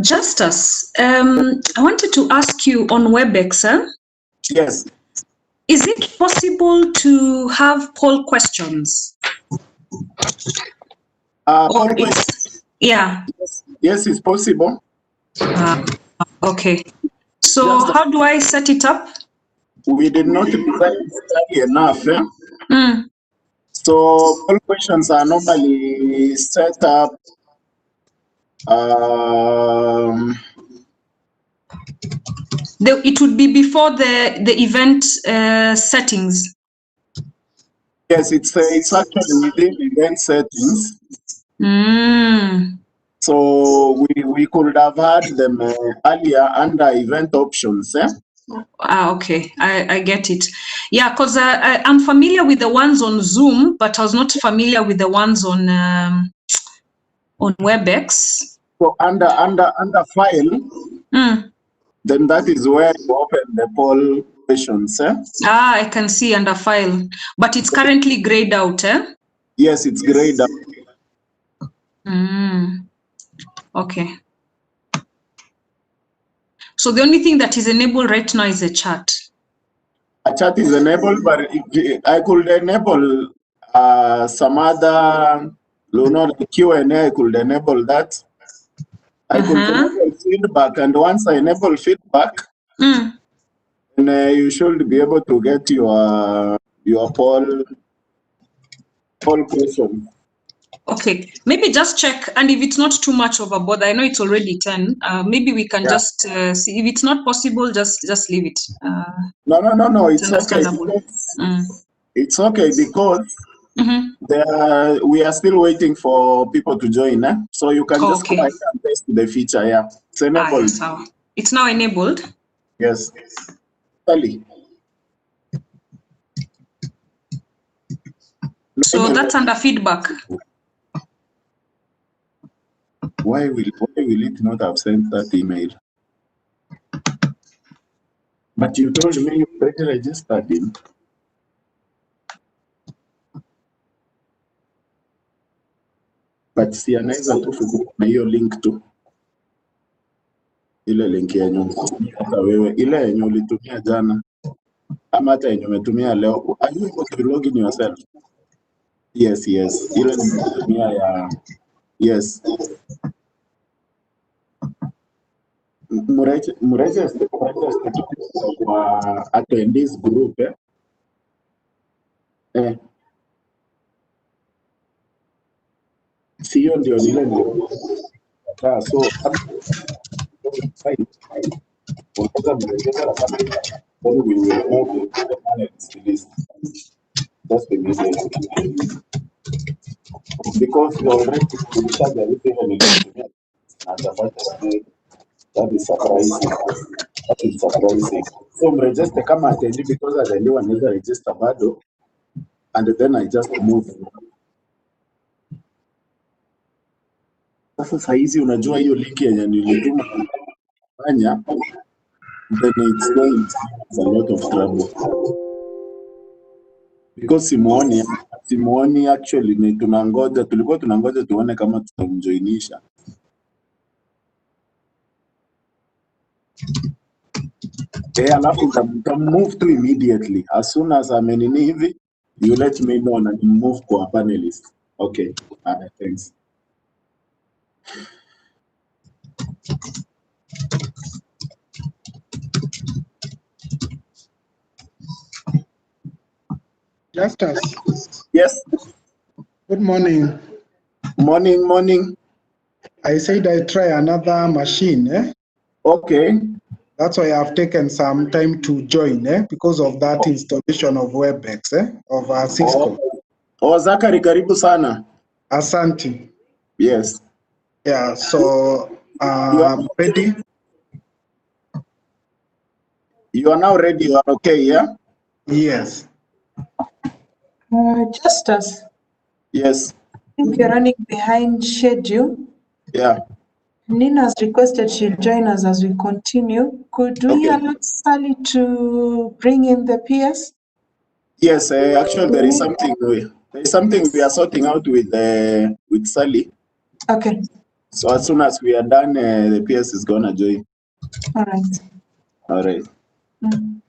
Justus, I wanted to ask you on WebEx, Yes. Is it possible to have poll questions? Poll questions? Yeah. Yes, it's possible. Okay. So how do I set it up? We did not study enough. So poll questions are normally set up it would be before the event settings. Yes, it's actually within event settings. So we could have had them earlier under event options. Okay, I get it. Yeah, because I'm familiar with the ones on Zoom, but I was not familiar with the ones on WebEx. So under file, then that is where you open the poll questions. I can see under file, but it's currently grayed out. Yes, it's grayed out. Okay. So the only thing that is enabled right now is a chat. A chat is enabled, but I could enable some other, Q&A. I could enable that. I could enable feedback, and once I enable feedback, then you should be able to get your poll question. Okay, maybe just check, and if it's not too much of a bother, I know it's already 10. Maybe we can just see if it's not possible. Just leave it. No. It's okay. It's okay because we are still waiting for people to join. So you can just go ahead and test the feature. Yeah, it's enabled. It's now enabled. Yes. Early. So that's under feedback. Why will it not have sent that email? But you told me you already registered in. But si anaweza tu na hiyo link tu. Ile link yenyu hata wewe ile yenyu ulitumia jana ama hata yenyu umetumia leo. Are you able to log in yourself? Yes. Ile nimetumia ya yes. Mregister kwa attendees group. Sio ndio ile ndio. So we will remove the panelist list. That's the message. Because you already charge everything that is surprising. That is surprising. So register kama attendee because attendee wanaweza register bado, and then I just move. Sasa saizi unajua hiyo link yenye nilituma fanya, then it's going to a lot of trouble. Because simuoni actually ni tulikuwa tunangoja tuone kama tutamjoinisha. Alafu move to immediately as soon as amenini hivi, you let me know na move kwa panelist. Okay, thanks. Justus. Yes. Good morning. Morning. I said I try another machine. Okay. That's why I've taken some time to join because of that installation of WebEx of Cisco. Oh, Zachary, karibu sana. Asante. Yes. Yeah, so You are, ready? you are now ready. You are okay, yeah? Yes. Justus, Yes. I think you're running behind schedule. Yeah. Nina's requested she'll join us as we continue. Could we Okay. allow Sally to bring in the PS? Yes, actually, there is something we are sorting out with Sally. Okay, So as soon as we are done, the PS is gonna join. all right. All right. Mm.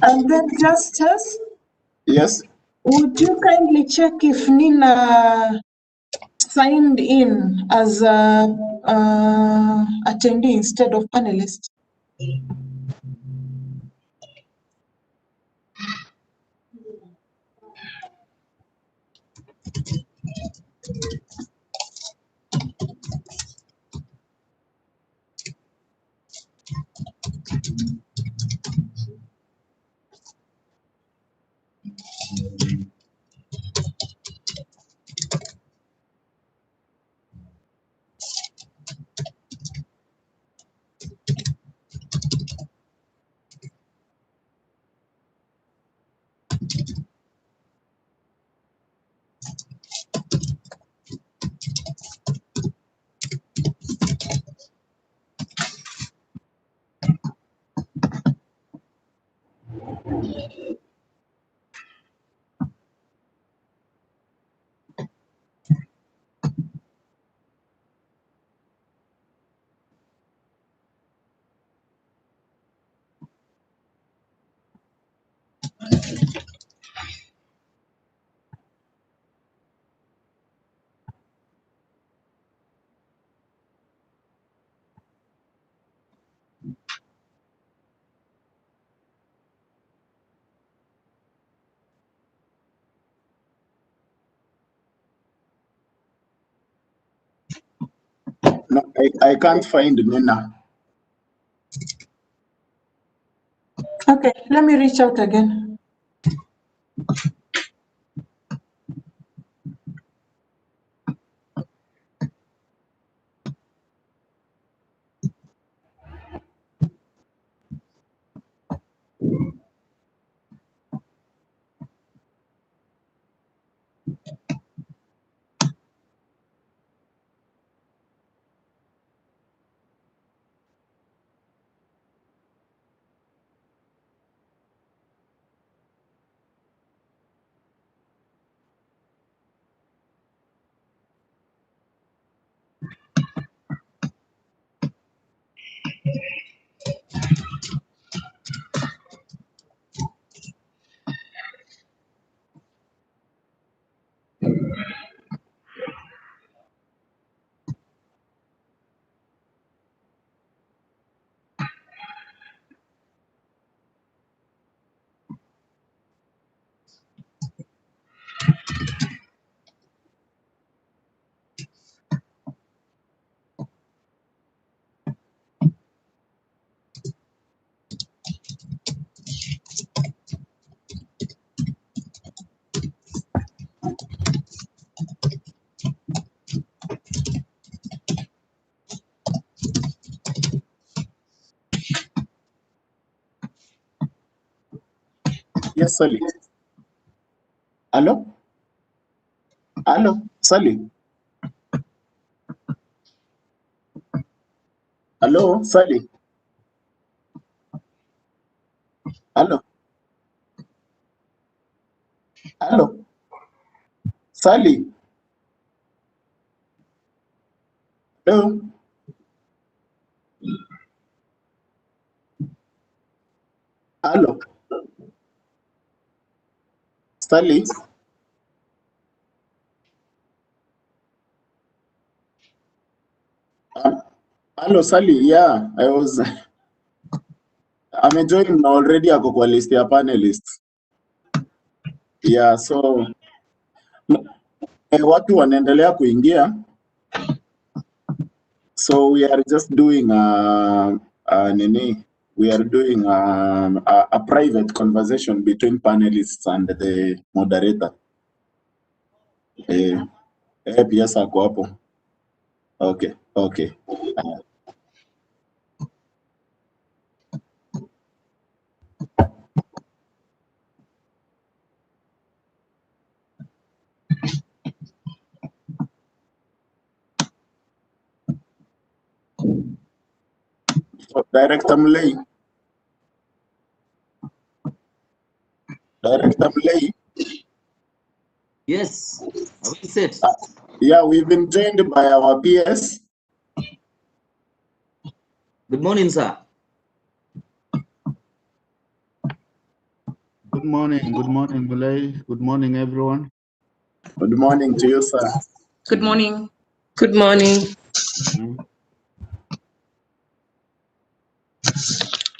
And then Justus, Yes. would you kindly check if Nina signed in as a attendee instead of panelist? No, I can't find Nina. Okay, let me reach out again. Yes, Sally. Hello? Hello, Sally. Hello, Sally. Hello. Hello. Sally. Hello. Hello. Sally. Hello, Sally. Yeah, I'm enjoying already ako kwa list ya panelists. Yeah, so watu wanaendelea kuingia. So we are just doing we are doing a private conversation between panelists and the moderator. Pia sako hapo. Okay, okay. So, Director Mulei. Director Mulei. Yes, I will say it. Yeah, we've been joined by our PS. Good morning, sir. Good morning, Mulay. Good morning, everyone. Good morning to you, sir. Good morning. Good morning.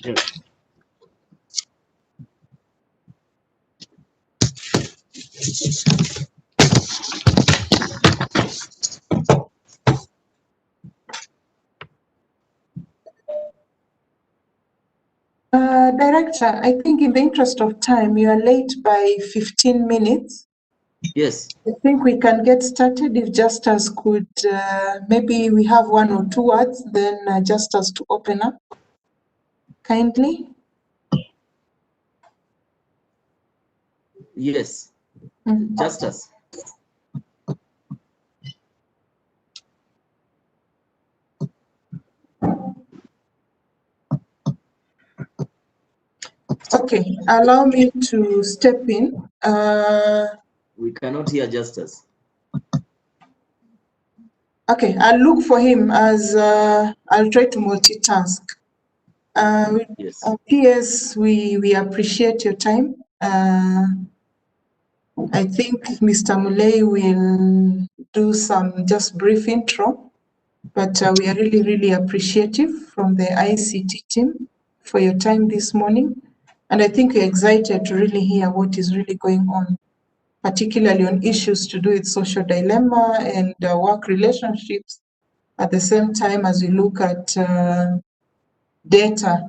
Yes. Director, I think in the interest of time, you are late by 15 minutes. Yes. I think we can get started if Justus could, maybe we have 1 or 2 words, then Justus to open up kindly. Yes. Justus. Okay, allow me to step in. We cannot hear Justus. Okay, I'll look for him as I'll try to multitask. Yes. PS, we appreciate your time. I think Mr. Mulei will do some just brief intro, but we are really, really appreciative from the ICT team for your time this morning. And I think we're excited to really hear what is really going on, particularly on issues to do with social dilemma and work relationships, at the same time as we look at data.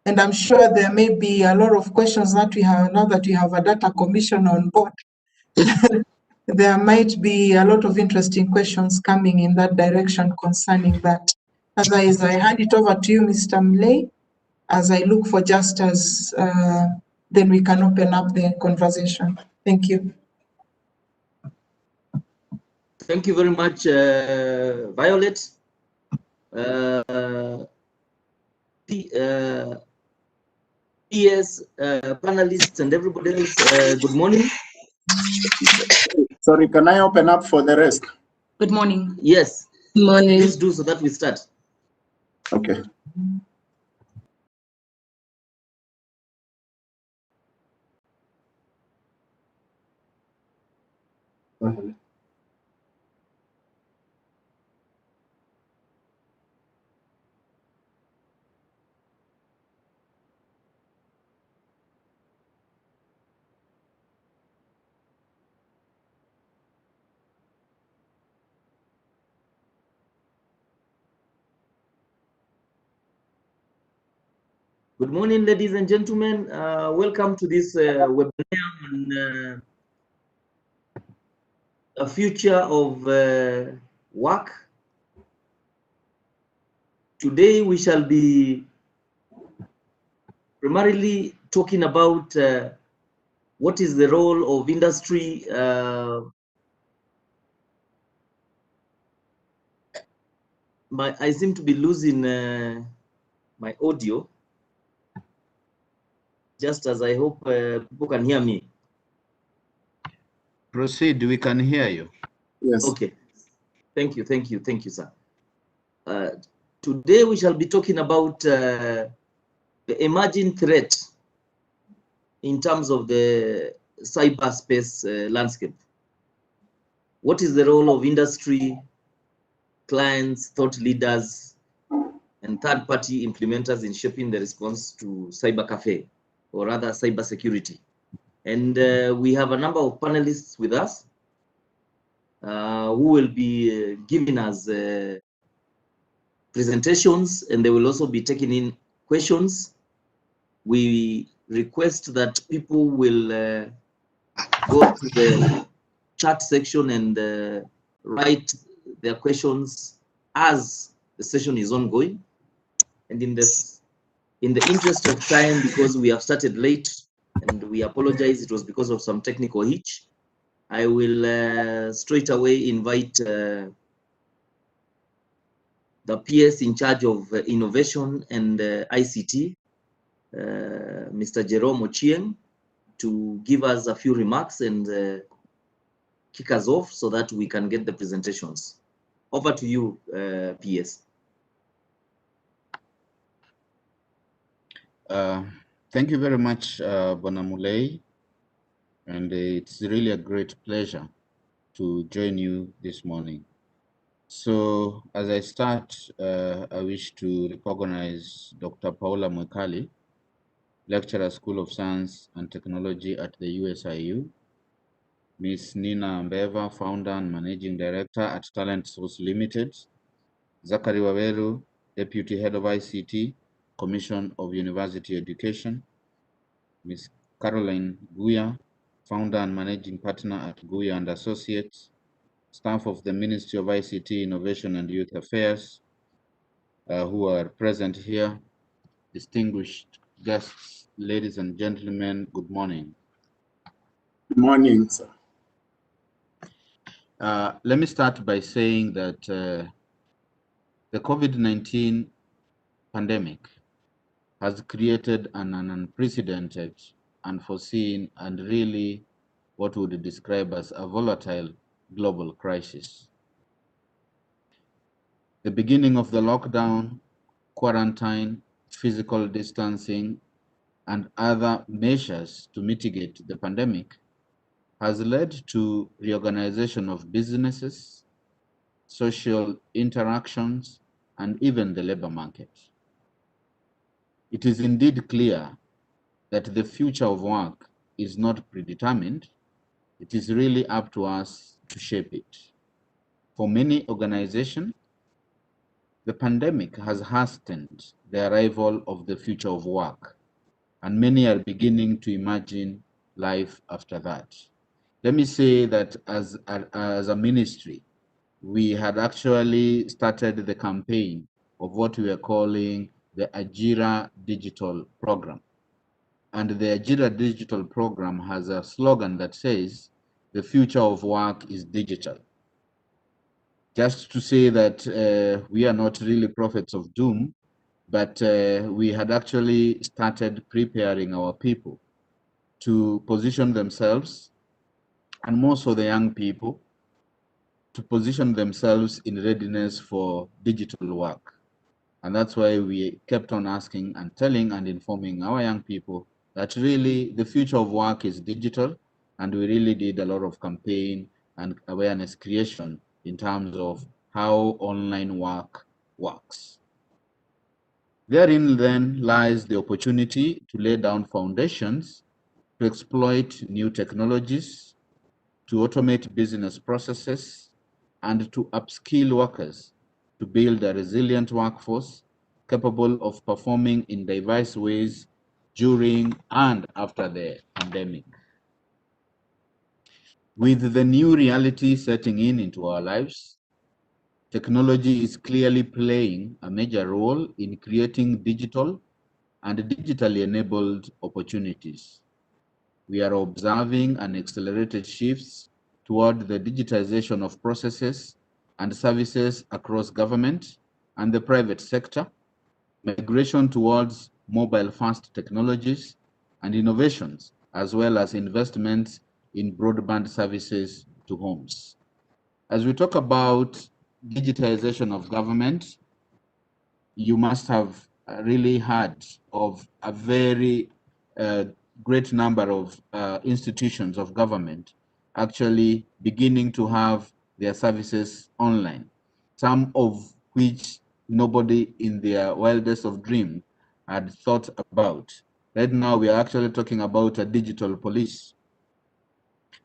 And I'm sure there may be a lot of questions that we have now that we have a data commission on board. There might be a lot of interesting questions coming in that direction concerning that. Otherwise, I hand it over to you, Mr. Mulei, as I look for Justus, then we can open up the conversation. Thank you. Thank you very much, Violet. PS, panelists, and everybody else, good morning. Sorry, can I open up for the rest? Good morning. Yes. Good morning. Please do so that we start. Okay. Good morning, ladies and gentlemen. Welcome to this webinar on a future of work. Today we shall be primarily talking about what is the role of industry. I seem to be losing my audio. just as I hope people can hear me. Proceed, we can hear you. Yes. Okay. Thank you, sir. Today we shall be talking about the emerging threat in terms of the cyberspace landscape. What is the role of industry, clients, thought leaders, and third-party implementers in shaping the response to cyber cafe, or rather cybersecurity? And we have a number of panelists with us who will be giving us presentations, and they will also be taking in questions. We request that people will go to the chat section and write their questions as the session is ongoing. And in the interest of time, because we have started late and we apologize, it was because of some technical hitch, I will straight away invite the PS in charge of innovation and ICT, Mr. Jerome Ochieng, to give us a few remarks and kick us off so that we can get the presentations. Over to you, PS. Thank you very much, Bonamulei, and it's really a great pleasure to join you this morning. So as I start, I wish to recognize Dr. Paula Mwekali, Lecturer, School of Science and Technology at the USIU, Ms. Nina Mbeva, Founder and Managing Director at Talent Source Limited, Zachary Waweru, Deputy Head of ICT, Commission of University Education, Ms. Caroline Guya, Founder and Managing Partner at Guya and Associates, staff of the Ministry of ICT, Innovation and Youth Affairs, who are present here, distinguished guests, ladies and gentlemen, good morning. Good morning, sir. Let me start by saying that the COVID-19 pandemic has created an unprecedented, unforeseen, and really what would describe as a volatile global crisis. The beginning of the lockdown, quarantine, physical distancing, and other measures to mitigate the pandemic has led to reorganization of businesses, social interactions, and even the labor market. It is indeed clear that the future of work is not predetermined. It is really up to us to shape it. For many organizations, the pandemic has hastened the arrival of the future of work, and many are beginning to imagine life after that. Let me say that as a ministry, we had actually started the campaign of what we are calling the Ajira Digital Program. And the Ajira Digital Program has a slogan that says, the future of work is digital. Just to say that we are not really prophets of doom, but we had actually started preparing our people to position themselves, and more so the young people, to position themselves in readiness for digital work. And that's why we kept on asking and telling and informing our young people that really the future of work is digital, and we really did a lot of campaign and awareness creation in terms of how online work works. Therein then lies the opportunity to lay down foundations to exploit new technologies, to automate business processes, and to upskill workers to build a resilient workforce capable of performing in diverse ways during and after the pandemic. With the new reality setting into our lives, technology is clearly playing a major role in creating digital and digitally enabled opportunities. We are observing an accelerated shifts toward the digitization of processes and services across government and the private sector, migration towards mobile-first technologies, and innovations, as well as investments in broadband services to homes. As we talk about digitization of government, you must have really heard of a very great number of institutions of government actually beginning to have their services online, some of which nobody in their wildest of dreams had thought about. Right now, we are actually talking about a digital police.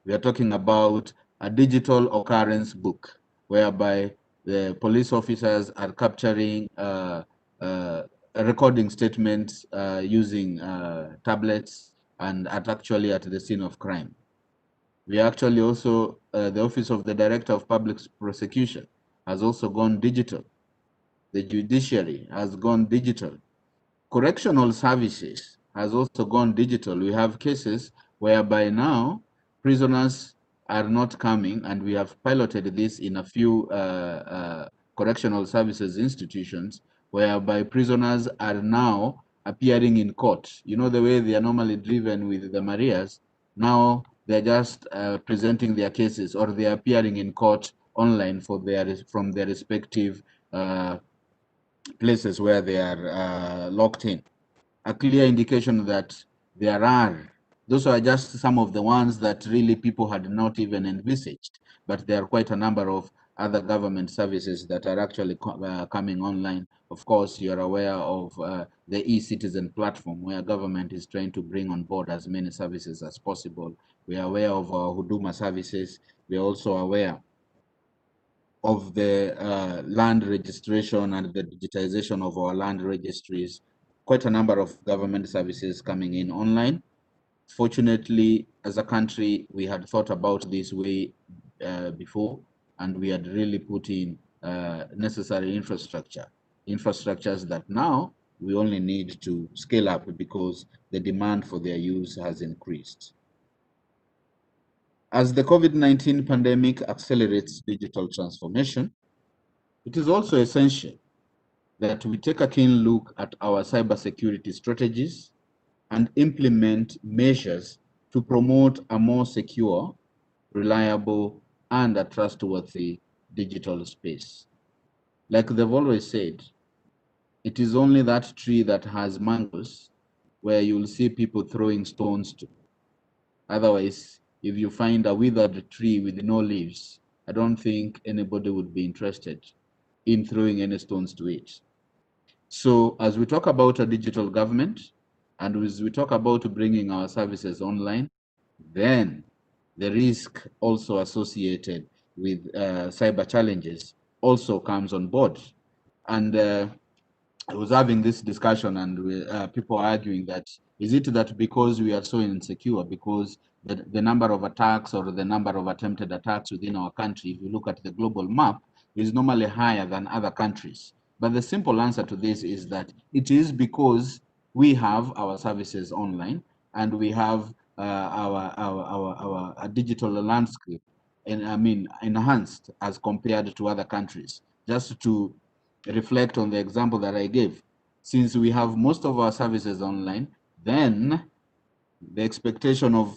We are talking about a digital occurrence book, whereby the police officers are capturing recording statements using tablets and actually at the scene of crime. We actually also, the Office of the Director of Public Prosecution has also gone digital. The judiciary has gone digital. Correctional services has also gone digital. We have cases whereby now prisoners are not coming, and we have piloted this in a few correctional services institutions, whereby prisoners are now appearing in court. You know, the way they are normally driven with the Marias, now they're just presenting their cases, or they're appearing in court online for from their respective places where they are locked in. A clear indication that there are, those are just some of the ones that really people had not even envisaged, but there are quite a number of other government services that are actually coming online. Of course, you're aware of the e-citizen platform, where government is trying to bring on board as many services as possible. We are aware of our Huduma services. We are also aware of the land registration and the digitization of our land registries. Quite a number of government services coming in online. Fortunately, as a country, we had thought about this way before, and we had really put in necessary infrastructures that now we only need to scale up because the demand for their use has increased. As the COVID-19 pandemic accelerates digital transformation, it is also essential that we take a keen look at our cybersecurity strategies and implement measures to promote a more secure, reliable, and a trustworthy digital space. Like they've always said, it is only that tree that has mangoes where you'll see people throwing stones to. Otherwise, if you find a withered tree with no leaves, I don't think anybody would be interested in throwing any stones to it. So as we talk about a digital government, and as we talk about bringing our services online, then the risk also associated with cyber challenges also comes on board. And I was having this discussion, and people are arguing that, is it that because we are so insecure, because the number of attacks or the number of attempted attacks within our country, if you look at the global map, is normally higher than other countries? But the simple answer to this is that it is because we have our services online, and we have our digital landscape, and I mean enhanced as compared to other countries. Just to reflect on the example that I gave, since we have most of our services online, then the expectation of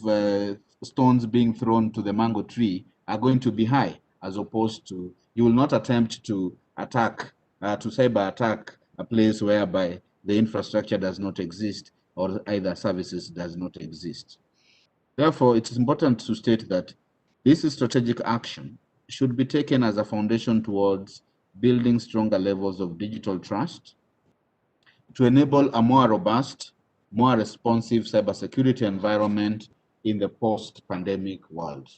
stones being thrown to the mango tree are going to be high, as opposed to, you will not attempt to attack, to cyber attack a place whereby the infrastructure does not exist or either services does not exist. Therefore, it is important to state that this strategic action should be taken as a foundation towards building stronger levels of digital trust to enable a more robust, more responsive cybersecurity environment in the post-pandemic world.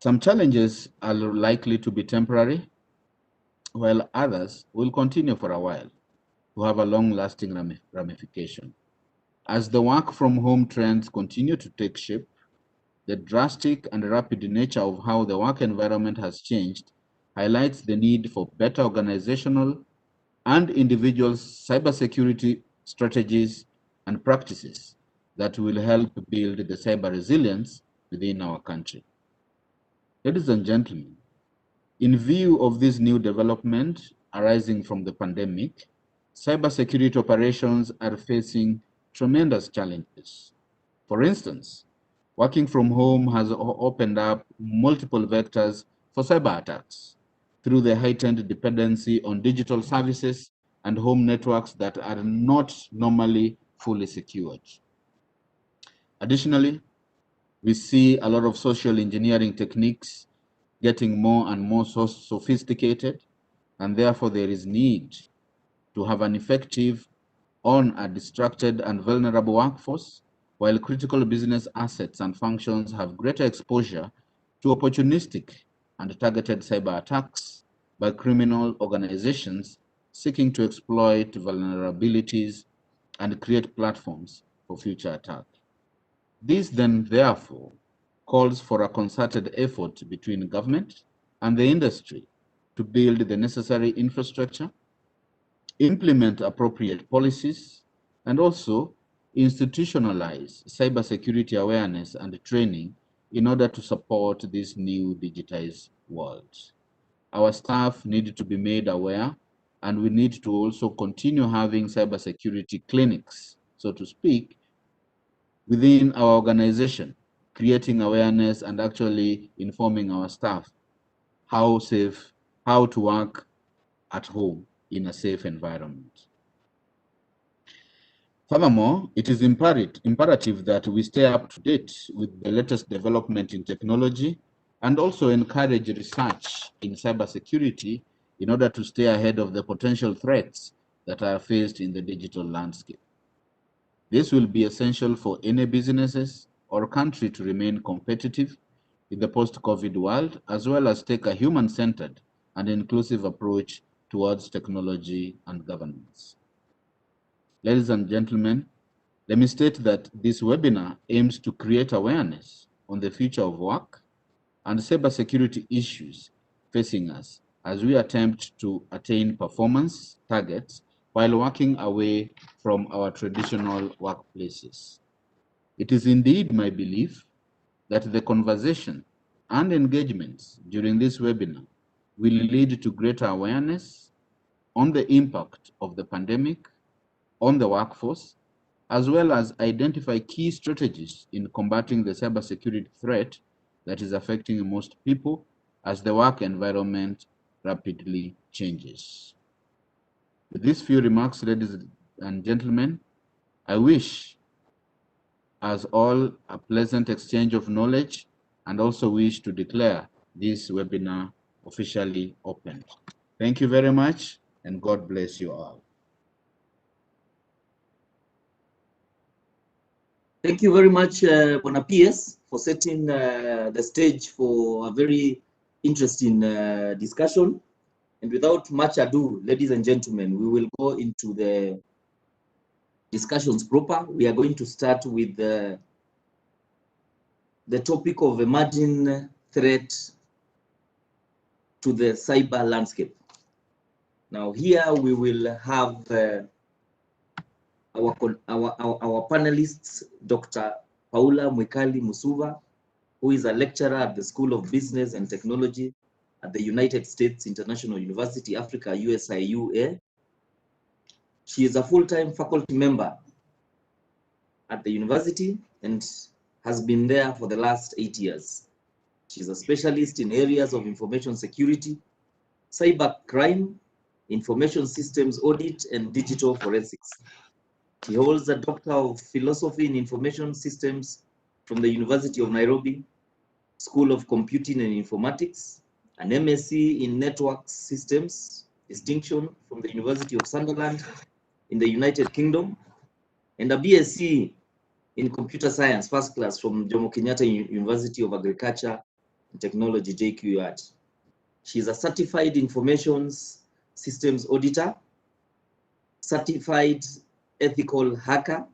Some challenges are likely to be temporary, while others will continue for a while to have a long-lasting ramification. As the work from home trends continue to take shape, the drastic and rapid nature of how the work environment has changed highlights the need for better organizational and individual cybersecurity strategies and practices that will help build the cyber resilience within our country. Ladies and gentlemen, in view of this new development arising from the pandemic, cybersecurity operations are facing tremendous challenges. For instance, working from home has opened up multiple vectors for cyber attacks through the heightened dependency on digital services and home networks that are not normally fully secured. Additionally, we see a lot of social engineering techniques getting more and more sophisticated, and therefore there is need to have an effective on a distracted and vulnerable workforce, while critical business assets and functions have greater exposure to opportunistic and targeted cyber attacks by criminal organizations seeking to exploit vulnerabilities and create platforms for future attack. This then, therefore, calls for a concerted effort between government and the industry to build the necessary infrastructure, implement appropriate policies, and also institutionalize cybersecurity awareness and training in order to support this new digitized world. Our staff need to be made aware, and we need to also continue having cybersecurity clinics, so to speak, within our organization, creating awareness and actually informing our staff how to work at home in a safe environment. Furthermore, it is imperative that we stay up to date with the latest development in technology and also encourage research in cybersecurity in order to stay ahead of the potential threats that are faced in the digital landscape. This will be essential for any businesses or country to remain competitive in the post-COVID world, as well as take a human-centered and inclusive approach towards technology and governance. Ladies and gentlemen, let me state that this webinar aims to create awareness on the future of work and cybersecurity issues facing us as we attempt to attain performance targets while working away from our traditional workplaces. It is indeed my belief that the conversation and engagements during this webinar will lead to greater awareness on the impact of the pandemic on the workforce, as well as identify key strategies in combating the cybersecurity threat that is affecting most people as the work environment rapidly changes. With these few remarks, ladies and gentlemen, I wish us all a pleasant exchange of knowledge and also wish to declare this webinar officially opened. Thank you very much, and God bless you all. Thank you very much, Bwana PS, for setting the stage for a very interesting discussion. And without much ado, ladies and gentlemen, we will go into the discussions proper. We are going to start with the topic of emerging threat to the cyber landscape. Now here we will have our panelists, Dr. Paula Mwikali Musuva, who is a lecturer at the School of Business and Technology at the United States International University, Africa, USIUA. She is a full-time faculty member at the university and has been there for the last 8 years. She's a specialist in areas of information security, cyber crime, information systems audit, and digital forensics. She holds a Doctor of Philosophy in Information Systems from the University of Nairobi, School of Computing and Informatics, an MSc in Network Systems, distinction from the University of Sunderland in the United Kingdom, and a BSc in Computer Science, first class from Jomo Kenyatta University of Agriculture and Technology, JKUAT. She is a certified information systems auditor, certified ethical hacker,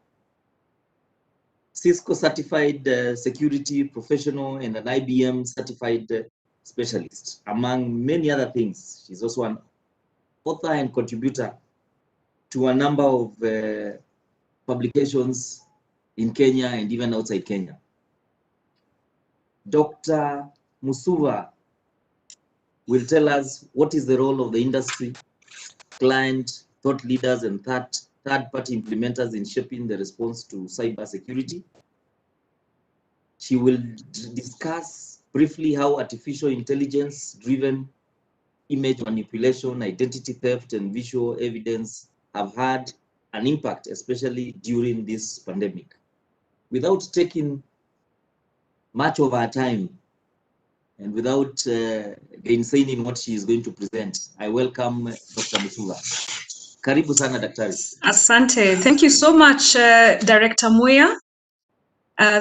Cisco certified security professional, and an IBM certified specialist, among many other things. She's also an author and contributor to a number of publications in Kenya and even outside Kenya. Dr. Musuva will tell us what is the role of the industry, client, thought leaders, and third third-party implementers in shaping the response to cybersecurity. She will discuss briefly how artificial intelligence-driven image manipulation, identity theft, and visual evidence have had an impact, especially during this pandemic. Without taking much of our time and without gainsaying what she is going to present, I welcome Dr. Mutuga. Karibu sana daktari. Asante. Thank you so much, Director Muya,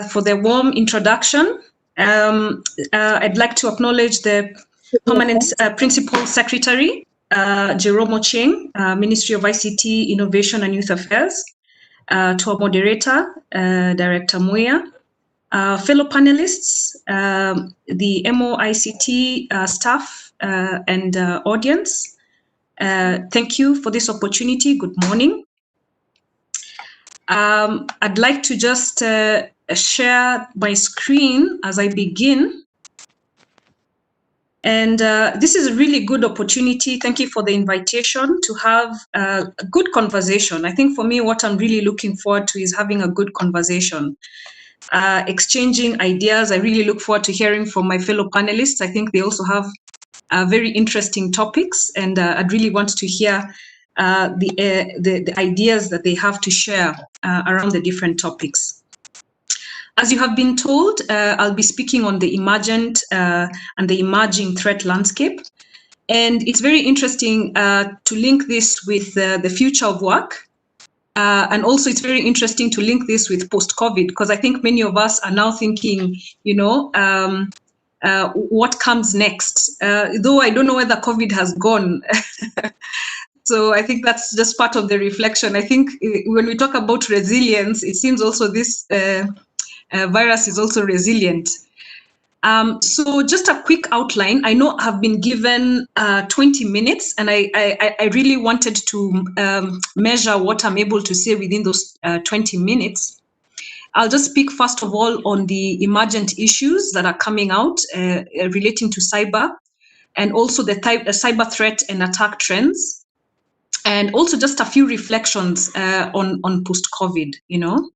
for the warm introduction. I'd like to acknowledge the Permanent Principal Secretary, Jerome Ocheng, Ministry of ICT, Innovation and Youth Affairs, to our moderator, Director Muya, fellow panelists, the MOICT staff and audience. Thank you for this opportunity. Good morning. I'd like to just share my screen as I begin. And this is a really good opportunity. Thank you for the invitation to have a good conversation. I think for me, what I'm really looking forward to is having a good conversation, exchanging ideas. I really look forward to hearing from my fellow panelists. I think they also have very interesting topics, and I'd really want to hear the ideas that they have to share around the different topics. As you have been told, I'll be speaking on the emergent and the emerging threat landscape. And it's very interesting to link this with the future of work. And also it's very interesting to link this with post-COVID, because I think many of us are now thinking, you know, what comes next? Though I don't know whether COVID has gone. So I think that's just part of the reflection. I think when we talk about resilience, it seems also this virus is also resilient. So just a quick outline. I know I've been given 20 minutes, and I really wanted to measure what I'm able to say within those 20 minutes. I'll just speak first of all on the emergent issues that are coming out relating to cyber, and also the cyber threat and attack trends, and also just a few reflections on post-COVID, you know.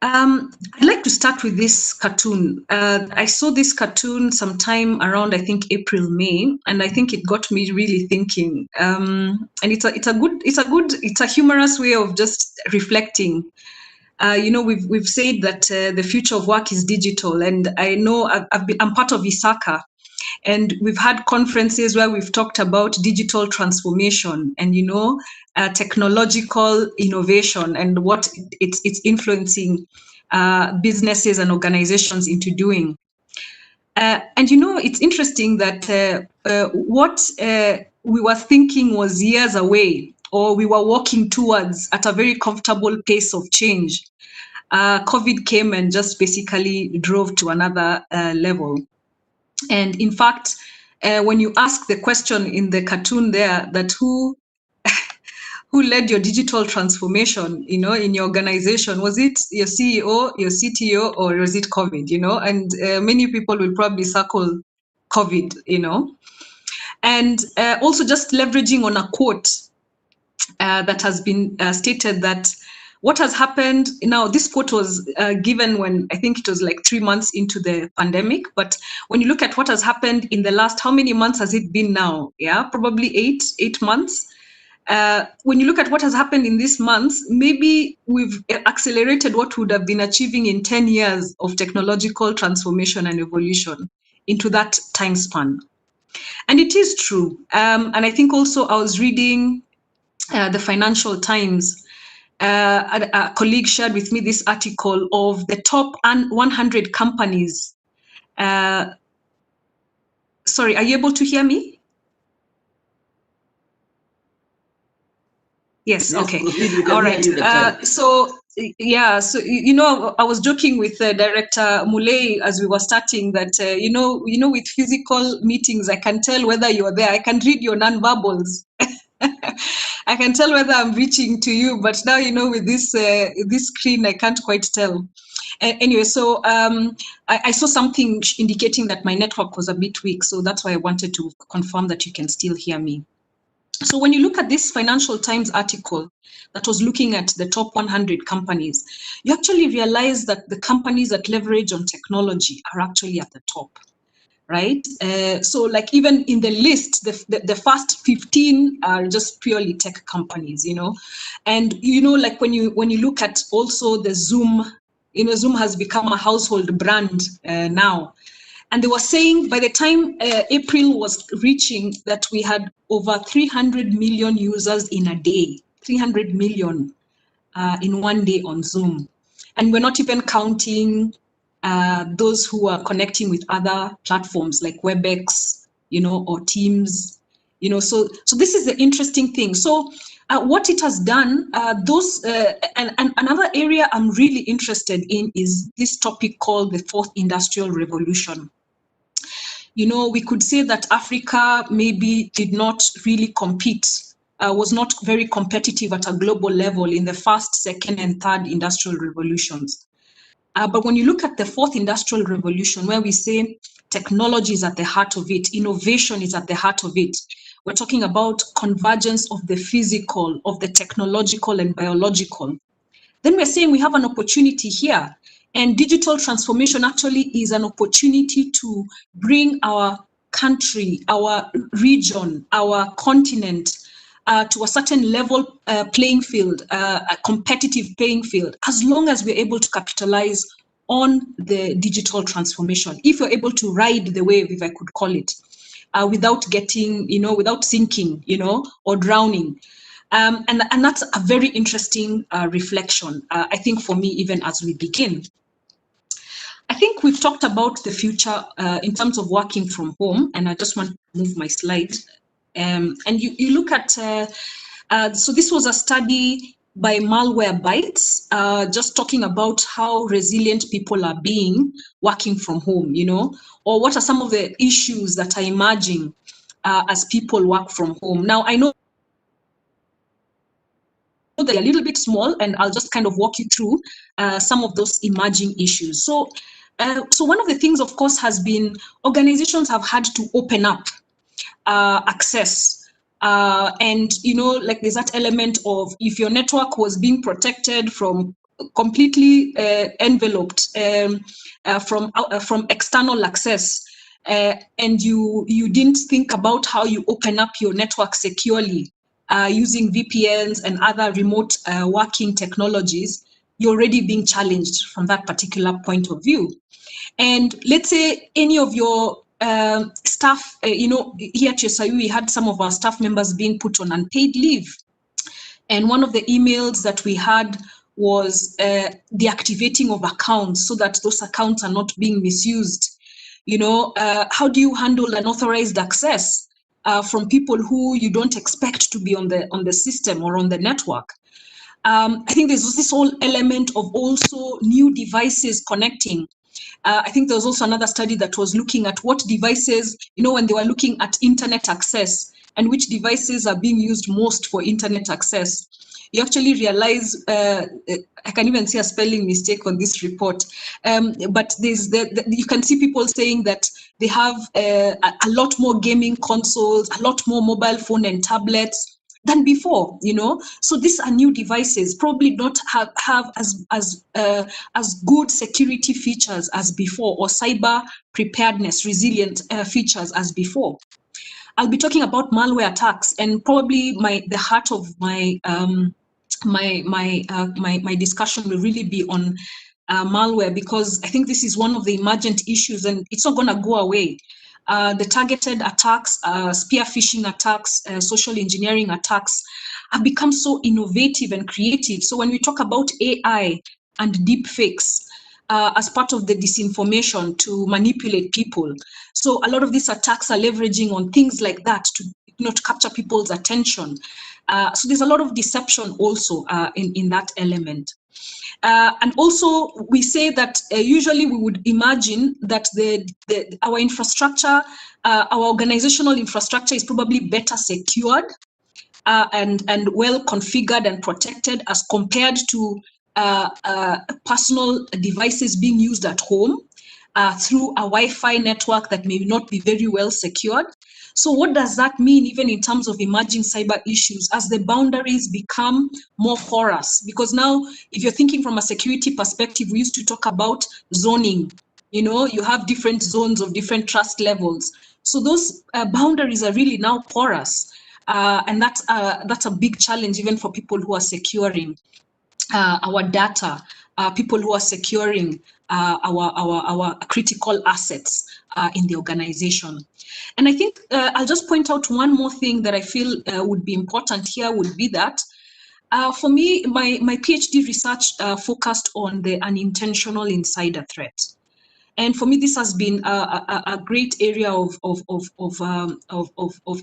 I'd like to start with this cartoon. I saw this cartoon sometime around, I think, April, May, and I think it got me really thinking. And it's a humorous way of just reflecting. You know, we've said that the future of work is digital, and I know I'm part of ISACA, and we've had conferences where we've talked about digital transformation and, you know, technological innovation and what it's influencing businesses and organizations into doing. And, you know, it's interesting that what we were thinking was years away, or we were walking towards at a very comfortable pace of change. COVID came and just basically drove to another level. And in fact, when you ask the question in the cartoon there, that who led your digital transformation, you know, in your organization? Was it your CEO, your CTO, or was it COVID, you know? And many people will probably circle COVID, you know? And also just leveraging on a quote that has been stated that what has happened now, this quote was given when I think it was like 3 months into the pandemic. But when you look at what has happened in the last, how many months has it been now? Yeah, probably eight months. When you look at what has happened in these months, maybe we've accelerated what would have been achieving in 10 years of technological transformation and evolution into that time span. And it is true. And I think also I was reading the Financial Times. A colleague shared with me this article of the top 100 companies. Sorry, are you able to hear me? Yes, okay. All right. So, yeah, so, you know, I was joking with Director Mulei as we were starting that, you know, with physical meetings, I can tell whether you're there. I can read your nonverbals. I can tell whether I'm reaching to you, but now, you know, with this screen, I can't quite tell. Anyway, so I saw something indicating that my network was a bit weak, so that's why I wanted to confirm that you can still hear me. So when you look at this Financial Times article that was looking at the top 100 companies, you actually realize that the companies that leverage on technology are actually at the top, right? So like even in the list, the first 15 are just purely tech companies, you know? And, you know, like when you look at also the Zoom, you know, Zoom has become a household brand now. And they were saying by the time April was reaching that we had over 300 million users in a day, 300 million in one day on Zoom. And we're not even counting those who are connecting with other platforms like WebEx, you know, or Teams, you know. So this is the interesting thing. So what it has done, and another area I'm really interested in is this topic called the fourth industrial revolution. You know, we could say that Africa maybe did not really compete, was not very competitive at a global level in the first, second, and third industrial revolutions. But when you look at the fourth industrial revolution, where we say technology is at the heart of it, innovation is at the heart of it, we're talking about convergence of the physical, of the technological and biological. Then we're saying we have an opportunity here. And digital transformation actually is an opportunity to bring our country, our region, our continent to a certain level playing field, a competitive playing field, as long as we're able to capitalize on the digital transformation. If we're able to ride the wave, if I could call it, without getting, you know, without sinking, you know, or drowning. And that's a very interesting reflection, I think, for me, even as we begin. I think we've talked about the future in terms of working from home, and I just want to move my slide. And you look at, so this was a study by Malwarebytes, just talking about how resilient people are being working from home, you know, or what are some of the issues that are emerging as people work from home. Now, I know they're a little bit small, and I'll just kind of walk you through some of those emerging issues. So one of the things, of course, has been organizations have had to open up access. And, you know, like there's that element of if your network was being protected from completely enveloped from external access, and you didn't think about how you open up your network securely using VPNs and other remote working technologies, you're already being challenged from that particular point of view. And let's say any of your staff, you know, here at USIU, we had some of our staff members being put on unpaid leave. And one of the emails that we had was deactivating of accounts so that those accounts are not being misused. You know, how do you handle unauthorized access from people who you don't expect to be on the system or on the network? I think there's this whole element of also new devices connecting. I think there was also another study that was looking at what devices, you know, when they were looking at internet access and which devices are being used most for internet access. You actually realize, I can even see a spelling mistake on this report, but there's you can see people saying that they have a lot more gaming consoles, a lot more mobile phone and tablets than before, you know. So these are new devices, probably not have as good security features as before, or cyber preparedness, resilient features as before. I'll be talking about malware attacks, and probably the heart of my my discussion will really be on malware, because I think this is one of the emergent issues, and it's not going to go away. The targeted attacks, spear phishing attacks, social engineering attacks have become so innovative and creative. So when we talk about AI and deep fakes as part of the disinformation to manipulate people, so a lot of these attacks are leveraging on things like that to, you know, to capture people's attention. So there's a lot of deception also in that element. And also, we say that usually we would imagine that our infrastructure, our organizational infrastructure is probably better secured and well configured and protected as compared to personal devices being used at home through a Wi-Fi network that may not be very well secured. So what does that mean even in terms of emerging cyber issues as the boundaries become more porous? Because now, if you're thinking from a security perspective, we used to talk about zoning. You know, you have different zones of different trust levels. So those boundaries are really now porous. And that's a big challenge even for people who are securing our data, people who are securing our critical assets in the organization. And I think I'll just point out one more thing that I feel would be important here would be that for me, my PhD research focused on the unintentional insider threat. And for me, this has been a great area of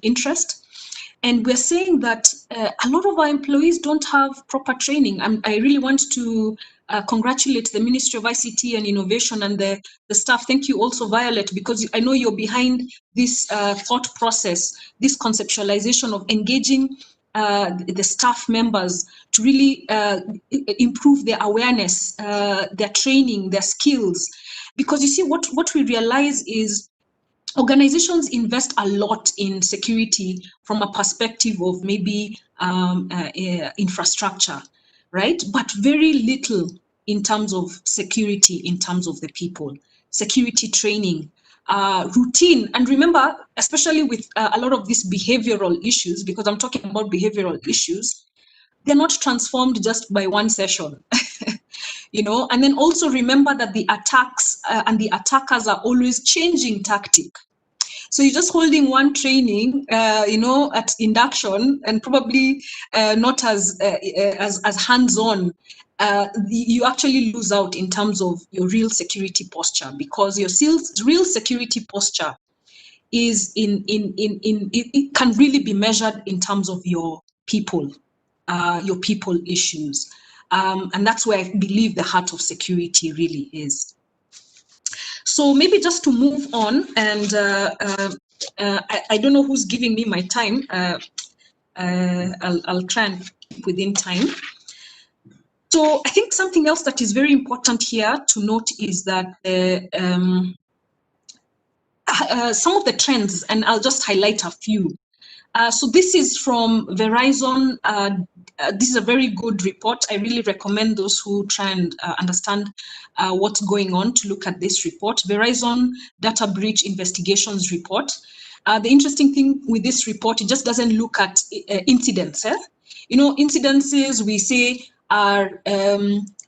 interest. And we're saying that a lot of our employees don't have proper training. I really want to congratulate the Ministry of ICT and Innovation and the staff. Thank you also, Violet, because I know you're behind this thought process, this conceptualization of engaging the staff members to really improve their awareness, their training, their skills. Because you see, what we realize is organizations invest a lot in security from a perspective of maybe infrastructure, right? But very little in terms of security, in terms of the people, security training, routine. And remember, especially with a lot of these behavioral issues, because I'm talking about behavioral issues, they're not transformed just by one session. You know, and then also remember that the attacks and the attackers are always changing tactic. So you're just holding one training, you know, at induction, and probably not as hands-on. You actually lose out in terms of your real security posture, because your real security posture is it can really be measured in terms of your people issues. And that's where I believe the heart of security really is. So maybe just to move on, and I don't know who's giving me my time. I'll try and keep within time. So I think something else that is very important here to note is that some of the trends, and I'll just highlight a few. So this is from Verizon. This is a very good report. I really recommend those who try and understand what's going on to look at this report. Verizon Data Breach Investigations Report. The interesting thing with this report, it just doesn't look at incidents. You know, incidences we say are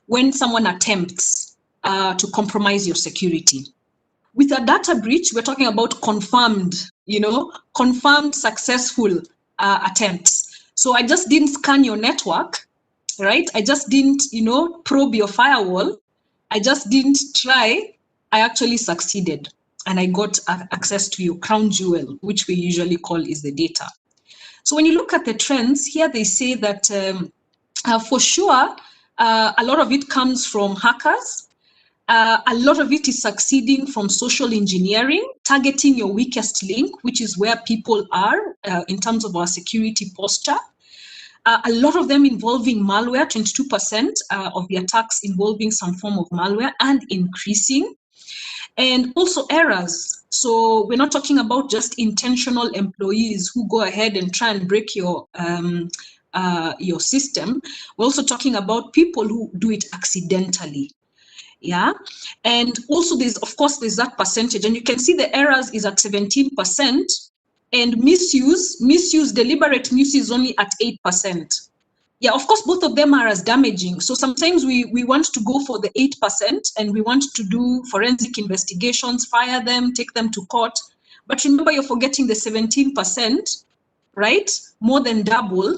when someone attempts to compromise your security. With a data breach, we're talking about confirmed, you know, confirmed successful attempts. So I just didn't scan your network, right? I just didn't, you know, probe your firewall. I just didn't try. I actually succeeded, and I got access to your crown jewel, which we usually call is the data. So when you look at the trends here, they say that for sure, a lot of it comes from hackers. A lot of it is succeeding from social engineering, targeting your weakest link, which is where people are in terms of our security posture. A lot of them involving malware, 22% of the attacks involving some form of malware and increasing. And also errors. So we're not talking about just intentional employees who go ahead and try and break your system. We're also talking about people who do it accidentally. Yeah, and also there's that percentage, and you can see the errors is at 17%, and misuse, deliberate misuse is only at 8%. Yeah, of course, both of them are as damaging. So sometimes we want to go for the 8%, and we want to do forensic investigations, fire them, take them to court. But remember, you're forgetting the 17%, right? More than double,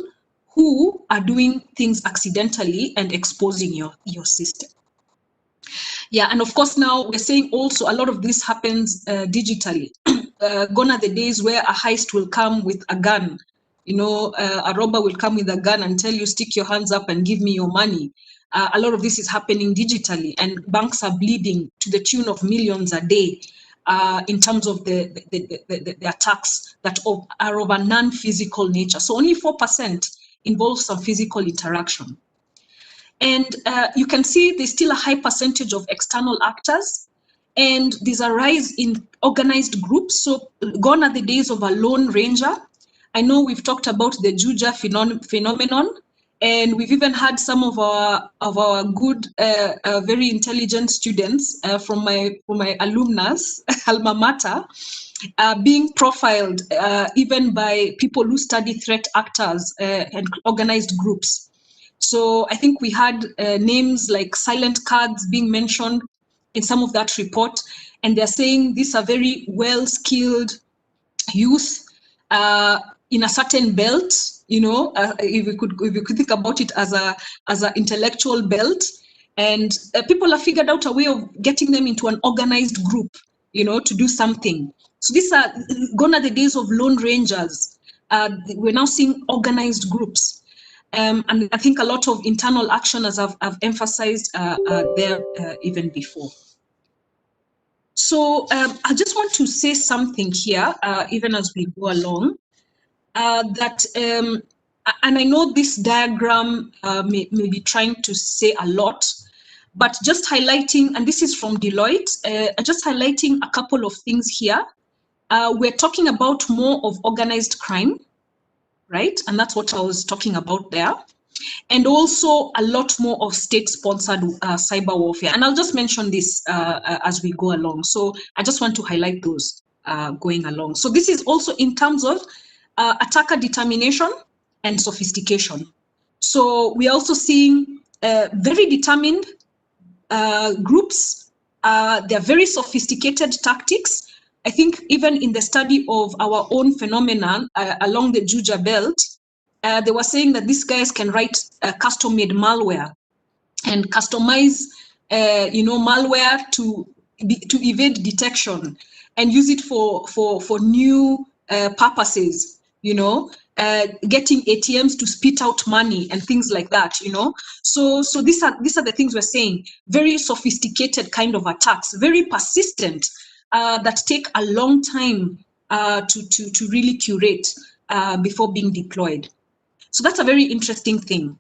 who are doing things accidentally and exposing your system. Yeah, and of course now we're saying also a lot of this happens digitally. Gone are the days where a heist will come with a gun. You know, a robber will come with a gun and tell you, stick your hands up and give me your money. A lot of this is happening digitally, and banks are bleeding to the tune of millions a day in terms of the attacks that are of a non-physical nature. So only 4% involves some physical interaction. And you can see there's still a high percentage of external actors. And there's a rise in organized groups. So gone are the days of a lone ranger. I know we've talked about the Juja phenomenon, and we've even had some of our good, very intelligent students from my alumnus, alma mater, being profiled even by people who study threat actors and organized groups. So I think we had names like silent cards being mentioned in some of that report, and they're saying these are very well-skilled youth in a certain belt. You know, if we could think about it as an intellectual belt, and people have figured out a way of getting them into an organized group, you know, to do something. So these are gone are the days of lone rangers. We're now seeing organized groups. And I think a lot of internal action, as I've emphasized there even before. So I just want to say something here, even as we go along, that, and I know this diagram may be trying to say a lot, but just highlighting, and this is from Deloitte, just highlighting a couple of things here. We're talking about more of organized crime, right? And that's what I was talking about there. And also a lot more of state-sponsored cyber warfare. And I'll just mention this as we go along. So I just want to highlight those going along. So this is also in terms of attacker determination and sophistication. So we're also seeing very determined groups. They're very sophisticated tactics. I think even in the study of our own phenomenon along the Juja belt, they were saying that these guys can write custom-made malware and customize, malware to evade detection and use it for new purposes. You know, getting ATMs to spit out money and things like that. You know, so these are the things we're saying. Very sophisticated kind of attacks, very persistent, that take a long time to really curate before being deployed. So that's a very interesting thing.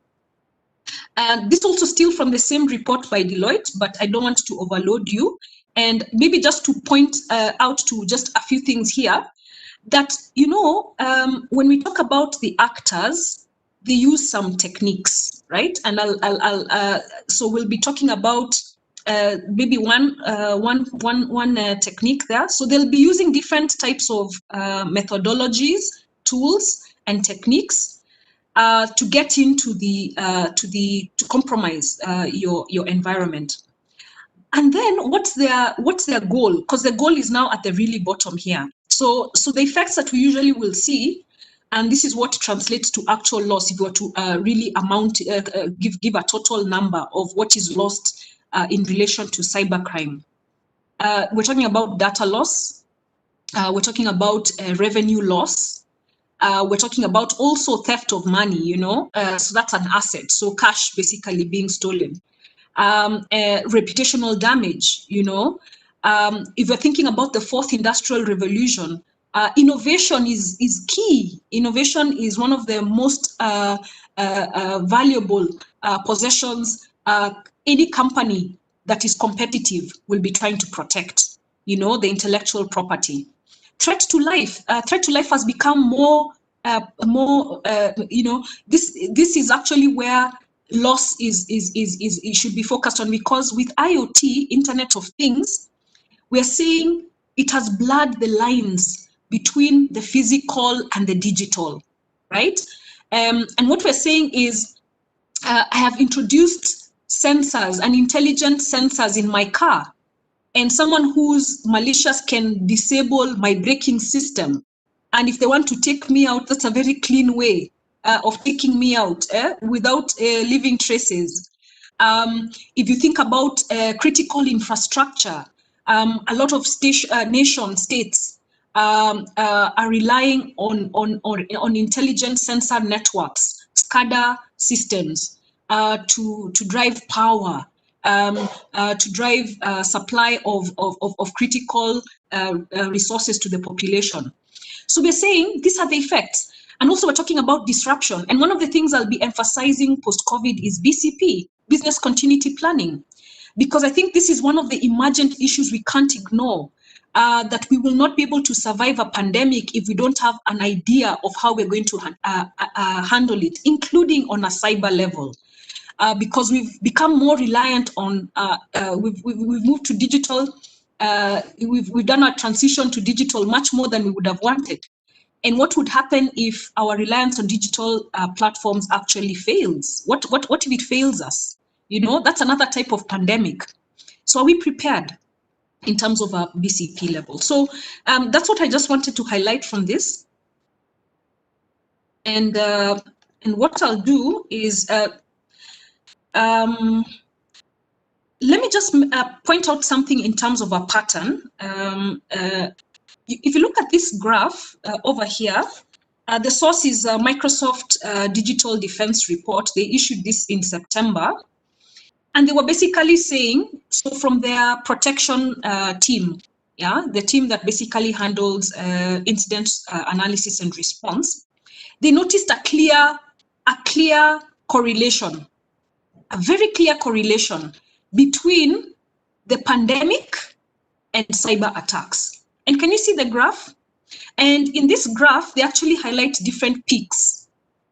And this also still from the same report by Deloitte, but I don't want to overload you. And maybe just to point out to just a few things here, that, you know, when we talk about the actors, they use some techniques, right? And so we'll be talking about maybe one technique there. So they'll be using different types of methodologies, tools, and techniques to get into to compromise your environment. And then what's their goal? Because the goal is now at the really bottom here. So the effects that we usually will see, and this is what translates to actual loss if you were to really give a total number of what is lost in relation to cybercrime. We're talking about data loss. We're talking about revenue loss. We're talking about also theft of money, you know, so that's an asset. So cash basically being stolen. Reputational damage, you know. If we're thinking about the fourth industrial revolution, innovation is key. Innovation is one of the most valuable possessions any company that is competitive will be trying to protect, you know, the intellectual property. Threat to life has become more, you know, this is actually where loss it should be focused on, because with IoT, Internet of Things, we're seeing it has blurred the lines between the physical and the digital, right? And what we're saying is, I have introduced sensors and intelligent sensors in my car, and someone who's malicious can disable my braking system. And if they want to take me out, that's a very clean way of taking me out without leaving traces. If you think about critical infrastructure, a lot of nation states are relying on intelligent sensor networks, SCADA systems, to drive power, to drive supply of critical resources to the population. So we're saying these are the effects. And also we're talking about disruption. And one of the things I'll be emphasizing post-COVID is BCP, business continuity planning. because I think this is one of the emergent issues we can't ignore, that we will not be able to survive a pandemic if we don't have an idea of how we're going to handle it, including on a cyber level. Because we've become more reliant on, we've moved to digital, we've done a transition to digital much more than we would have wanted. And what would happen if our reliance on digital platforms actually fails? What if it fails us? You know, that's another type of pandemic. So are we prepared in terms of our BCP level? So that's what I just wanted to highlight from this. And what I'll do is, let me just point out something in terms of a pattern. If you look at this graph over here, the source is Microsoft Digital Defense Report. They issued this in September. And they were basically saying, so from their protection team, yeah, the team that basically handles incident analysis and response, they noticed a clear correlation, a very clear correlation between the pandemic and cyber attacks. And can you see the graph? And in this graph, they actually highlight different peaks.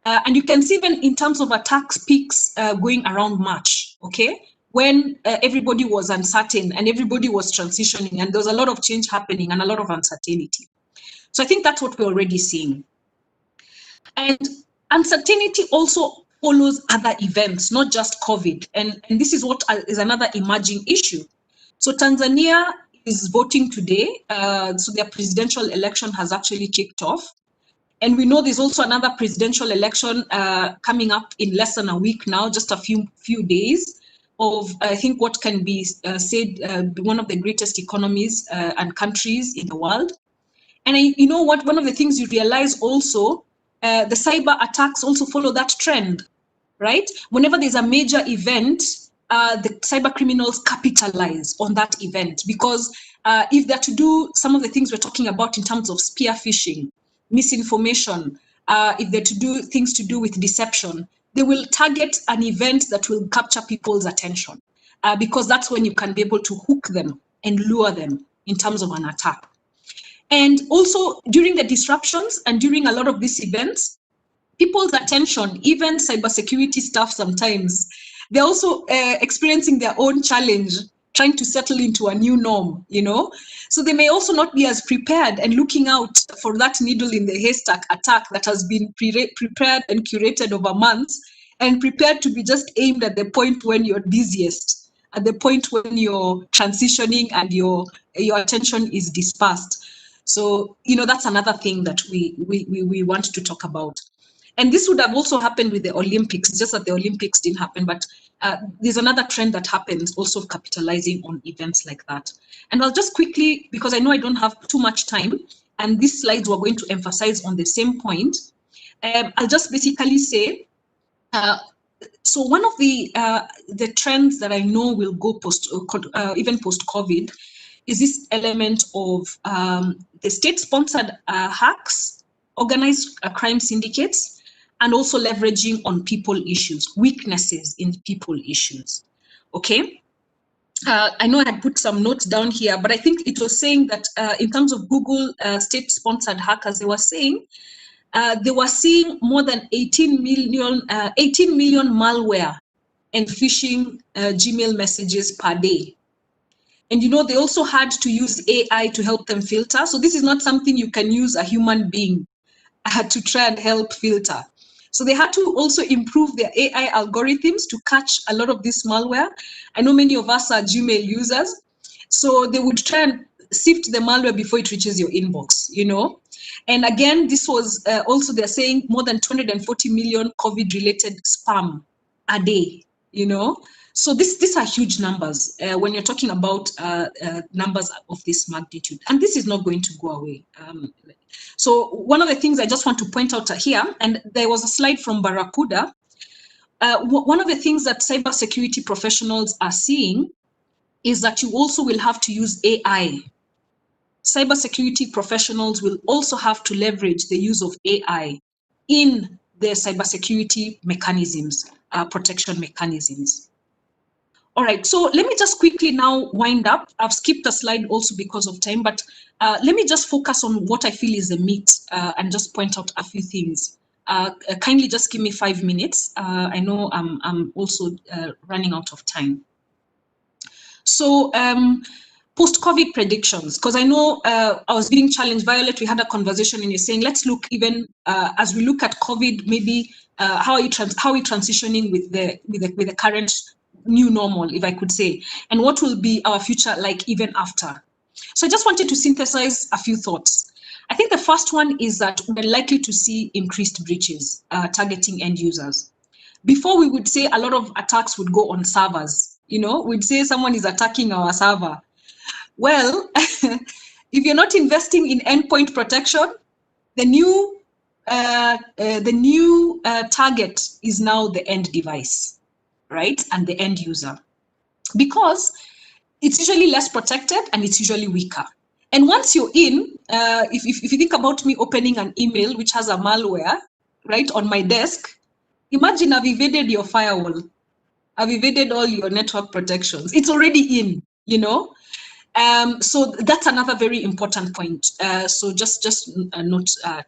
And you can see even in terms of attacks peaks going around March, okay? When everybody was uncertain and everybody was transitioning and there was a lot of change happening and a lot of uncertainty. So I think that's what we're already seeing. And uncertainty also follows other events, not just COVID. And this is what is another emerging issue. So Tanzania is voting today. So their presidential election has actually kicked off. And we know there's also another presidential election coming up in less than a week now, just a few days of, I think, what can be said one of the greatest economies and countries in the world. And you know what, one of the things you realize also, the cyber attacks also follow that trend, right? Whenever there's a major event, the cyber criminals capitalize on that event, because if they're to do some of the things we're talking about in terms of spear phishing, misinformation, if they're to do things to do with deception, they will target an event that will capture people's attention, because that's when you can be able to hook them and lure them in terms of an attack. And also during the disruptions and during a lot of these events, people's attention, even cybersecurity staff sometimes, they're also experiencing their own challenge, trying to settle into a new norm, you know? So they may also not be as prepared and looking out for that needle in the haystack attack that has been prepared and curated over months and prepared to be just aimed at the point when you're busiest, at the point when you're transitioning and your attention is dispersed. So, you know, that's another thing that we want to talk about. And this would have also happened with the Olympics, just that the Olympics didn't happen, but there's another trend that happens also capitalizing on events like that. And I'll just quickly, because I know I don't have too much time, and these slides were going to emphasize on the same point, I'll just basically say, so one of the trends that I know will go even post-COVID is this element of the state-sponsored hacks, organized crime syndicates, and also leveraging on people issues, weaknesses in people issues, okay? I know I had put some notes down here, but I think it was saying that in terms of Google state-sponsored hackers, they were saying they were seeing more than 18 million malware and phishing Gmail messages per day. And you know, they also had to use AI to help them filter. So this is not something you can use a human being to try and help filter. So they had to also improve their AI algorithms to catch a lot of this malware. I know many of us are Gmail users. So they would try and sift the malware before it reaches your inbox, you know. And again, this was also, they're saying more than 240 million COVID-related spam a day, you know. So these are huge numbers when you're talking about numbers of this magnitude. And this is not going to go away. So one of the things I just want to point out here, and there was a slide from Barracuda, one of the things that cybersecurity professionals are seeing is that you also will have to use AI. Cybersecurity professionals will also have to leverage the use of AI in their cybersecurity mechanisms, protection mechanisms. All right, so let me just quickly now wind up. I've skipped a slide also because of time, but let me just focus on what I feel is a myth and just point out a few things. Kindly just give me 5 minutes. I know I'm also running out of time. So post-COVID predictions, because I know I was being challenged. Violet, we had a conversation and you're saying, let's look even as we look at COVID, maybe how are we transitioning with the current new normal, if I could say, and what will be our future like even after. So I just wanted to synthesize a few thoughts. I think the first one is that we're likely to see increased breaches targeting end users. Before, we would say a lot of attacks would go on servers. You know, we'd say someone is attacking our server. Well, if you're not investing in endpoint protection, the new target is now the end device, right? And the end user, because it's usually less protected and it's usually weaker. And once you're in, if you think about me opening an email which has a malware, right, on my desk, imagine I've evaded your firewall. I've evaded all your network protections. It's already in, you know. So that's another very important point. So just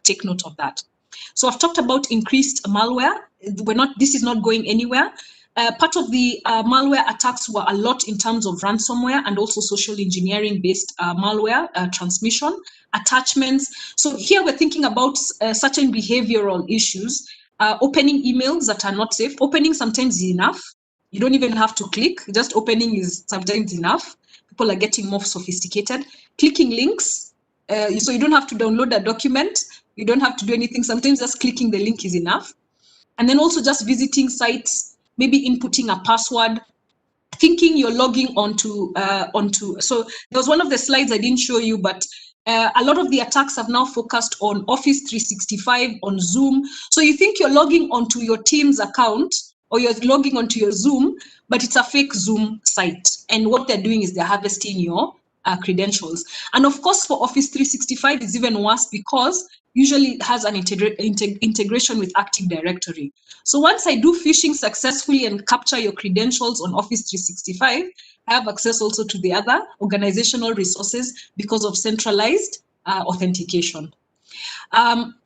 take note of that. So I've talked about increased malware. This is not going anywhere. Part of the malware attacks were a lot in terms of ransomware and also social engineering based malware transmission, attachments. So here we're thinking about certain behavioral issues, opening emails that are not safe. Opening sometimes is enough. You don't even have to click, just opening is sometimes enough. People are getting more sophisticated. Clicking links, so you don't have to download a document. You don't have to do anything. Sometimes just clicking the link is enough. And then also just visiting sites, maybe inputting a password, thinking you're logging onto. So there was one of the slides I didn't show you, but a lot of the attacks have now focused on Office 365, on Zoom. So you think you're logging onto your Teams account or you're logging onto your Zoom, but it's a fake Zoom site. And what they're doing is they're harvesting your credentials. And of course, for Office 365, it's even worse because usually it has an integration with Active Directory. So once I do phishing successfully and capture your credentials on Office 365, I have access also to the other organizational resources because of centralized authentication.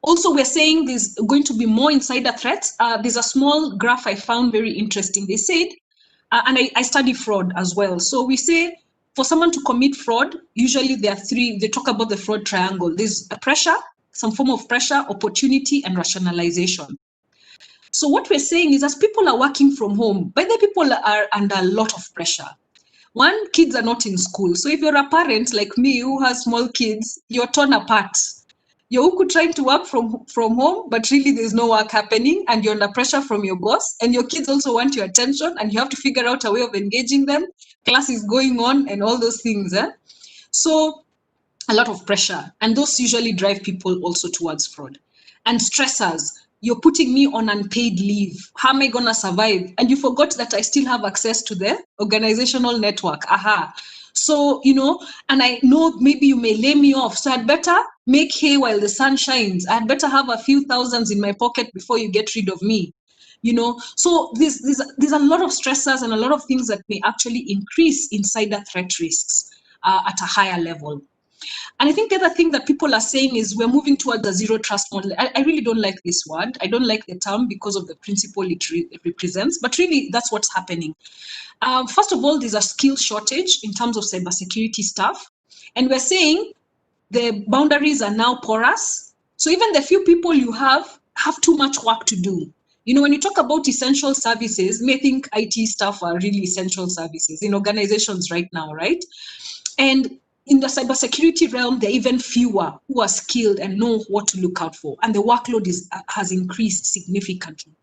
Also, we're saying there's going to be more insider threats. There's a small graph I found very interesting. They said, and I study fraud as well. So we say for someone to commit fraud, usually there are three, they talk about the fraud triangle. There's a pressure, some form of pressure, opportunity, and rationalization. So what we're saying is as people are working from home, but the people are under a lot of pressure. One, kids are not in school. So if you're a parent like me who has small kids, you're torn apart. You're trying to work from home, but really there's no work happening and you're under pressure from your boss and your kids also want your attention and you have to figure out a way of engaging them. Class is going on and all those things. So a lot of pressure, and those usually drive people also towards fraud. And stressors, you're putting me on unpaid leave. How am I going to survive? And you forgot that I still have access to the organizational network. So, you know, and I know maybe you may lay me off. So I'd better make hay while the sun shines. I'd better have a few thousands in my pocket before you get rid of me. You know, so there's a lot of stressors and a lot of things that may actually increase insider threat risks at a higher level. And I think the other thing that people are saying is we're moving towards a zero trust model. I really don't like this word. I don't like the term because of the principle it represents, but really that's what's happening. First of all, there's a skill shortage in terms of cybersecurity staff. And we're saying the boundaries are now porous. So even the few people you have too much work to do. You know, when you talk about essential services, you may think IT staff are really essential services in organizations right now, right? And in the cybersecurity realm, there are even fewer who are skilled and know what to look out for. And the workload has increased significantly.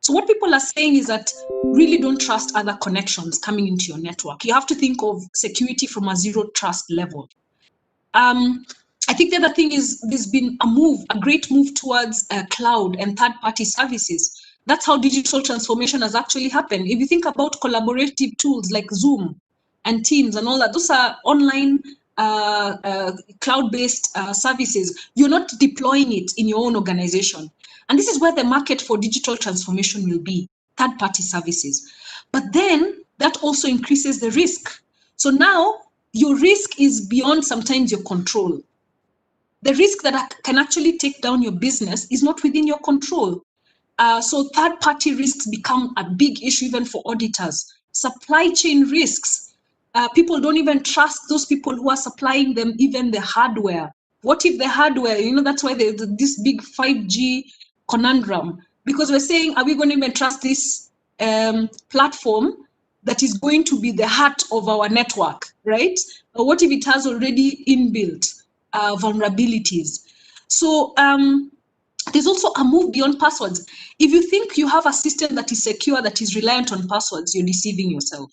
So what people are saying is that really don't trust other connections coming into your network. You have to think of security from a zero trust level. I think the other thing is there's been a great move towards cloud and third-party services. That's how digital transformation has actually happened. If you think about collaborative tools like Zoom and Teams and all that, those are online cloud-based services. You're not deploying it in your own organization. And this is where the market for digital transformation will be, third-party services. But then that also increases the risk. So now your risk is beyond sometimes your control. The risk that can actually take down your business is not within your control. So third-party risks become a big issue even for auditors. Supply chain risks. People don't even trust those people who are supplying them even the hardware. What if the hardware, that's why there's this big 5G conundrum, because we're saying, are we going to even trust this platform that is going to be the heart of our network, right? Or what if it has already inbuilt vulnerabilities? So there's also a move beyond passwords. If you think you have a system that is secure, that is reliant on passwords, you're deceiving yourself.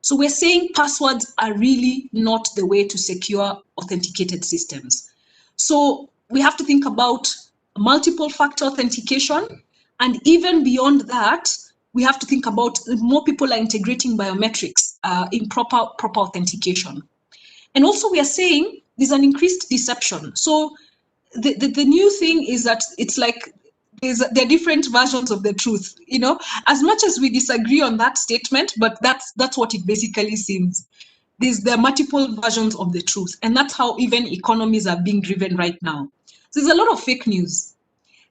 So we're saying passwords are really not the way to secure authenticated systems. So we have to think about multiple factor authentication. And even beyond that, we have to think about more people are integrating biometrics in proper authentication. And also we are saying there's an increased deception. So the new thing is that it's like there are different versions of the truth, as much as we disagree on that statement, but that's what it basically seems. There are multiple versions of the truth, and that's how even economies are being driven right now. So there's a lot of fake news.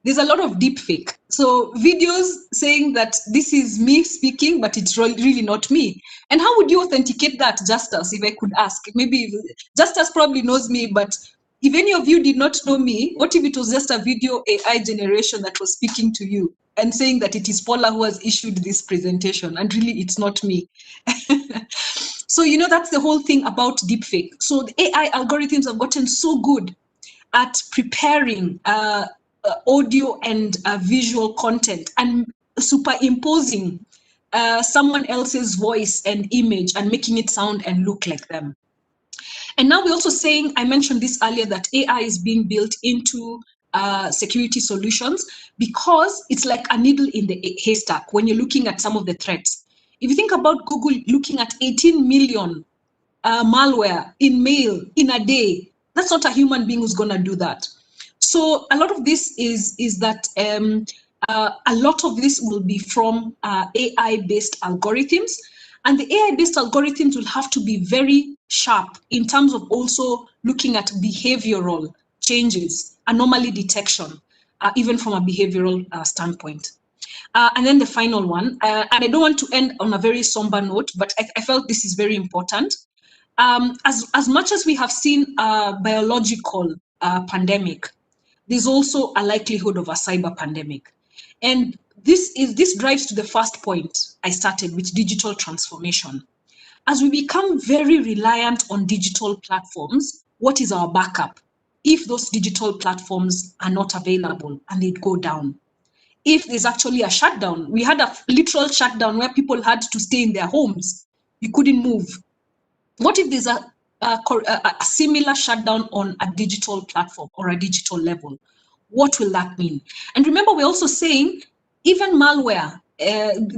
There's a lot of deep fake. So videos saying that this is me speaking, but it's really not me. And how would you authenticate that, Justus, if I could ask? Maybe Justus probably knows me, but if any of you did not know me, what if it was just a video AI generation that was speaking to you and saying that it is Paula who has issued this presentation, and really it's not me? So, that's the whole thing about deepfake. So the AI algorithms have gotten so good at preparing audio and visual content and superimposing someone else's voice and image and making it sound and look like them. And now we're also saying, I mentioned this earlier, that AI is being built into security solutions because it's like a needle in the haystack when you're looking at some of the threats. If you think about Google looking at 18 million malware in mail in a day, that's not a human being who's going to do that. So a lot of this is that a lot of this will be from AI-based algorithms, and the AI-based algorithms will have to be very sharp in terms of also looking at behavioral changes, anomaly detection, even from a behavioral standpoint. And then the final one, and I don't want to end on a very somber note, but I felt this is very important. As much as we have seen a biological pandemic, there's also a likelihood of a cyber pandemic. And this drives to the first point I started with, digital transformation. As we become very reliant on digital platforms, what is our backup if those digital platforms are not available and they go down? If there's actually a shutdown, we had a literal shutdown where people had to stay in their homes, you couldn't move. What if there's a similar shutdown on a digital platform or a digital level? What will that mean? And remember, we're also saying even malware,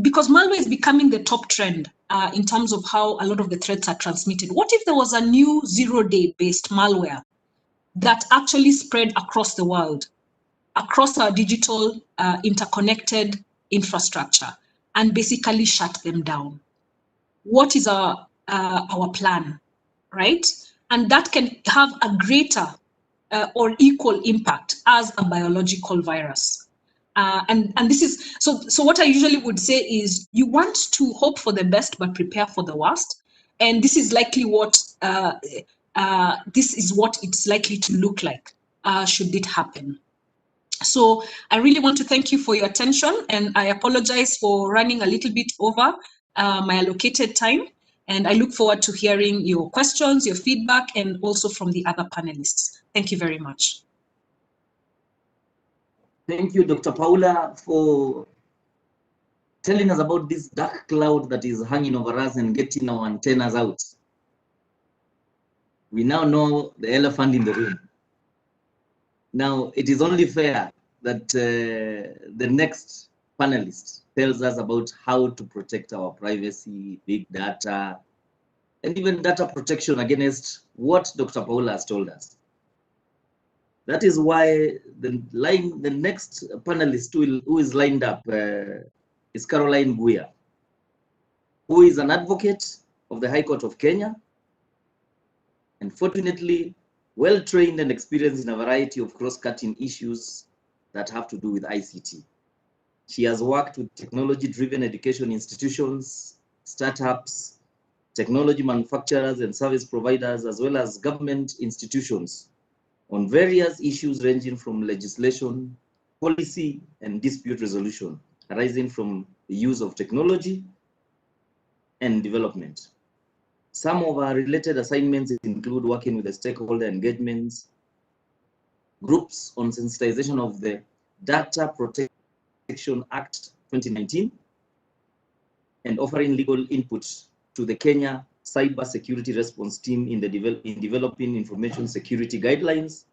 because malware is becoming the top trend in terms of how a lot of the threats are transmitted. What if there was a new zero-day based malware that actually spread across the world, across our digital interconnected infrastructure, and basically shut them down? What is our plan, right? And that can have a greater or equal impact as a biological virus. And this is, so what I usually would say is you want to hope for the best, but prepare for the worst. And this is likely what, this is what it's likely to look like should it happen. So I really want to thank you for your attention, and I apologize for running a little bit over my allocated time. And I look forward to hearing your questions, your feedback, and also from the other panelists. Thank you very much. Thank you, Dr. Paula, for telling us about this dark cloud that is hanging over us and getting our antennas out. We now know the elephant in the room. Now, it is only fair that the next panelist tells us about how to protect our privacy, big data, and even data protection against what Dr. Paula has told us. That is why the next panelist who is lined up is Caroline Guia, who is an advocate of the High Court of Kenya, and fortunately, well-trained and experienced in a variety of cross-cutting issues that have to do with ICT. She has worked with technology-driven education institutions, startups, technology manufacturers and service providers, as well as government institutions on various issues ranging from legislation, policy, and dispute resolution arising from the use of technology and development. Some of our related assignments include working with the stakeholder engagements, groups on sensitization of the Data Protection Act 2019, and offering legal input to the Kenya Cybersecurity Response Team in developing information security guidelines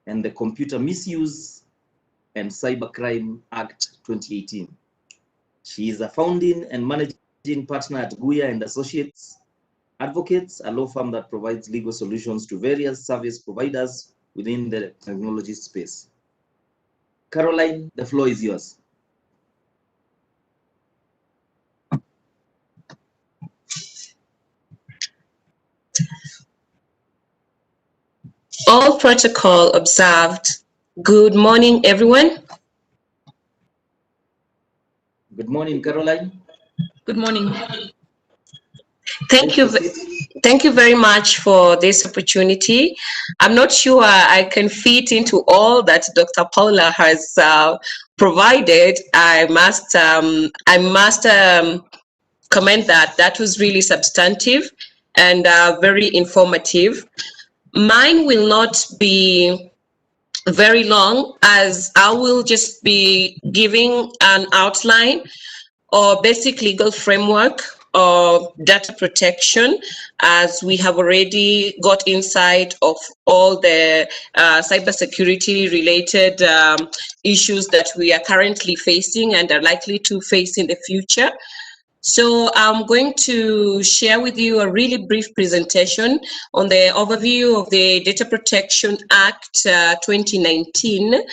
and the Computer Misuse and Cybercrime Act 2018. She is a founding and managing partner at Guya and Associates Advocates, a law firm that provides legal solutions to various service providers within the technology space. Caroline, the floor is yours. All protocol observed. Good morning, everyone. Good morning, Caroline. Good morning. Thank you very much for this opportunity. I'm not sure I can fit into all that Dr. Paula has provided. I must comment that was really substantive and very informative. Mine will not be very long, as I will just be giving an outline or basic legal framework of data protection, as we have already got insight of all the cybersecurity related issues that we are currently facing and are likely to face in the future. So I'm going to share with you a really brief presentation on the overview of the Data Protection Act 2019,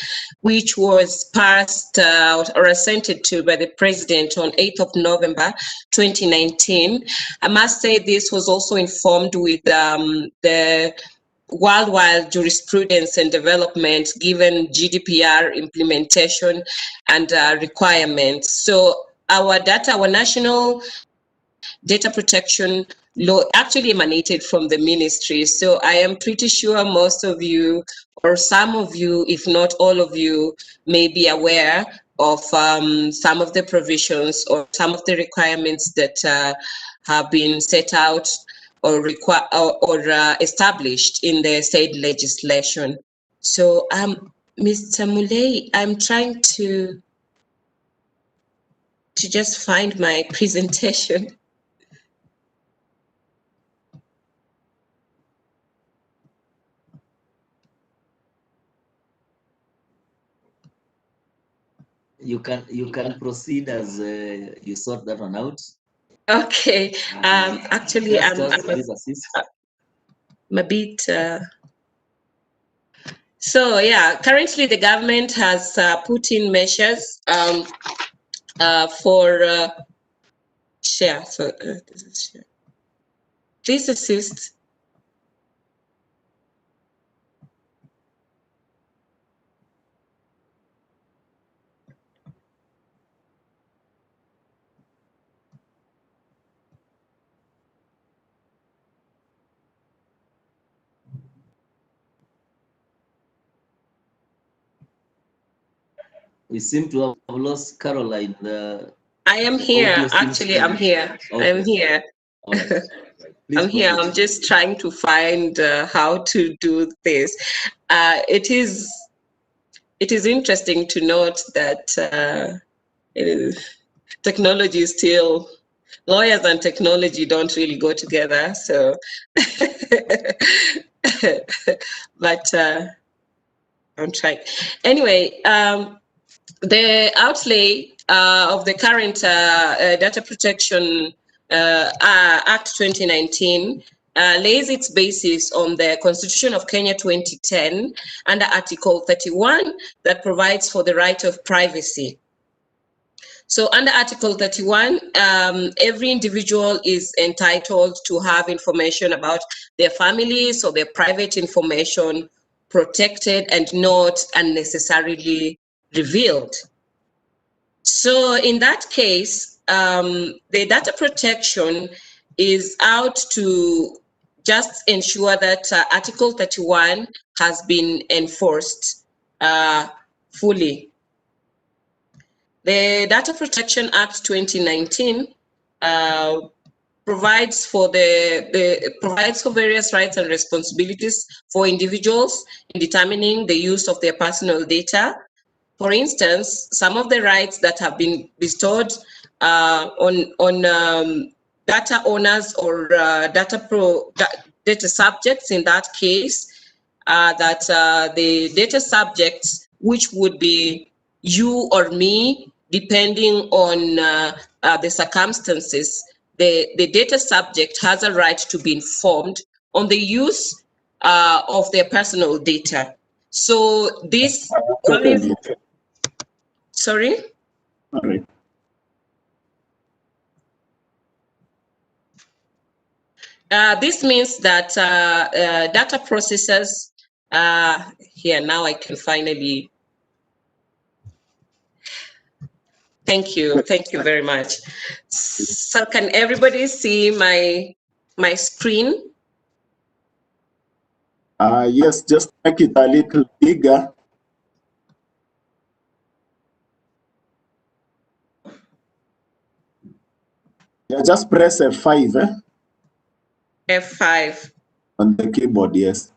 which was passed or assented to by the President on 8th of November 2019. I must say this was also informed with the worldwide jurisprudence and development given GDPR implementation and requirements. So our national data protection law actually emanated from the ministry. So I am pretty sure most of you, or some of you, if not all of you, may be aware of some of the provisions or some of the requirements that have been set out or established in the said legislation. So Mr. Mulei, I'm trying to just find my presentation. You can proceed as you sort that one out. Okay. Actually, I'm a bit. So yeah, currently the government has put in measures for share. So this is share. Please assist. We seem to have lost Caroline. I am here. Actually, I'm here. Okay. I'm here. All right. I'm here. I'm just trying to find how to do this. It is interesting to note that technology is still, lawyers and technology don't really go together. So, but I'm trying. Anyway, the outlay of the current Data Protection Act 2019 lays its basis on the Constitution of Kenya 2010 under Article 31 that provides for the right of privacy. So under Article 31, every individual is entitled to have information about their families or their private information protected and not unnecessarily revealed. So in that case, the data protection is out to just ensure that Article 31 has been enforced fully. The Data Protection Act 2019 provides for various rights and responsibilities for individuals in determining the use of their personal data. For instance, some of the rights that have been bestowed on data owners or data subjects in that case, that the data subjects, which would be you or me, depending on the circumstances, the data subject has a right to be informed on the use of their personal data. So this only, sorry? Sorry. This means that data processors, here now I can finally, thank you very much. So can everybody see my screen? Yes, just make it a little bigger. Yeah, just press F5 F5. on the keyboard, yes.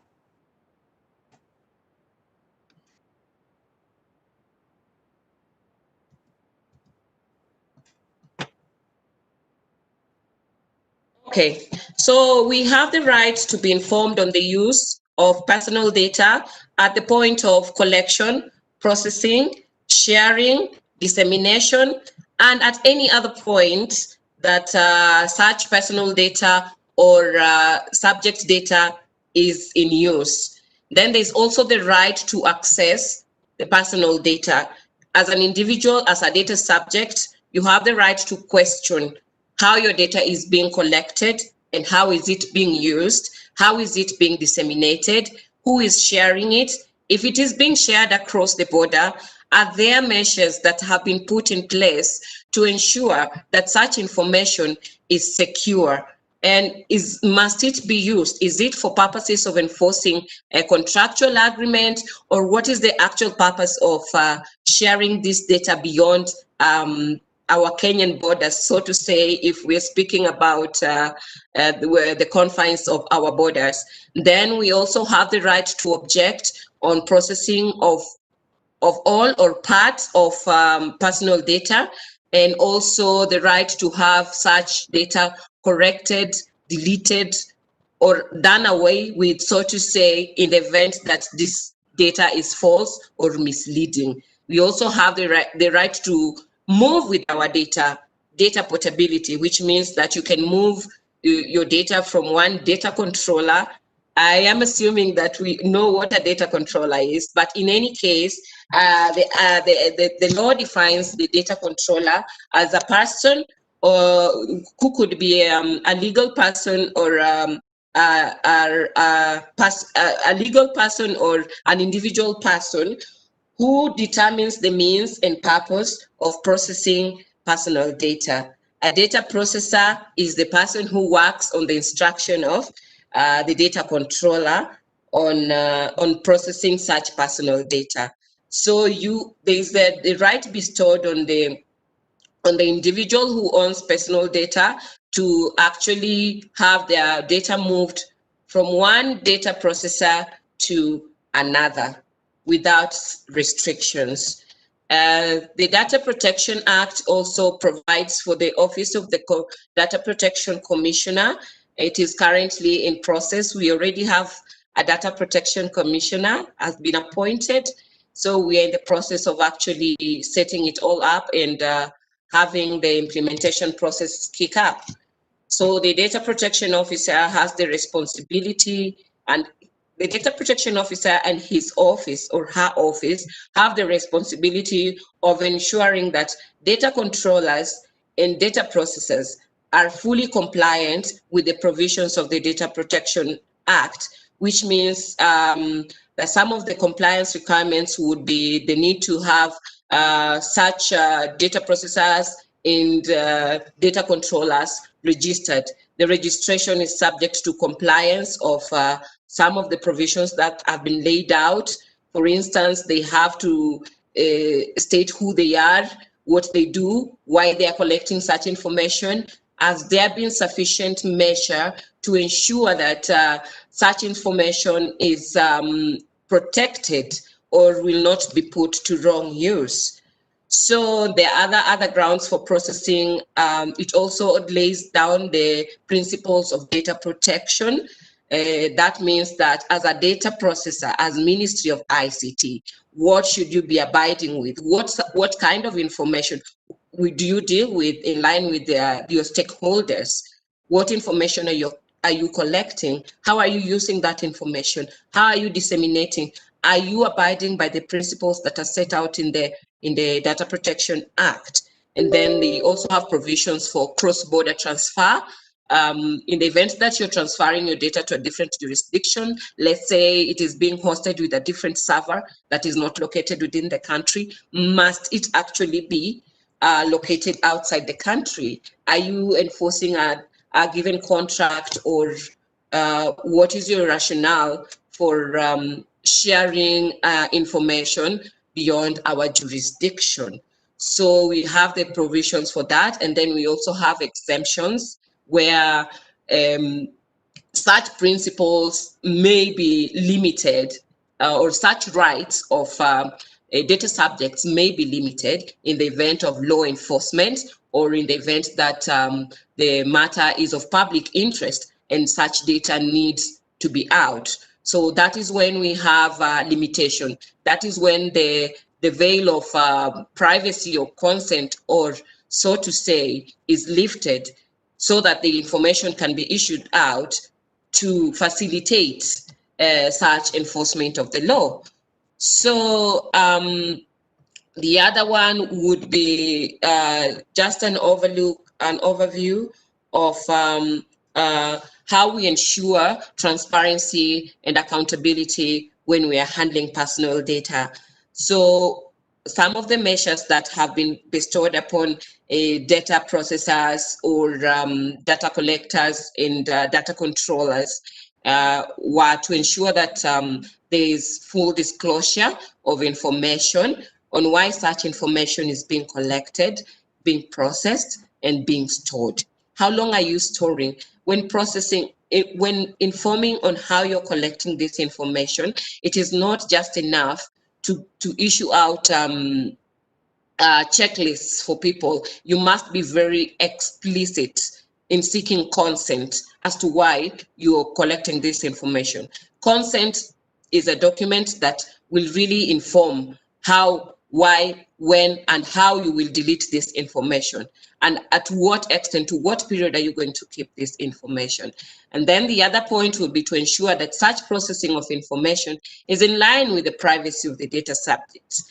Okay, so we have the right to be informed on the use of personal data at the point of collection, processing, sharing, dissemination, and at any other point that such personal data or subject data is in use. Then there's also the right to access the personal data. As an individual, as a data subject, you have the right to question how your data is being collected and how is it being used, how is it being disseminated, who is sharing it. If it is being shared across the border, are there measures that have been put in place to ensure that such information is secure? And must it be used? Is it for purposes of enforcing a contractual agreement, or what is the actual purpose of sharing this data beyond our Kenyan borders, so to say, if we're speaking about the confines of our borders? Then we also have the right to object on processing of all or parts of personal data, and also the right to have such data corrected, deleted, or done away with, so to say, in the event that this data is false or misleading. We also have the right to move with our data portability, which means that you can move your data from one data controller. I am assuming that we know what a data controller is, but in any case, the law defines the data controller as a person or who could be a legal person or a legal person or an individual person who determines the means and purpose of processing personal data. A data processor is the person who works on the instruction of the data controller on processing such personal data. So there's the right bestowed on the individual who owns personal data to actually have their data moved from one data processor to another without restrictions. The Data Protection Act also provides for the Office of the Data Protection Commissioner. It is currently in process. We already have a Data Protection Commissioner has been appointed. So we are in the process of actually setting it all up and having the implementation process kick up. So the Data Protection Officer has the responsibility and the data protection officer and his office or her office have the responsibility of ensuring that data controllers and data processors are fully compliant with the provisions of the Data Protection Act, which means that some of the compliance requirements would be the need to have such data processors and data controllers registered. The registration is subject to compliance of some of the provisions that have been laid out. For instance, they have to state who they are, what they do, why they are collecting such information. Has there been sufficient measure to ensure that such information is protected or will not be put to wrong use? So there are other grounds for processing. It also lays down the principles of data protection. That means that as a data processor, as Ministry of ICT, what should you be abiding with? What kind of information do you deal with in line with your stakeholders? What information are you collecting? How are you using that information? How are you disseminating? Are you abiding by the principles that are set out in the Data Protection Act? And then they also have provisions for cross-border transfer. In the event that you're transferring your data to a different jurisdiction, let's say it is being hosted with a different server that is not located within the country, must it actually be located outside the country? Are you enforcing a given contract, or what is your rationale for sharing information beyond our jurisdiction? So we have the provisions for that, and then we also have exemptions where such principles may be limited, or such rights of data subjects may be limited in the event of law enforcement, or in the event that the matter is of public interest and such data needs to be out. So that is when we have limitation. That is when the veil of privacy or consent, or so to say, is lifted, so that the information can be issued out to facilitate such enforcement of the law. So the other one would be just an overview of how we ensure transparency and accountability when we are handling personal data. So some of the measures that have been bestowed upon data processors or data collectors and data controllers were to ensure that there is full disclosure of information on why such information is being collected, being processed, and being stored. How long are you storing? When processing, when informing on how you're collecting this information, it is not just enough to issue out checklists for people. You must be very explicit in seeking consent as to why you're collecting this information. Consent is a document that will really inform how, why, when, and how you will delete this information, and at what extent, to what period are you going to keep this information. And then the other point will be to ensure that such processing of information is in line with the privacy of the data subject.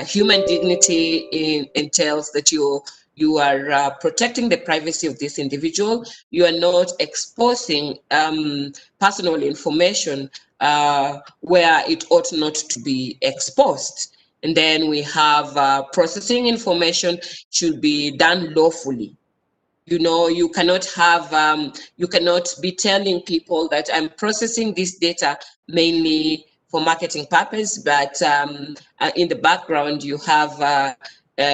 Human dignity entails that you are protecting the privacy of this individual. You are not exposing personal information where it ought not to be exposed. And then we have processing information should be done lawfully. You know, you cannot have, you cannot be telling people that I'm processing this data mainly for marketing purpose, but in the background you have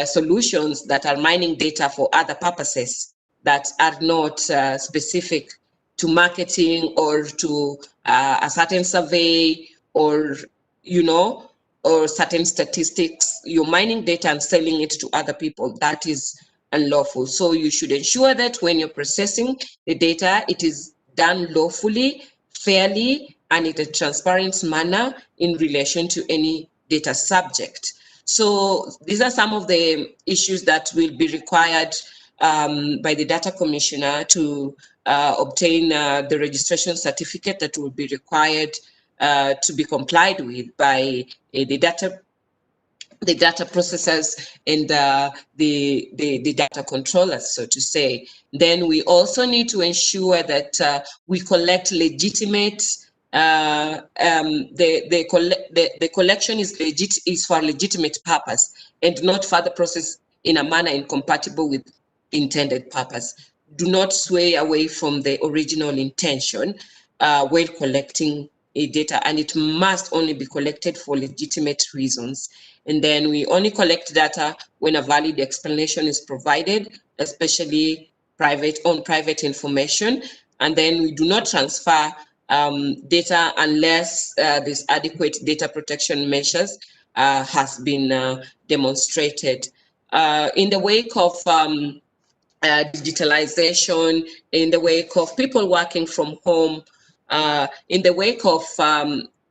solutions that are mining data for other purposes that are not specific to marketing or to a certain survey, or, you know, or certain statistics. You're mining data and selling it to other people. That is unlawful. So you should ensure that when you're processing the data, it is done lawfully, fairly, and in a transparent manner in relation to any data subject. So these are some of the issues that will be required by the data commissioner to obtain the registration certificate that will be required to be complied with by the data processors and the data controllers, so to say. Then we also need to ensure that we collect legitimate. The collection is for a legitimate purpose and not further processed in a manner incompatible with intended purpose. Do not sway away from the original intention while collecting data, and it must only be collected for legitimate reasons. And then we only collect data when a valid explanation is provided, especially on private information. And then we do not transfer data unless this adequate data protection measures has been demonstrated. In the wake of digitalization, in the wake of people working from home, in the wake of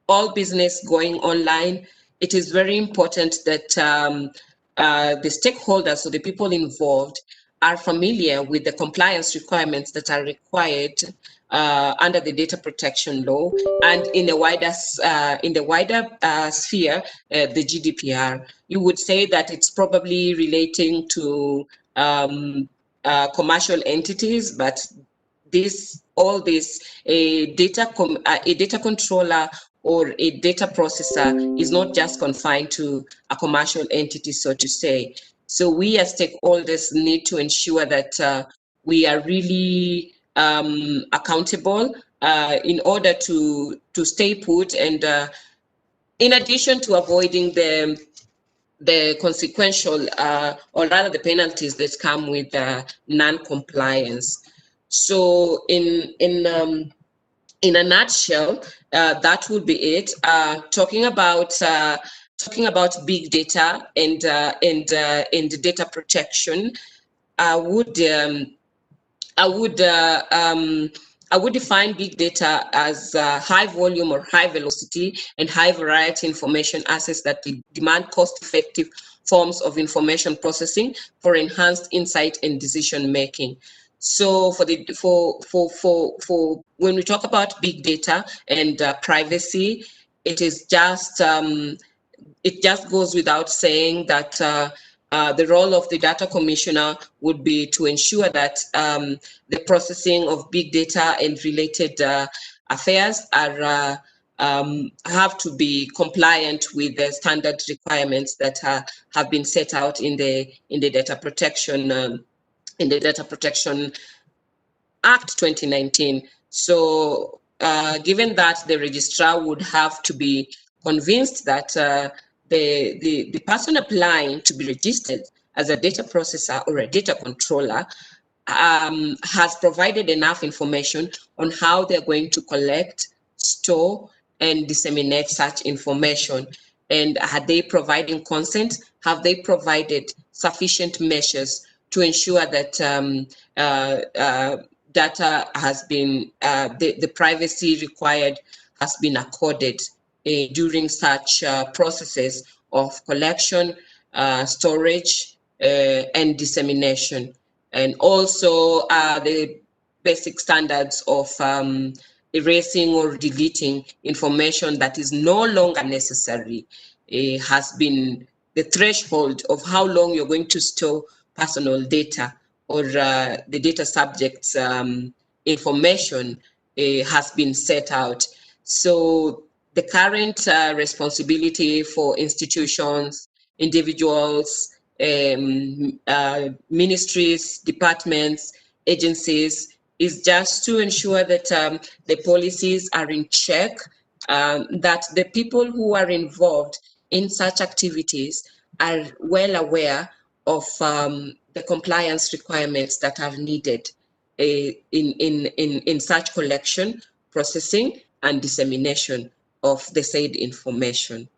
all business going online, it is very important that the stakeholders, so the people involved, are familiar with the compliance requirements that are required under the data protection law, and in the wider sphere, the GDPR. You would say that it's probably relating to commercial entities, but a data controller or a data processor is not just confined to a commercial entity, so to say. So we as stakeholders need to ensure that we are really accountable in order to stay put, and in addition to avoiding the consequential or rather the penalties that come with non-compliance. So in a nutshell, that would be it. Talking about big data and data protection, I would define big data as high volume or high velocity and high variety information assets that demand cost-effective forms of information processing for enhanced insight and decision making. So for when we talk about big data and privacy, it is just it just goes without saying that the role of the data commissioner would be to ensure that the processing of big data and related affairs are have to be compliant with the standard requirements that have been set out in the data protection Act 2019. So given that the registrar would have to be convinced that the person applying to be registered as a data processor or a data controller has provided enough information on how they're going to collect, store, and disseminate such information. And are they providing consent? Have they provided sufficient measures to ensure that data has been, the privacy required has been accorded during such processes of collection, storage, and dissemination, and also the basic standards of erasing or deleting information that is no longer necessary. Has been the threshold of how long you're going to store personal data or the data subject's information has been set out. So the current responsibility for institutions, individuals, ministries, departments, agencies is just to ensure that the policies are in check, that the people who are involved in such activities are well aware of the compliance requirements that are needed in such collection, processing, and dissemination of the said information.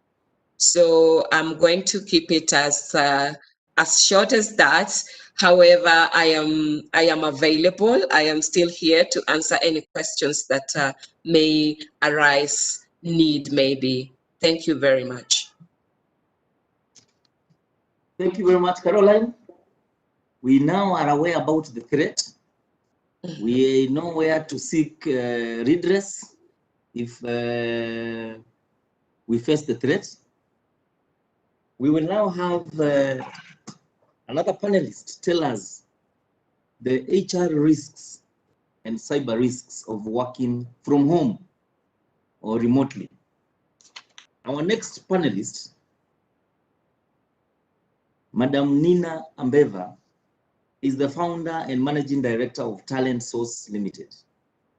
So I'm going to keep it as short as that. However, I am available. I am still here to answer any questions that may arise, maybe. Thank you very much. Thank you very much, Caroline. We now are aware about the threat. We know where to seek redress. if we face the threat. We will now have another panelist tell us the HR risks and cyber risks of working from home or remotely. Our next panelist, Madam Nina Ambeva, is the founder and managing director of Talent Source Limited.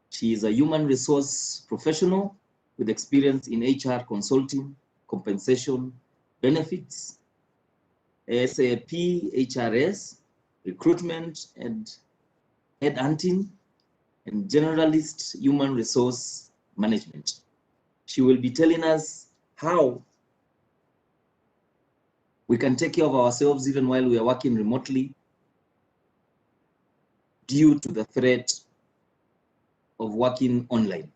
She is a human resource professional with experience in HR consulting, compensation, benefits, SAP, HRS, recruitment and headhunting, and generalist human resource management. She will be telling us how we can take care of ourselves even while we are working remotely due to the threat of working online.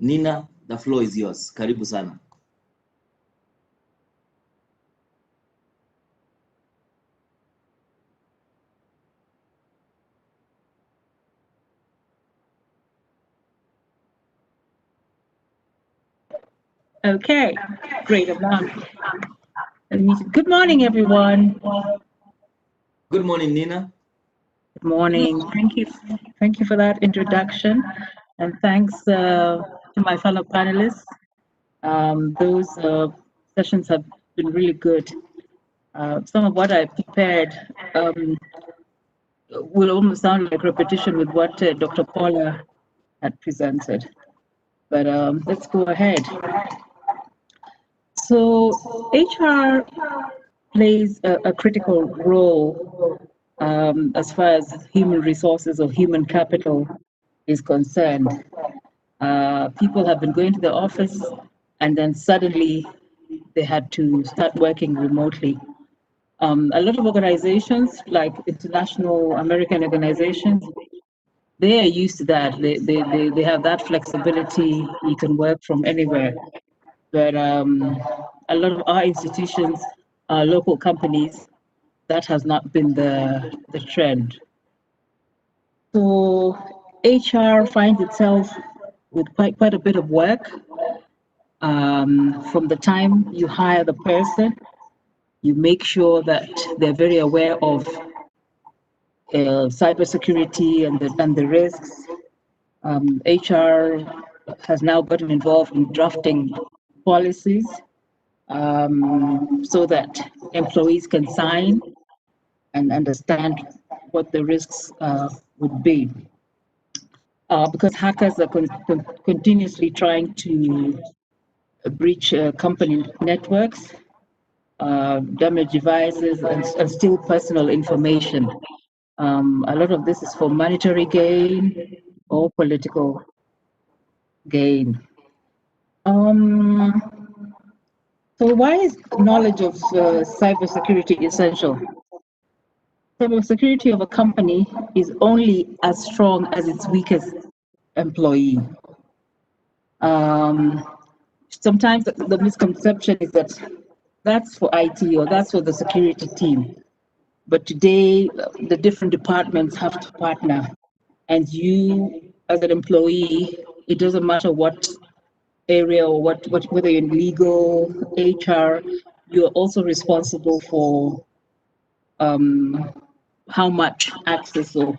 Nina, the floor is yours. Karibu sana. Okay, great. Good morning, everyone. Good morning, Nina. Good morning. Thank you for that introduction, and thanks to my fellow panelists. Those sessions have been really good. Some of what I prepared will almost sound like repetition with what Dr. Paula had presented, but let's go ahead. So HR plays a critical role as far as human resources or human capital is concerned. People have been going to the office and then suddenly they had to start working remotely. A lot of organizations, like international American organizations, they are used to that. They have that flexibility. You can work from anywhere. But a lot of our institutions, our local companies, that has not been the trend. So HR finds itself with quite a bit of work from the time you hire the person. You make sure that they're very aware of cybersecurity and the risks. HR has now gotten involved in drafting policies so that employees can sign and understand what the risks would be. Because hackers are continuously trying to breach company networks, damage devices, and steal personal information. A lot of this is for monetary gain or political gain. So why is knowledge of cybersecurity essential? Cybersecurity of a company is only as strong as its weakest employee. Sometimes the misconception is that that's for IT or that's for the security team. But today, the different departments have to partner. And you, as an employee, it doesn't matter what area or whether you're in legal, HR, you're also responsible for how much access or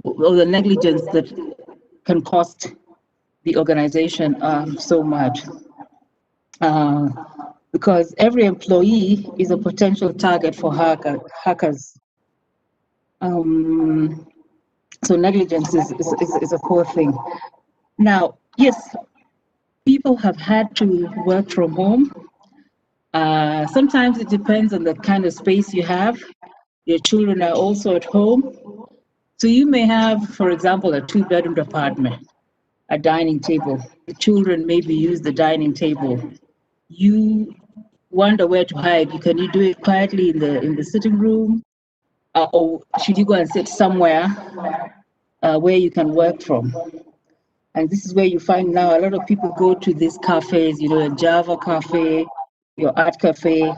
the negligence that can cost the organization so much. Because every employee is a potential target for hackers. So negligence is a core thing. Now, yes, people have had to work from home. Sometimes it depends on the kind of space you have. Your children are also at home. So you may have, for example, a 2-bedroom apartment, a dining table. The children maybe use the dining table. You wonder where to hide. Can you do it quietly in the sitting room? Or should you go and sit somewhere where you can work from? And this is where you find now a lot of people go to these cafes, a Java cafe, your art cafe,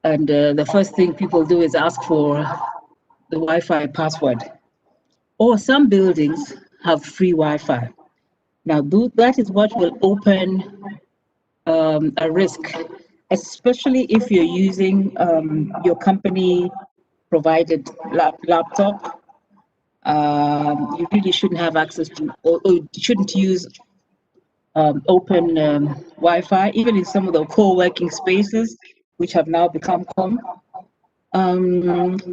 and the first thing people do is ask for the Wi-Fi password. Or some buildings have free Wi-Fi. Now, that is what will open a risk, especially if you're using your company provided laptop. You really shouldn't have access to, or shouldn't use open Wi-Fi, even in some of the co-working spaces, which have now become common.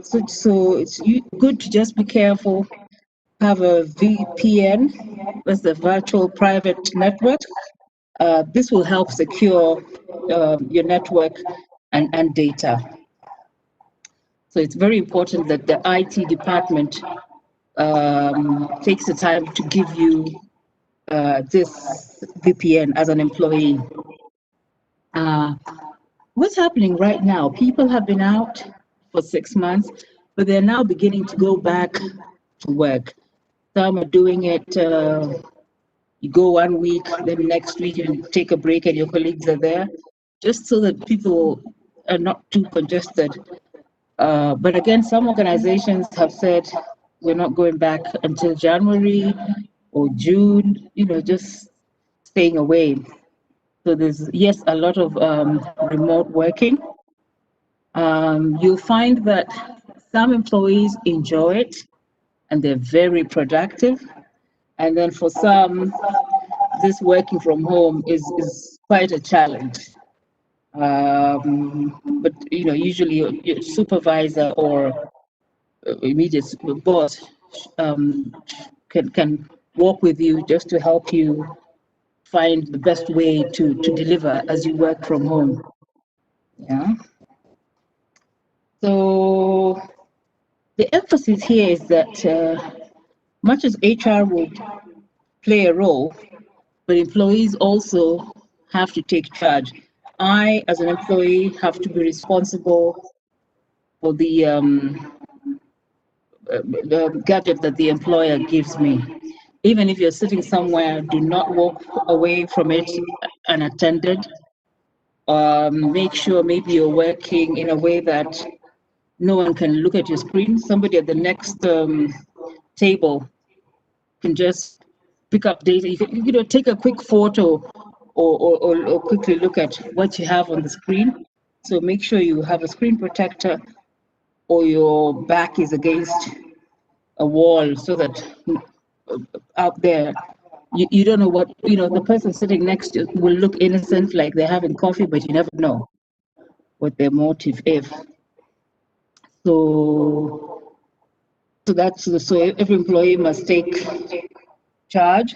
So it's good to just be careful. Have a VPN, that's the virtual private network. This will help secure your network and data. So it's very important that the IT department takes the time to give you this VPN as an employee. What's happening right now? People have been out for 6 months, but they're now beginning to go back to work. Some are doing it, you go 1 week, then next week you take a break and your colleagues are there, just so that people are not too congested. But again, some organizations have said we're not going back until January or June, just staying away. So there's, yes, a lot of remote working. You'll find that some employees enjoy it and they're very productive. And then for some, this working from home is quite a challenge. But usually your supervisor or immediate boss can work with you just to help you find the best way to deliver as you work from home. Yeah. So the emphasis here is that much as HR would play a role, but employees also have to take charge. I, as an employee, have to be responsible for the gadget that the employer gives me. Even if you're sitting somewhere, do not walk away from it unattended. Make sure maybe you're working in a way that no one can look at your screen. Somebody at the next table can just pick up data. You can take a quick photo or quickly look at what you have on the screen. So make sure you have a screen protector or your back is against a wall so that out there, you don't know what, the person sitting next to you will look innocent, like they're having coffee, but you never know what their motive is. So every employee must take charge.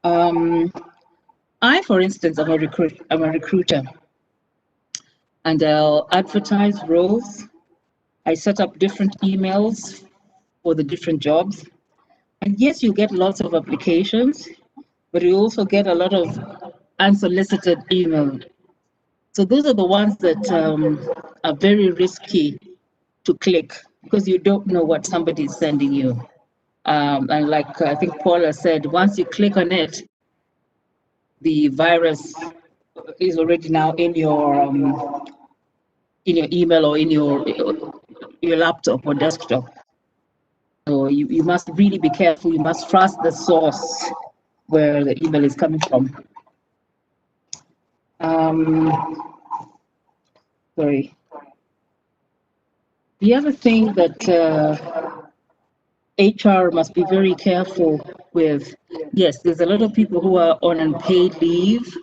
I, for instance, I'm a recruiter, and I'll advertise roles. I set up different emails for the different jobs. And yes, you get lots of applications, but you also get a lot of unsolicited emails. So those are the ones that are very risky to click because you don't know what somebody is sending you. And like I think Paula said, once you click on it, the virus is already now in your email or in your laptop or desktop. So you must really be careful. You must trust the source where the email is coming from. Sorry. The other thing that HR must be very careful with, yes, there's a lot of people who are on unpaid leave,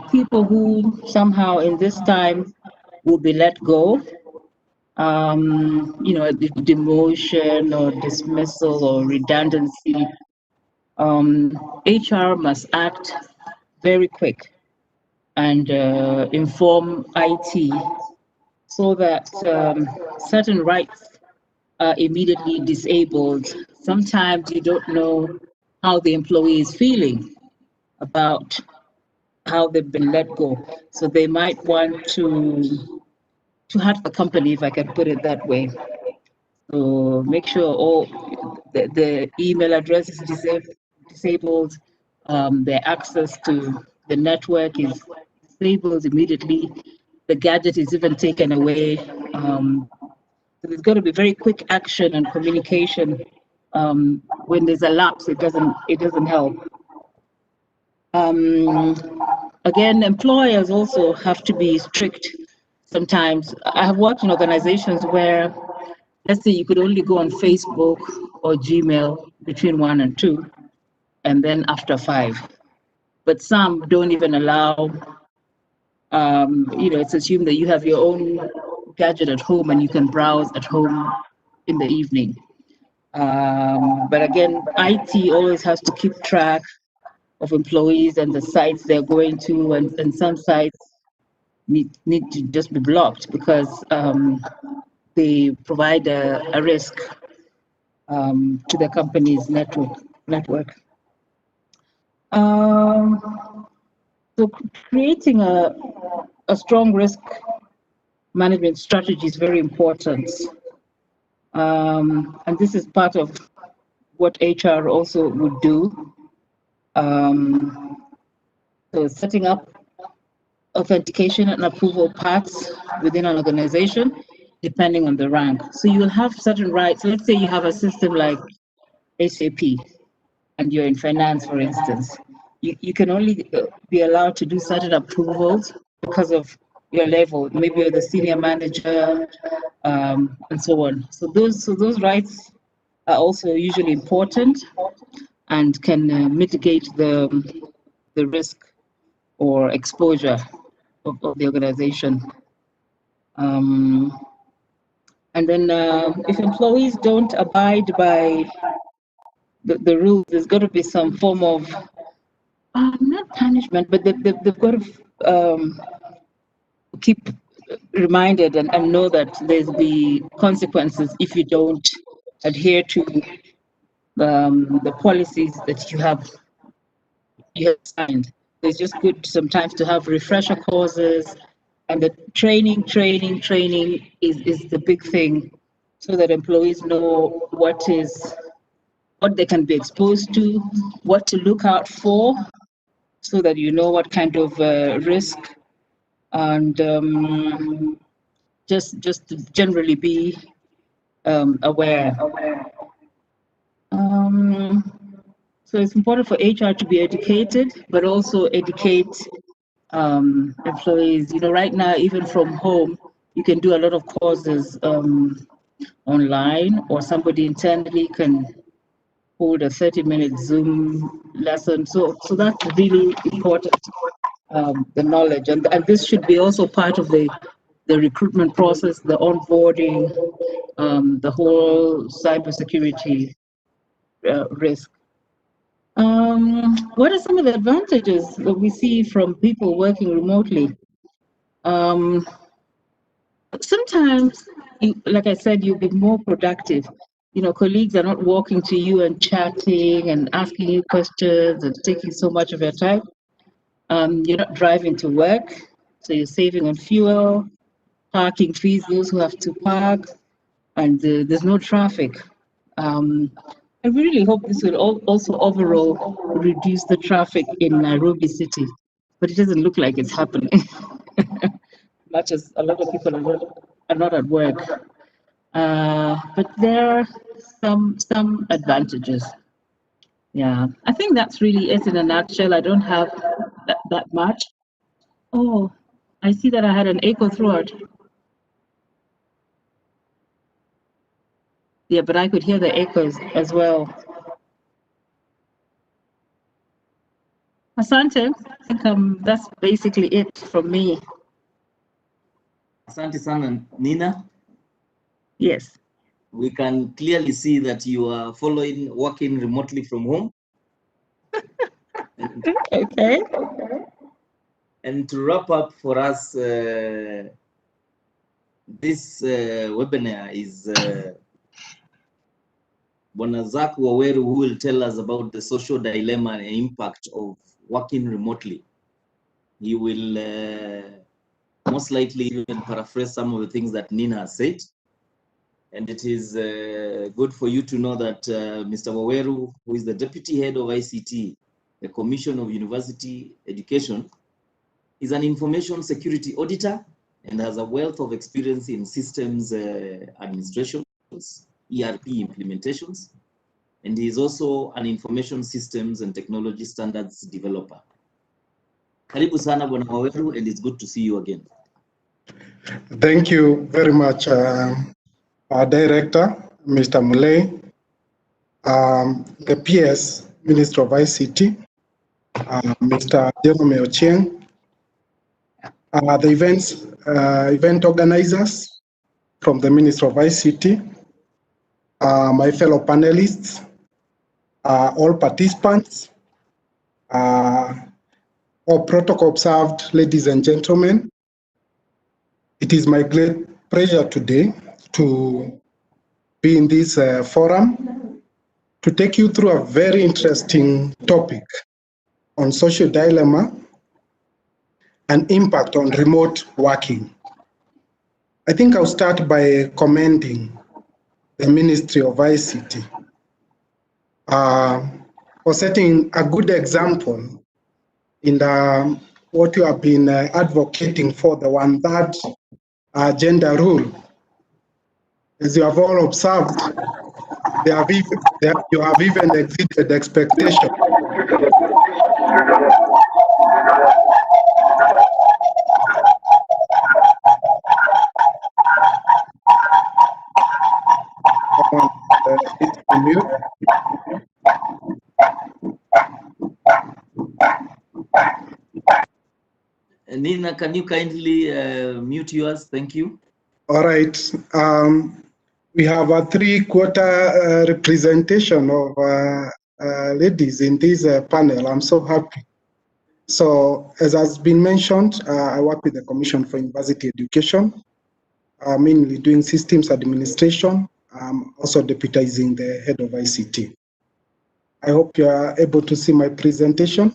people who somehow in this time will be let go, demotion or dismissal or redundancy. HR must act very quick and inform IT so that certain rights are immediately disabled. Sometimes you don't know how the employee is feeling about how they've been let go. So they might want to hurt the company, if I can put it that way. So make sure all the email address is disabled, their access to the network is disabled immediately, the gadget is even taken away. So there's got to be very quick action and communication when there's a lapse, it doesn't help. Again, employers also have to be strict sometimes. I have worked in organizations where, let's say you could only go on Facebook or Gmail between 1 and 2, and then after 5. But some don't even allow, it's assumed that you have your own gadget at home and you can browse at home in the evening. But again, IT always has to keep track of employees and the sites they're going to, and some sites need to just be blocked because they provide a risk to the company's network. So creating a strong risk management strategy is very important. And this is part of what HR also would do. So setting up authentication and approval paths within an organization, depending on the rank. So you will have certain rights. Let's say you have a system like SAP, and you're in finance, for instance. You can only be allowed to do certain approvals because of your level. Maybe you're the senior manager, and so on. So those rights are also usually important and can mitigate the risk or exposure of the organization. And then if employees don't abide by the rules, there's got to be some form of not punishment, but they've got to keep reminded and know that there's the consequences if you don't adhere to the policies that you have signed. It's just good sometimes to have refresher courses, and the training is the big thing, so that employees know what they can be exposed to, what to look out for, so that you know what kind of risk, and just to generally be aware. So it's important for HR to be educated, but also educate employees. Right now, even from home, you can do a lot of courses online, or somebody internally can hold a 30-minute Zoom lesson. So that's really important, the knowledge. And this should be also part of the recruitment process, the onboarding, the whole cybersecurity risk. What are some of the advantages that we see from people working remotely? Sometimes, like I said, you'll be more productive. Colleagues are not walking to you and chatting and asking you questions and taking so much of your time. You're not driving to work, so you're saving on fuel, parking fees, those who have to park, and there's no traffic. I really hope this will also overall reduce the traffic in Nairobi City, but it doesn't look like it's happening, much as a lot of people are not at work. But there are some advantages. Yeah, I think that's really it in a nutshell. I don't have that much. Oh, I see that I had an echo throughout. Yeah, but I could hear the echoes as well. Asante, I think that's basically it from me. Asante sana, Nina. Yes. We can clearly see that you are working remotely from home. Okay. And to wrap up for us, this webinar is Bonazak Waweru, who will tell us about the social dilemma and impact of working remotely. He will most likely even paraphrase some of the things that Nina has said. And it is good for you to know that Mr. Waweru, who is the Deputy Head of ICT, the Commission of University Education, is an information security auditor and has a wealth of experience in systems administrations, ERP implementations, and he is also an information systems and technology standards developer. Karibu sana Bwana Waweru, and it's good to see you again. Thank you very much, our director, Mr. Mulei, the PS, Minister of ICT, Mr. Jerome Ochieng, the event organizers from the Ministry of ICT, my fellow panelists, all participants, all protocol observed, ladies and gentlemen. It is my great pleasure today to be in this forum to take you through a very interesting topic on social dilemma and impact on remote working. I think I'll start by commending the Ministry of ICT for setting a good example in what you have been advocating for, the one-third gender rule. As you have all observed, you have even exceeded expectation. Nina, can you kindly mute yours? Thank you. All right. We have a three-quarter representation of ladies in this panel. I'm so happy. So, as has been mentioned, I work with the Commission for University Education, mainly doing systems administration, also deputizing the head of ICT. I hope you are able to see my presentation.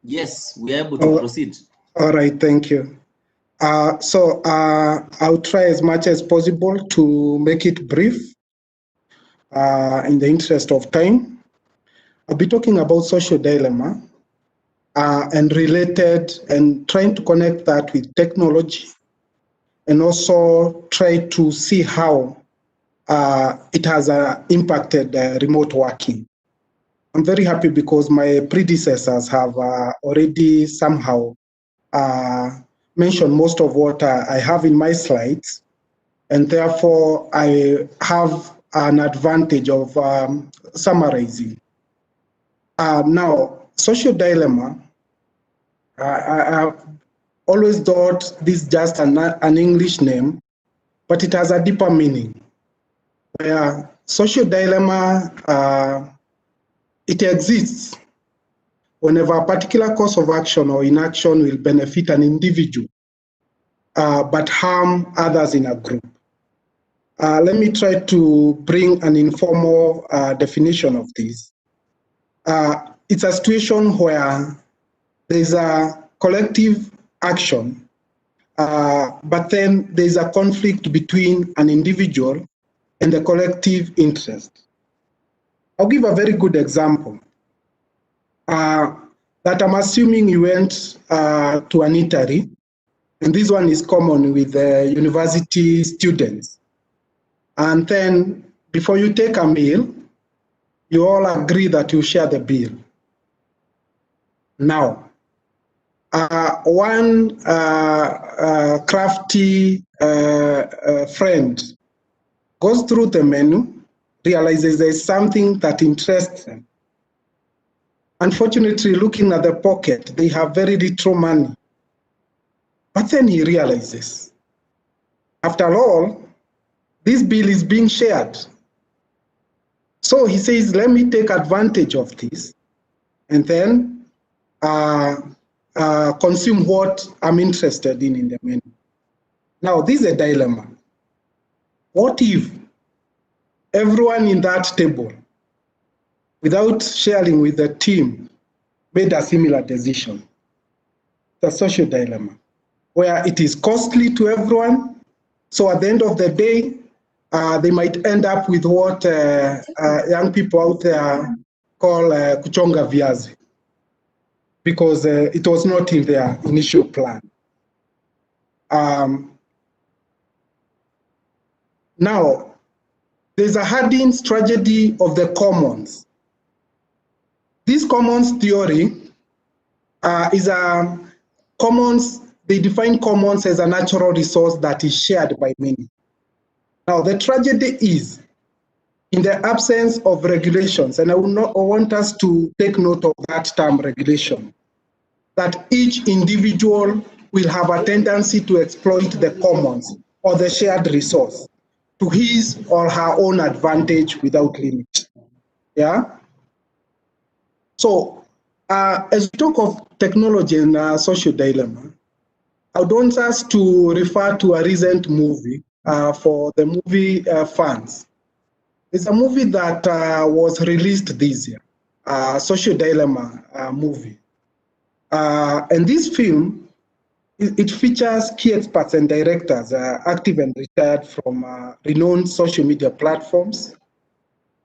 Yes, we are able to proceed. All right, thank you. I'll try as much as possible to make it brief in the interest of time. I'll be talking about social dilemma and related, and trying to connect that with technology, and also try to see how it has impacted remote working. I'm very happy because my predecessors have already somehow mentioned most of what I have in my slides, and therefore I have an advantage of summarizing. Now, social dilemma, I have always thought this is just an English name, but it has a deeper meaning. Where social dilemma, it exists whenever a particular course of action or inaction will benefit an individual, but harm others in a group. Let me try to bring an informal definition of this. It's a situation where there's a collective action, but then there's a conflict between an individual and the collective interest. I'll give a very good example. That I'm assuming you went to an eatery, and this one is common with university students. And then before you take a meal, you all agree that you share the bill. Now, one crafty friend goes through the menu, realizes there's something that interests them. Unfortunately, looking at the pocket, they have very little money. But then he realizes, after all, this bill is being shared. So he says, let me take advantage of this and then consume what I'm interested in the menu. Now, this is a dilemma. What if everyone in that table, without sharing with the team, made a similar decision? It's a social dilemma where it is costly to everyone. So at the end of the day, they might end up with what young people out there call kuchonga viazi, because it was not in their initial plan. Now, there's a Hardin's tragedy of the commons. This commons theory is a commons, they define commons as a natural resource that is shared by many. Now, the tragedy is, in the absence of regulations, and I want us to take note of that term, regulation, that each individual will have a tendency to exploit the commons or the shared resource to his or her own advantage without limit. Yeah? So, as we talk of technology and social dilemma, I would want us to refer to a recent movie for the movie fans. It's a movie that was released this year, social dilemma movie. And this film, it features key experts and directors, active and retired from renowned social media platforms.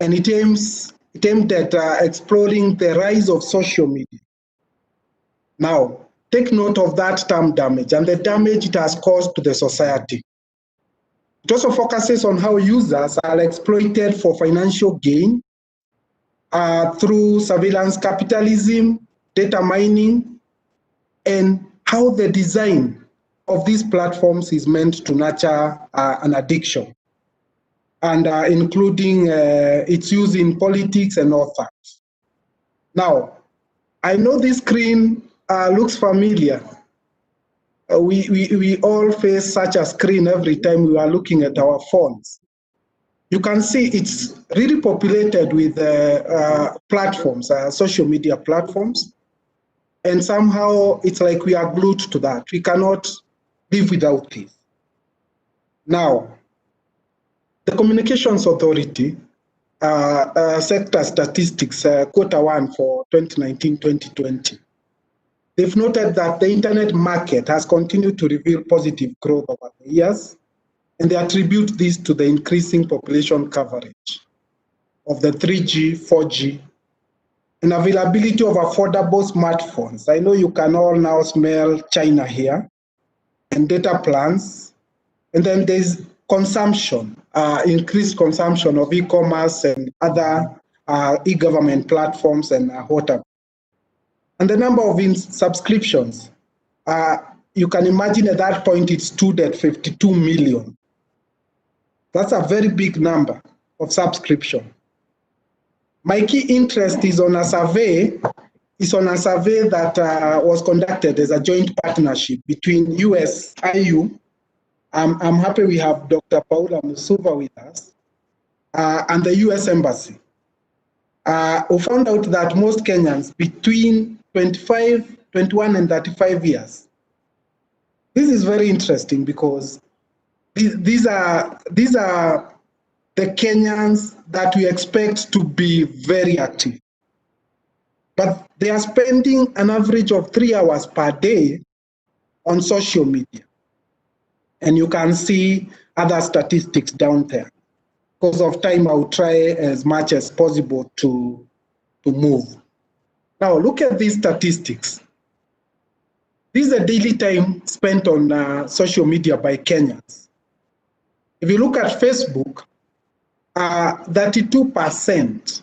And it aimed at exploring the rise of social media. Now, take note of that term damage and the damage it has caused to the society. It also focuses on how users are exploited for financial gain through surveillance capitalism, data mining, and how the design of these platforms is meant to nurture an addiction, and including its use in politics and all that. Now, I know this screen looks familiar. We all face such a screen every time we are looking at our phones. You can see it's really populated with platforms, social media platforms, and somehow it's like we are glued to that. We cannot live without this. Now, the Communications Authority, sector statistics, Q1 for 2019-2020, they've noted that the internet market has continued to reveal positive growth over the years, and they attribute this to the increasing population coverage of the 3G, 4G, and availability of affordable smartphones. I know you can all now smell China here, and data plans. And then there's consumption, increased consumption of e-commerce and other e-government platforms and whatever. And the number of subscriptions, you can imagine at that point it stood at 52 million. That's a very big number of subscription. My key interest is on a survey, that was conducted as a joint partnership between US, IU. I'm happy we have Dr. Paula Musuva with us, and the US Embassy. We found out that most Kenyans between 21 and 35 years. This is very interesting because these are the Kenyans that we expect to be very active. But they are spending an average of 3 hours per day on social media. And you can see other statistics down there. Because of time, I will try as much as possible to move. Now, look at these statistics. This is the daily time spent on social media by Kenyans. If you look at Facebook, 32%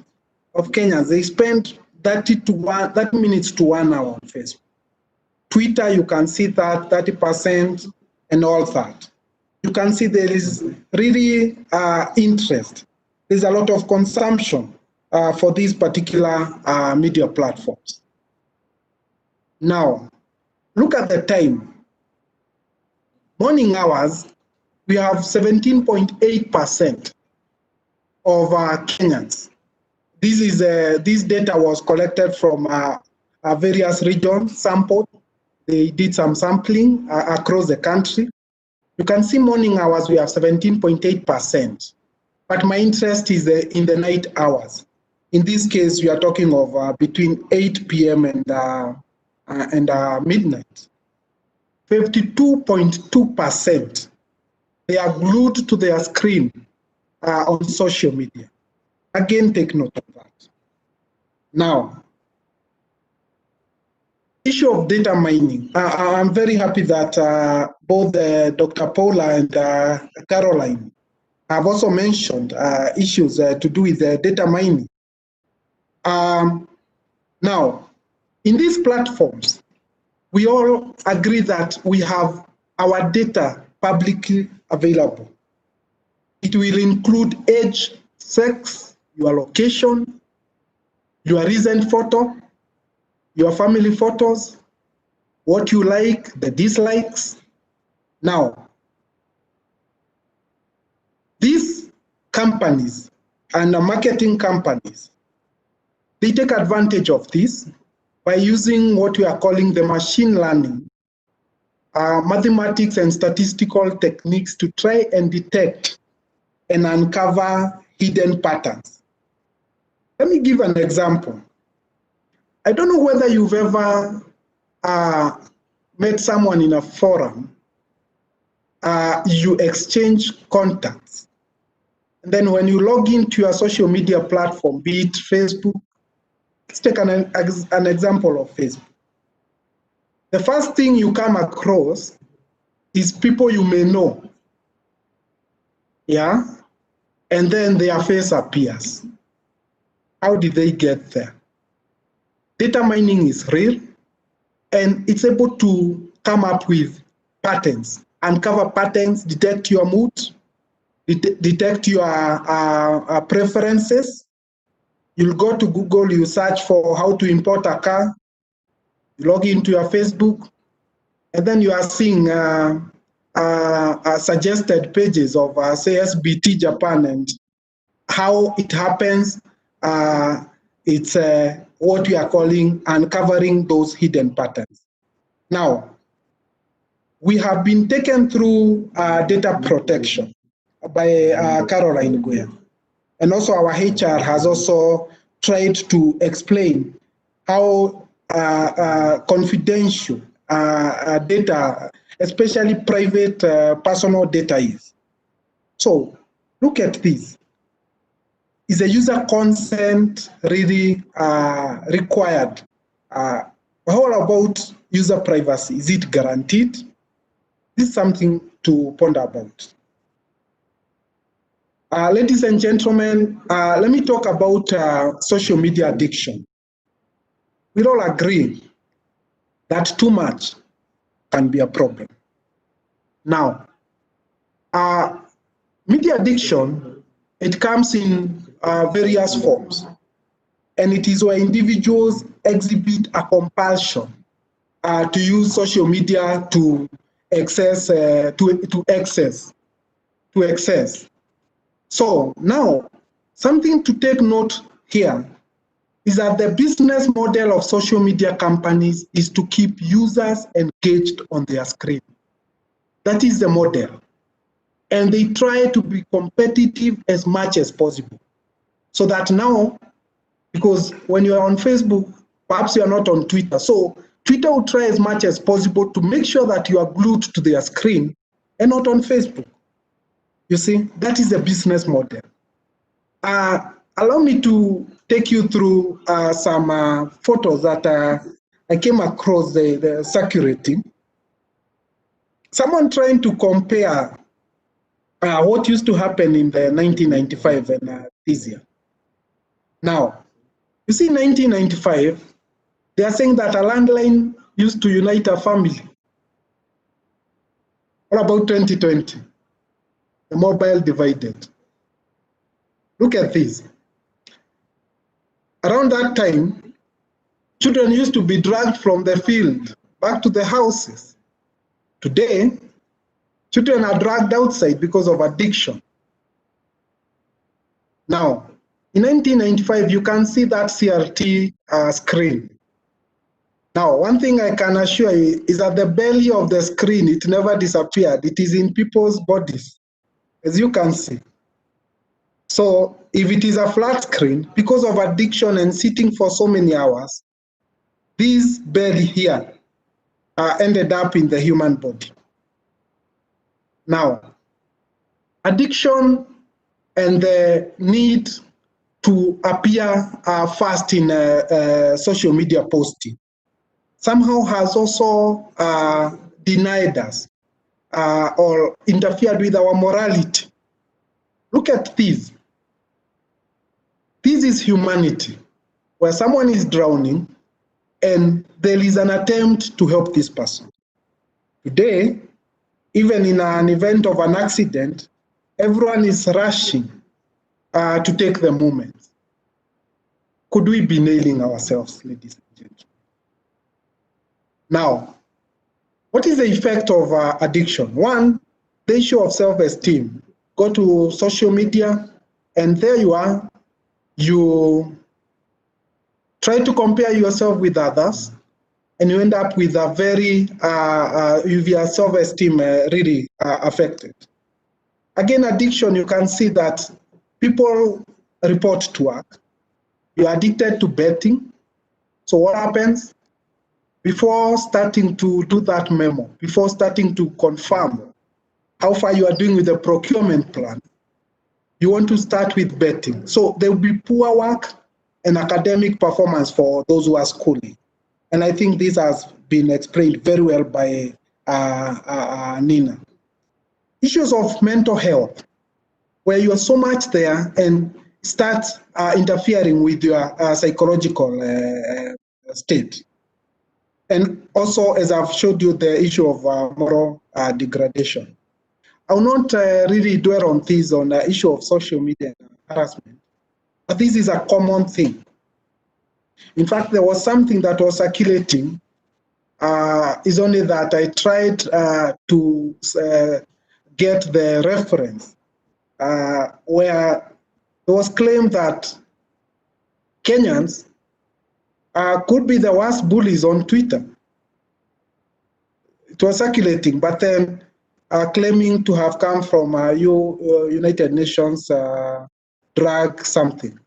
of Kenyans, they spend 30 minutes to 1 hour on Facebook. Twitter, you can see that 30% and all that. You can see there is really interest. There's a lot of consumption for these particular media platforms. Now, look at the time. Morning hours, we have 17.8% of Kenyans. This data was collected from various regions, sampled. They did some sampling across the country. You can see morning hours, we have 17.8%. But my interest is in the night hours. In this case, we are talking of between 8 p.m. and midnight. 52.2%. They are glued to their screen on social media. Again, take note of that. Now, issue of data mining. I'm very happy that both Dr. Paula and Caroline I've also mentioned issues to do with data mining. Now, in these platforms, we all agree that we have our data publicly available. It will include age, sex, your location, your recent photo, your family photos, what you like, the dislikes. Now, these companies and the marketing companies, they take advantage of this by using what we are calling the machine learning, mathematics and statistical techniques to try and detect and uncover hidden patterns. Let me give an example. I don't know whether you've ever met someone in a forum, you exchange contacts. And then when you log into your social media platform, be it Facebook, let's take an example of Facebook. The first thing you come across is people you may know, yeah? And then their face appears. How did they get there? Data mining is real, and it's able to come up with patterns, uncover patterns, detect your mood, detect your preferences. You'll go to Google, you search for how to import a car, you log into your Facebook, and then you are seeing suggested pages of, say, SBT Japan and how it happens. It's what we are calling uncovering those hidden patterns. Now, we have been taken through data protection by Caroline Guya. And also our HR has also tried to explain how confidential data, especially private personal data is. So look at this. Is a user consent really required? How about user privacy? Is it guaranteed? This is something to ponder about. Ladies and gentlemen, let me talk about social media addiction. We all agree that too much can be a problem. Now, media addiction, it comes in various forms, and it is where individuals exhibit a compulsion to use social media to access. So now, something to take note here is that the business model of social media companies is to keep users engaged on their screen. That is the model. And they try to be competitive as much as possible. So that now, because when you are on Facebook, perhaps you are not on Twitter. So Twitter will try as much as possible to make sure that you are glued to their screen and not on Facebook. You see, that is the business model. Allow me to take you through some photos that I came across the security. Someone trying to compare what used to happen in the 1995 and this year. Now, you see, 1995, they are saying that a landline used to unite a family. What about 2020? The mobile divided. Look at this. Around that time, children used to be dragged from the field back to the houses. Today, children are dragged outside because of addiction. Now, in 1995, you can see that CRT screen. Now, one thing I can assure you is that the belly of the screen, it never disappeared. It is in people's bodies, as you can see. So if it is a flat screen, because of addiction and sitting for so many hours, this belly here ended up in the human body. Now, addiction and the need to appear fast in social media posting somehow has also denied us or interfered with our morality. Look at this. This is humanity, where someone is drowning and there is an attempt to help this person. Today, even in an event of an accident, everyone is rushing to take the moment. Could we be nailing ourselves, ladies and gentlemen? Now, what is the effect of addiction? One, the issue of self-esteem. Go to social media, and there you are. You try to compare yourself with others, and you end up with a very, your self-esteem really affected. Again, addiction, you can see that people report to work. You're addicted to betting. So what happens? Before starting to do that memo, before starting to confirm how far you are doing with the procurement plan, you want to start with betting. So there will be poor work and academic performance for those who are schooling. And I think this has been explained very well by Nina. Issues of mental health, where you are so much there and start interfering with your psychological state. And also, as I've showed you, the issue of moral degradation. I will not really dwell on this, on the issue of social media harassment, but this is a common thing. In fact, there was something that was circulating, is only that I tried to get the reference, where there was claimed that Kenyans could be the worst bullies on Twitter. It was circulating, but then claiming to have come from United Nations drug something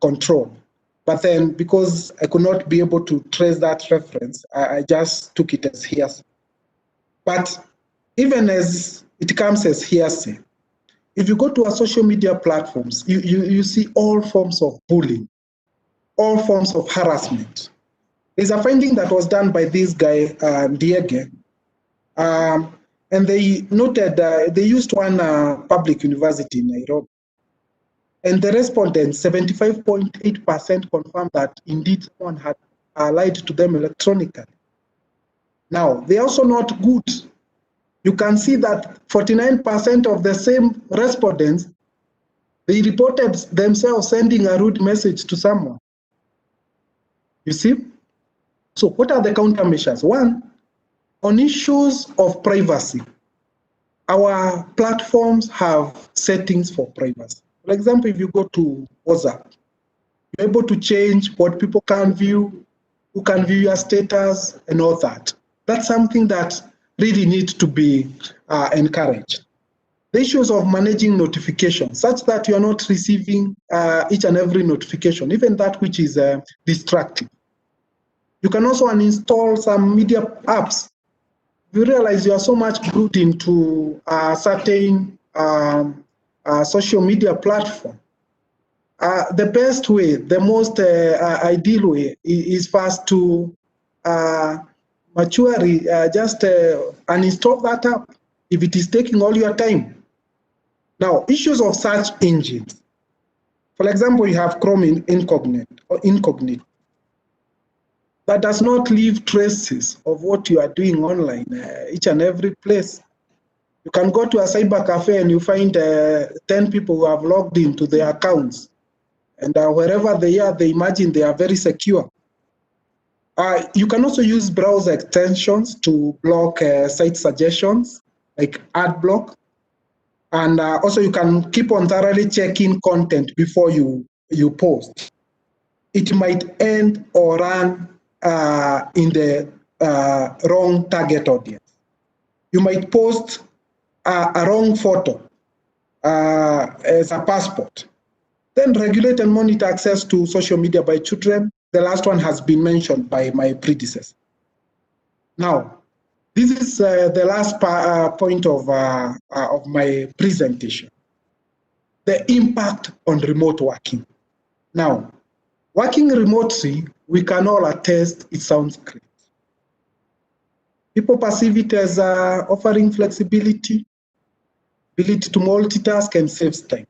control. But then, because I could not be able to trace that reference, I just took it as hearsay. But even as it comes as hearsay, if you go to our social media platforms, you see all forms of bullying, all forms of harassment. There's a finding that was done by this guy, Diege, and they noted, they used one public university in Nairobi. And the respondents, 75.8% confirmed that indeed someone had lied to them electronically. Now, they're also not good. You can see that 49% of the same respondents, they reported themselves sending a rude message to someone. You see? So what are the countermeasures? One, on issues of privacy, our platforms have settings for privacy. For example, if you go to WhatsApp, you're able to change what people can view, who can view your status, and all that. That's something that really needs to be encouraged. The issues of managing notifications, such that you are not receiving each and every notification, even that which is distracting. You can also uninstall some media apps. You realize you are so much glued into a certain social media platform. The best way, the most ideal way is first to maturely just uninstall that app if it is taking all your time. Now, issues of search engines. For example, you have Chrome incognito. That does not leave traces of what you are doing online, each and every place. You can go to a cyber cafe and you find 10 people who have logged into their accounts. And wherever they are, they imagine they are very secure. You can also use browser extensions to block site suggestions, like AdBlock. And also you can keep on thoroughly checking content before you post. It might end or run in the wrong target audience. You might post a wrong photo as a passport. Then regulate and monitor access to social media by children. The last one has been mentioned by my predecessor. Now, this is the last point of my presentation. The impact on remote working. Now, working remotely, we can all attest it sounds great. People perceive it as offering flexibility. ability to multitask, and saves time.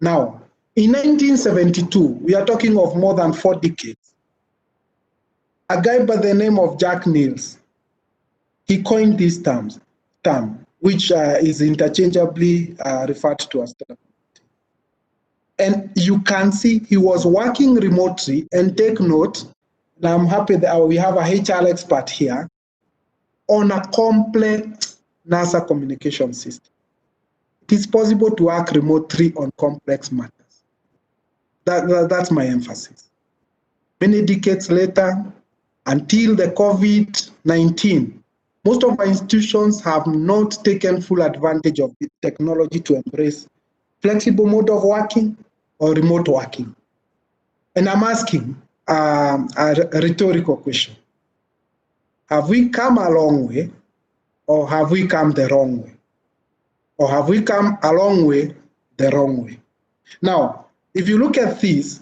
Now, in 1972, we are talking of more than 4 decades, a guy by the name of Jack Niels, he coined this term, which is interchangeably referred to as telecommuting. And you can see he was working remotely, and take note, and I'm happy that we have a HR expert here, on a complex NASA communication system. It is possible to work remotely on complex matters. That's my emphasis. Many decades later, until the COVID-19, most of our institutions have not taken full advantage of the technology to embrace flexible mode of working or remote working. And I'm asking a rhetorical question. Have we come a long way, or have we come the wrong way? Or have we come a long way the wrong way? Now, if you look at this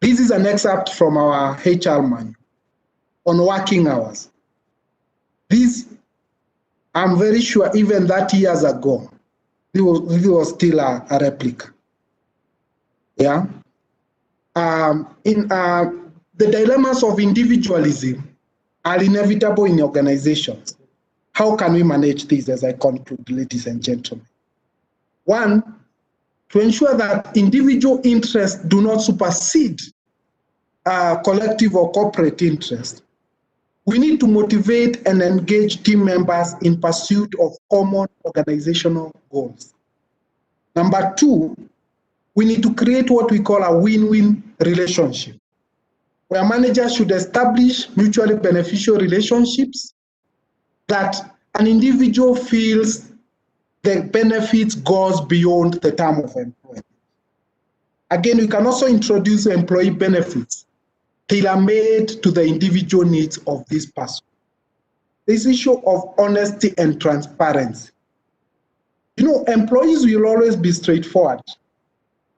is an excerpt from our HR manual on working hours. This, I'm very sure even 30 years ago, it was still a replica. Yeah. The dilemmas of individualism are inevitable in organizations. How can we manage this as I conclude, ladies and gentlemen? One, to ensure that individual interests do not supersede collective or corporate interest, we need to motivate and engage team members in pursuit of common organizational goals. Number two, we need to create what we call a win-win relationship, where managers should establish mutually beneficial relationships that an individual feels the benefits goes beyond the term of employment. Again, we can also introduce employee benefits tailor-made to the individual needs of this person. This issue of honesty and transparency. You know, employees will always be straightforward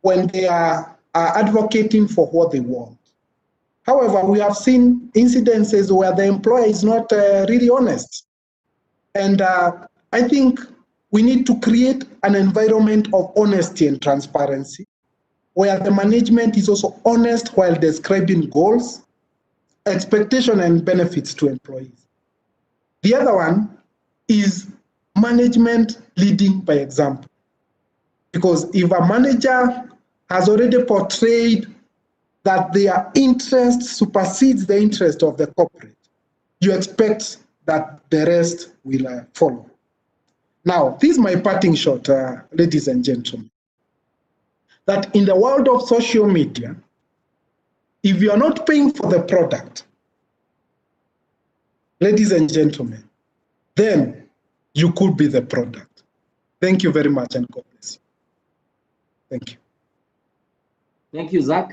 when they are advocating for what they want. However, we have seen incidences where the employer is not really honest. And I think we need to create an environment of honesty and transparency, where the management is also honest while describing goals, expectation, and benefits to employees. The other one is management leading by example. Because if a manager has already portrayed that their interest supersedes the interest of the corporate, you expect that the rest will follow. Now, this is my parting shot, ladies and gentlemen, that in the world of social media, if you are not paying for the product, ladies and gentlemen, then you could be the product. Thank you very much, and God bless you. Thank you. Thank you, Zach.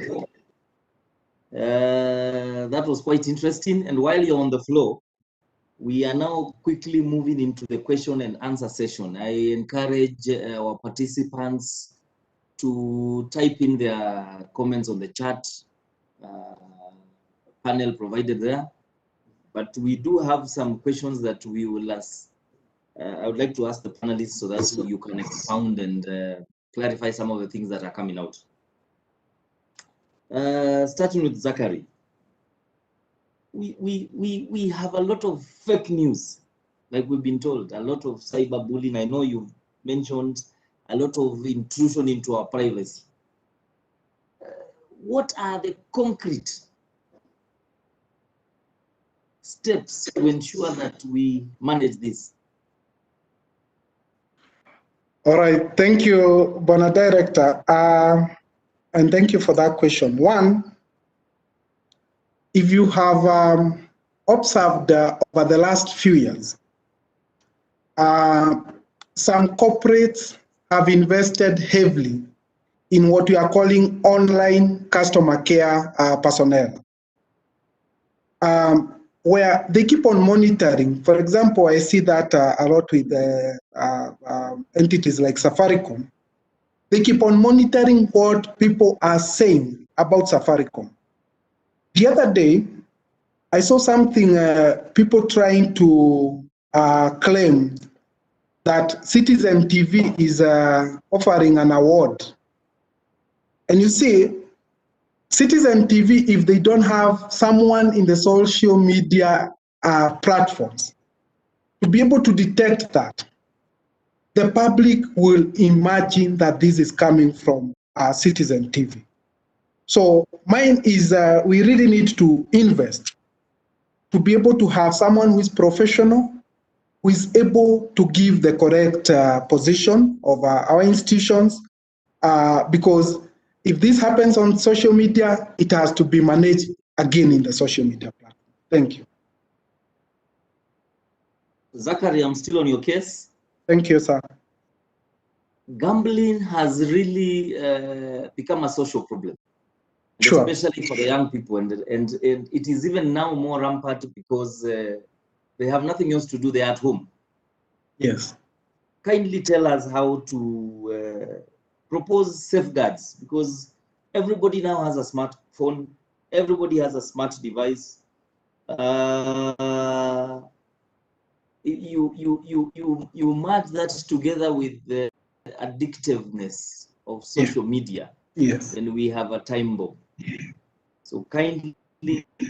That was quite interesting. And while you're on the floor, we are now quickly moving into the question and answer session. I encourage our participants to type in their comments on the chat panel provided there. But we do have some questions that we will ask. I would like to ask the panelists so that you can expound and clarify some of the things that are coming out. Starting with Zachary. We have a lot of fake news, like we've been told, a lot of cyberbullying. I know you've mentioned a lot of intrusion into our privacy. What are the concrete steps to ensure that we manage this? All right, thank you, Bona Director, and thank you for that question. One, if you have observed over the last few years, some corporates have invested heavily in what we are calling online customer care personnel, where they keep on monitoring. For example, I see that a lot with entities like Safaricom. They keep on monitoring what people are saying about Safaricom. The other day, I saw something, people trying to claim that Citizen TV is offering an award. And you see, Citizen TV, if they don't have someone in the social media platforms to be able to detect that, the public will imagine that this is coming from Citizen TV. So mine is we really need to invest to be able to have someone who is professional, who is able to give the correct position of our institutions, because if this happens on social media, it has to be managed again in the social media platform. Thank you. Zachary, I'm still on your case. Thank you, sir. Gambling has really become a social problem, Sure. especially for the young people, and it is even now more rampant because they have nothing else to do. They're at home. Yes. Kindly tell us how to propose safeguards, because everybody now has a smartphone, everybody has a smart device. You merge that together with the addictiveness of social media. Yes. And we have a time bomb. So kindly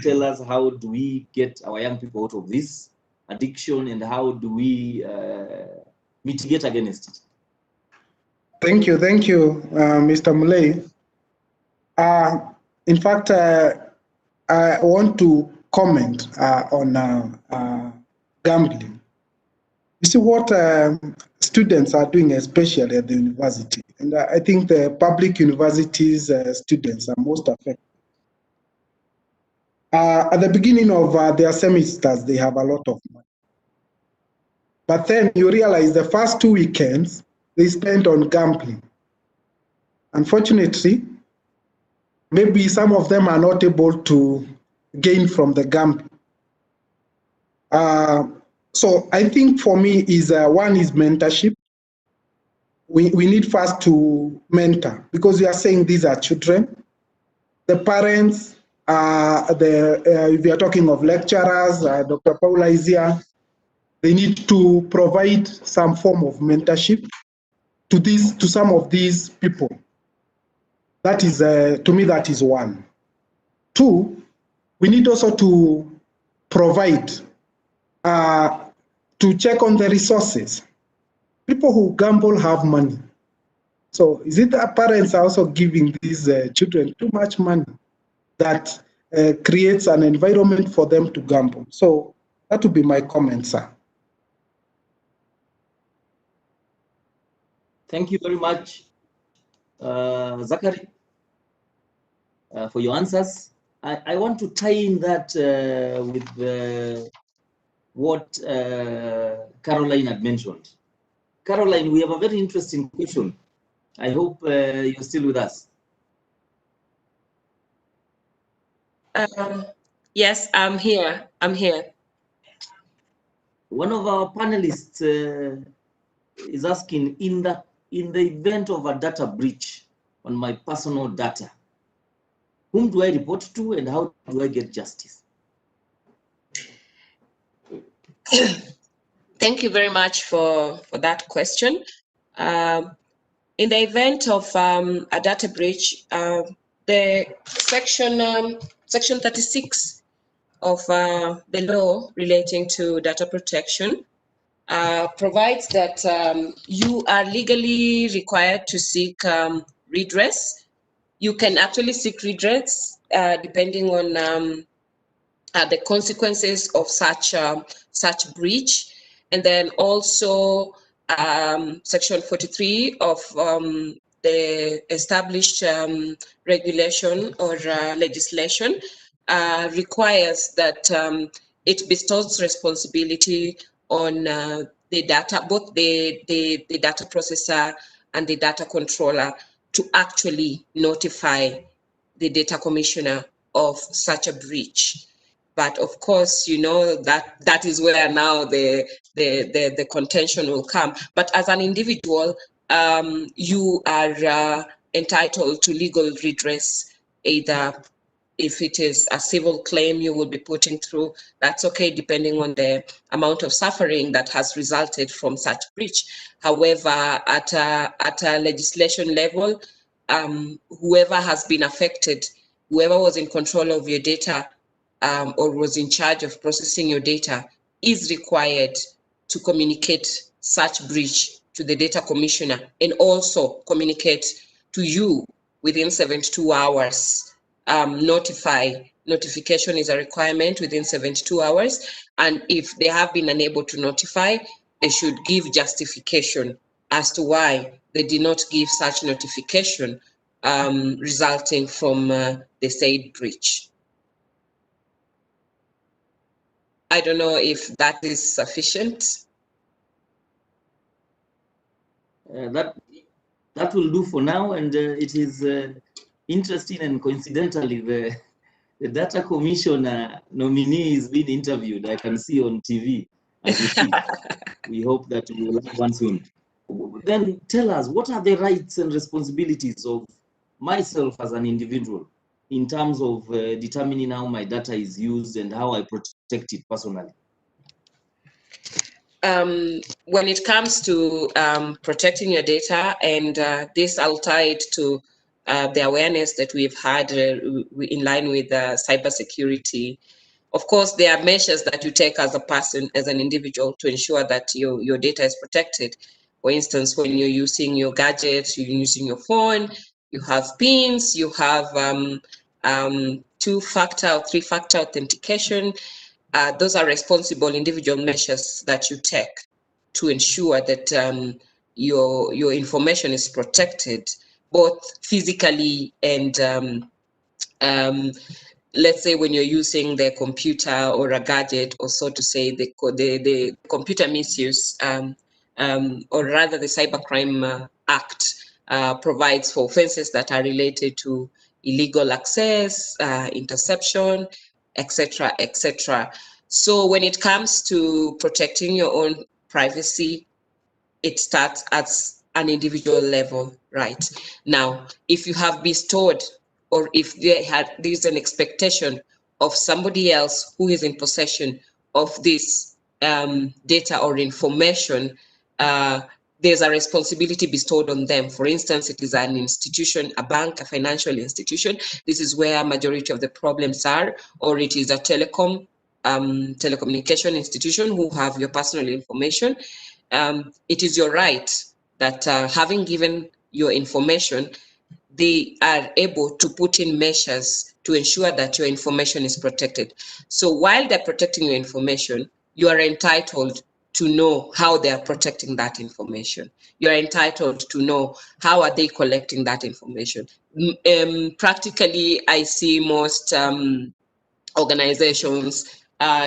tell us, how do we get our young people out of this addiction, and how do we mitigate against it? Thank you, Mr. Mulay. In fact, I want to comment on gambling. You see what students are doing, especially at the university, and I think the public universities students are most affected. At the beginning of their semesters, they have a lot of money. But then you realize the first 2 weekends, they spent on gambling. Unfortunately, maybe some of them are not able to gain from the gambling. So I think for me is one is mentorship. We need first to mentor, because we are saying these are children. The parents, if we are talking of lecturers, Dr. Paula is here, they need to provide some form of mentorship to some of these people. That is, to me, that is one. Two, we need also to provide, to check on the resources. People who gamble have money. So is it that parents are also giving these children too much money that creates an environment for them to gamble? So that would be my comment, sir. Thank you very much, Zachary, for your answers. I want to tie in that with what Caroline had mentioned. Caroline, we have a very interesting question. I hope you're still with us. Yes, I'm here. One of our panelists is asking, in the event of a data breach on my personal data, whom do I report to, and how do I get justice? Thank you very much for that question. In the event of a data breach, the section 36 of the law relating to data protection provides that you are legally required to seek redress. You can actually seek redress depending on the consequences of such breach. And then also section 43 of the established regulation or legislation requires that it bestows responsibility on the data, both the data processor and the data controller, to actually notify the data commissioner of such a breach. But of course, you know that is where now the contention will come. But as an individual, you are entitled to legal redress, either if it is a civil claim you will be putting through, that's okay, depending on the amount of suffering that has resulted from such breach. However, at a legislation level, whoever has been affected, whoever was in control of your data or was in charge of processing your data is required to communicate such breach to the data commissioner and also communicate to you within 72 hours. Notification is a requirement within 72 hours. And if they have been unable to notify, they should give justification as to why they did not give such notification resulting from the said breach. I don't know if that is sufficient. That will do for now, and it is interesting, and coincidentally, the data commissioner nominee is being interviewed. I can see on TV as we speak. We hope that we will have one soon. Then tell us, what are the rights and responsibilities of myself as an individual in terms of determining how my data is used and how I protect it personally? When it comes to protecting your data, and this I'll tie it to the awareness that we've had in line with cybersecurity. Of course, there are measures that you take as a person, as an individual, to ensure that your data is protected. For instance, when you're using your gadgets, you're using your phone, you have PINs, you have two-factor or three-factor authentication. Those are responsible individual measures that you take to ensure that your information is protected, both physically and let's say when you're using the computer or a gadget, or so to say, the computer misuse, or rather the Cybercrime Act provides for offenses that are related to illegal access, interception, etc., etc. So when it comes to protecting your own privacy, it starts at an individual level, right? Now, if you have bestowed, or if there's an expectation of somebody else who is in possession of this data or information, there's a responsibility bestowed on them. For instance, it is an institution, a bank, a financial institution. This is where majority of the problems are, or it is a telecommunication institution who have your personal information. It is your right that having given your information, they are able to put in measures to ensure that your information is protected. So while they're protecting your information, you are entitled to know how they are protecting that information. You are entitled to know how are they collecting that information. Practically, I see most organizations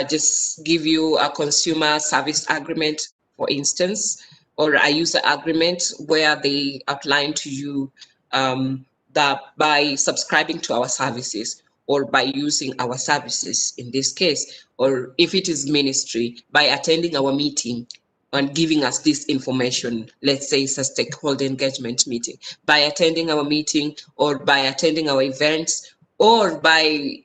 just give you a consumer service agreement, for instance, or a user agreement where they outline to you that by subscribing to our services, or by using our services in this case, or if it is ministry, by attending our meeting and giving us this information, let's say it's a stakeholder engagement meeting, by attending our meeting, or by attending our events, or by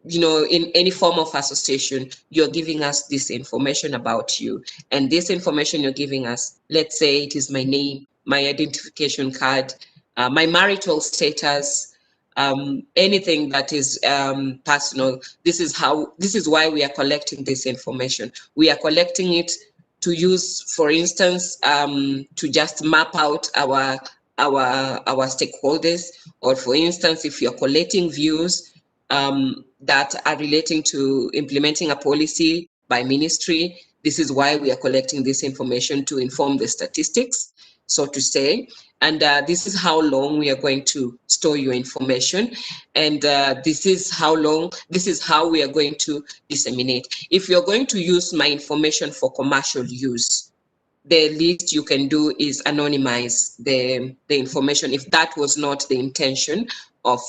in any form of association, you're giving us this information about you. And this information you're giving us, let's say it is my name, my identification card, my marital status, anything that is personal. This is why we are collecting this information. We are collecting it to use, for instance, to just map out our stakeholders, or for instance, if you're collecting views that are relating to implementing a policy by ministry. This is why we are collecting this information, to inform the statistics, so to say. And this is how long we are going to store your information. And this is how we are going to disseminate. If you're going to use my information for commercial use, the least you can do is anonymize the information, if that was not the intention of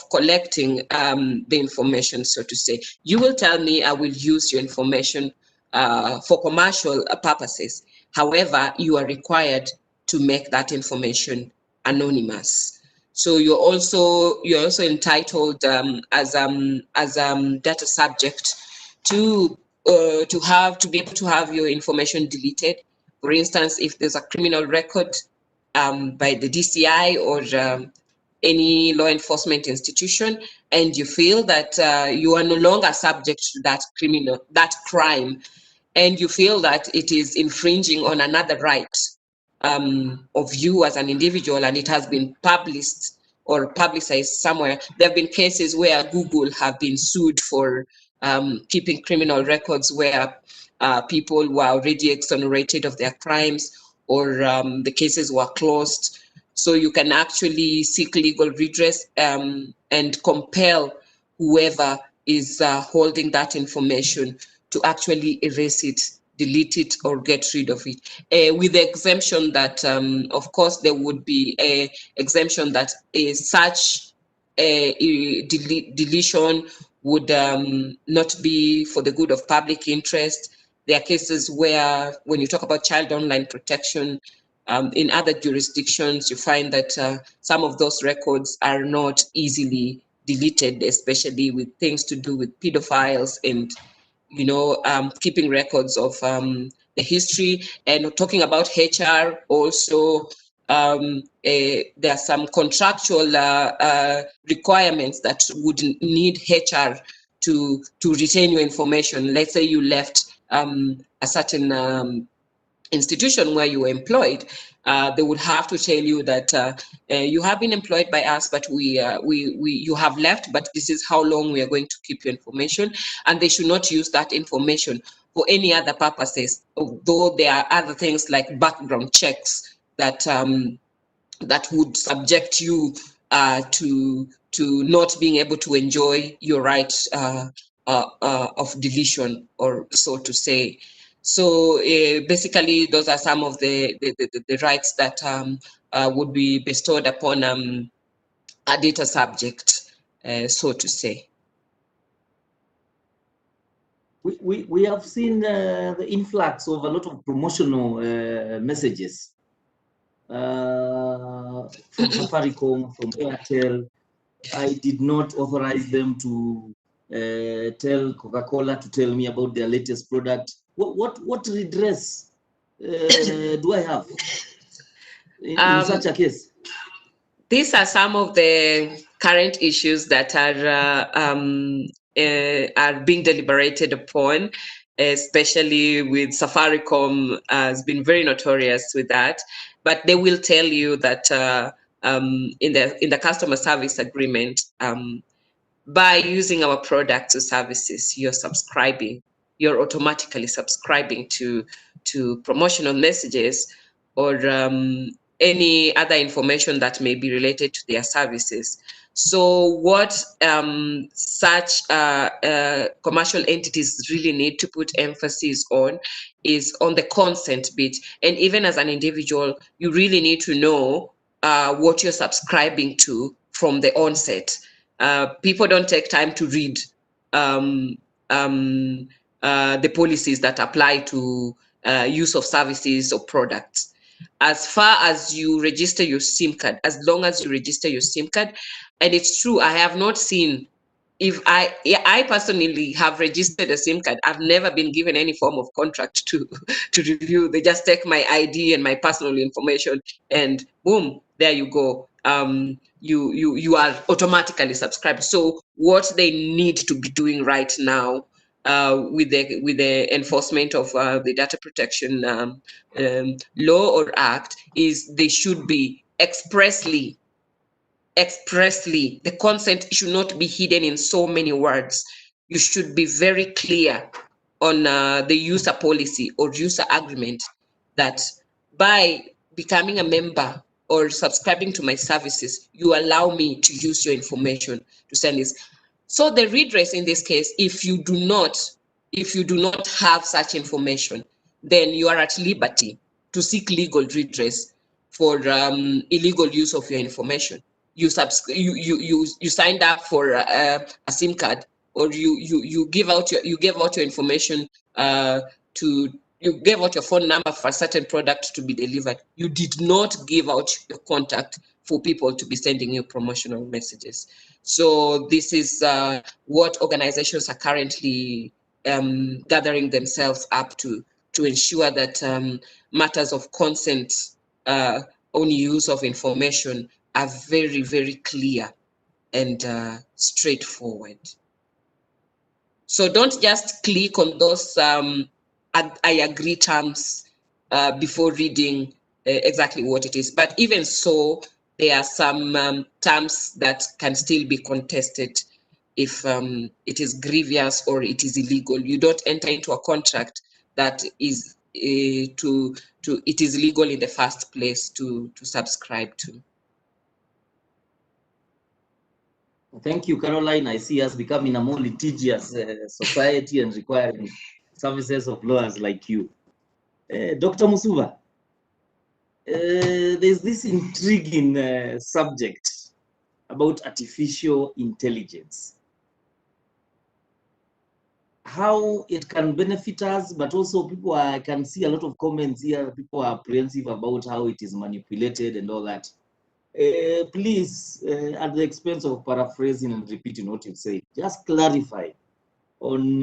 collecting the information, so to say. You will tell me I will use your information for commercial purposes. However, you are required to make that information anonymous. So you're also entitled as data subject to be able to have your information deleted. For instance, if there's a criminal record by the DCI or any law enforcement institution, and you feel that you are no longer subject to that crime, and you feel that it is infringing on another right of you as an individual, and it has been published or publicized somewhere. There have been cases where Google have been sued for keeping criminal records where people were already exonerated of their crimes, or the cases were closed. So you can actually seek legal redress and compel whoever is holding that information to actually erase it, delete it, or get rid of it, with the exemption that, of course, there would be a exemption that such deletion would not be for the good of public interest. There are cases where, when you talk about child online protection, in other jurisdictions, you find that some of those records are not easily deleted, especially with things to do with pedophiles and, keeping records of the history. And talking about HR also, there are some contractual requirements that would need HR to retain your information. Let's say you left a certain institution where you were employed, they would have to tell you that you have been employed by us, but you have left, but this is how long we are going to keep your information, and they should not use that information for any other purposes. Although there are other things like background checks that would subject you to not being able to enjoy your rights of deletion, or so to say. So basically, those are some of the rights that would be bestowed upon a data subject, so to say. We have seen the influx of a lot of promotional messages from Safaricom, from Airtel. I did not authorize them to tell Coca-Cola to tell me about their latest product. What redress do I have in such a case? These are some of the current issues that are being deliberated upon, especially with Safaricom has been very notorious with that. But they will tell you that in the customer service agreement, by using our products or services, you're automatically subscribing to promotional messages or any other information that may be related to their services. So what such commercial entities really need to put emphasis on is on the consent bit. And even as an individual, you really need to know what you're subscribing to from the onset. People don't take time to read the policies that apply to use of services or products. As far as you register your SIM card, as long as you register your SIM card, and it's true, I have not seen, if I personally have registered a SIM card, I've never been given any form of contract to review. They just take my ID and my personal information, and boom, there you go. You are automatically subscribed. So what they need to be doing right now with the enforcement of the data protection law or act is they should be expressly, the consent should not be hidden in so many words. You should be very clear on the user policy or user agreement that by becoming a member or subscribing to my services, you allow me to use your information to send this. So the redress in this case, if you do not have such information, then you are at liberty to seek legal redress for illegal use of your information. You signed up for a SIM card, or you gave out your information to you gave out your phone number for a certain product to be delivered. You did not give out your contact for people to be sending you promotional messages. So this is what organizations are currently gathering themselves up to ensure that matters of consent on use of information are very, very clear and straightforward. So don't just click on those I agree terms before reading exactly what it is. But even so, there are some terms that can still be contested if it is grievous or it is illegal. You don't enter into a contract that is it is legal in the first place to subscribe to. Thank you, Caroline. I see us becoming a more litigious society and requiring services of lawyers like you. Dr. Musuva, there's this intriguing subject about artificial intelligence. How it can benefit us, but also people I can see a lot of comments here. People are apprehensive about how it is manipulated and all that. Please, at the expense of paraphrasing and repeating what you say, just clarify on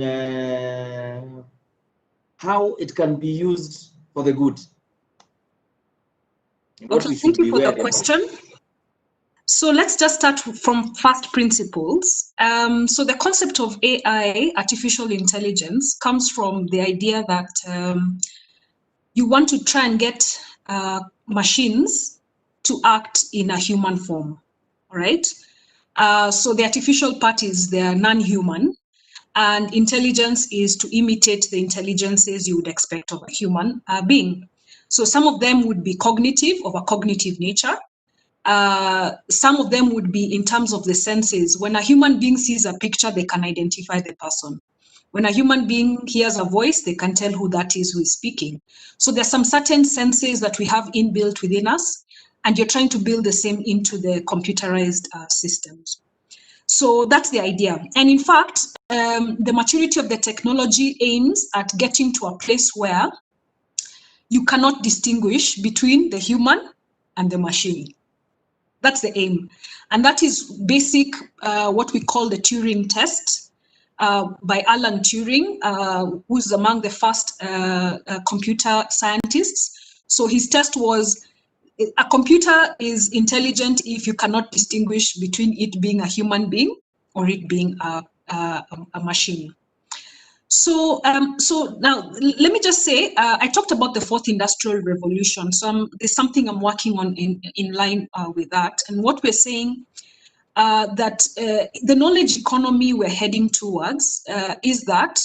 how it can be used for the good. Okay, thank you for the question. So let's just start from first principles. So the concept of AI, artificial intelligence, comes from the idea that you want to try and get machines to act in a human form, all right? So the artificial part is they're non-human, and intelligence is to imitate the intelligences you would expect of a human being. So some of them would be cognitive, of a cognitive nature. Some of them would be in terms of the senses. When a human being sees a picture, they can identify the person. When a human being hears a voice, they can tell who that is who is speaking. So there's some certain senses that we have inbuilt within us, and you're trying to build the same into the computerized systems. So that's the idea. And in fact, the maturity of the technology aims at getting to a place where you cannot distinguish between the human and the machine. That's the aim. And that is basic, what we call the Turing test by Alan Turing, who's among the first computer scientists. So his test was, a computer is intelligent if you cannot distinguish between it being a human being or it being a machine. So, so now let me just say, I talked about the fourth industrial revolution. So there's something I'm working on in line with that. And what we're saying that the knowledge economy we're heading towards is that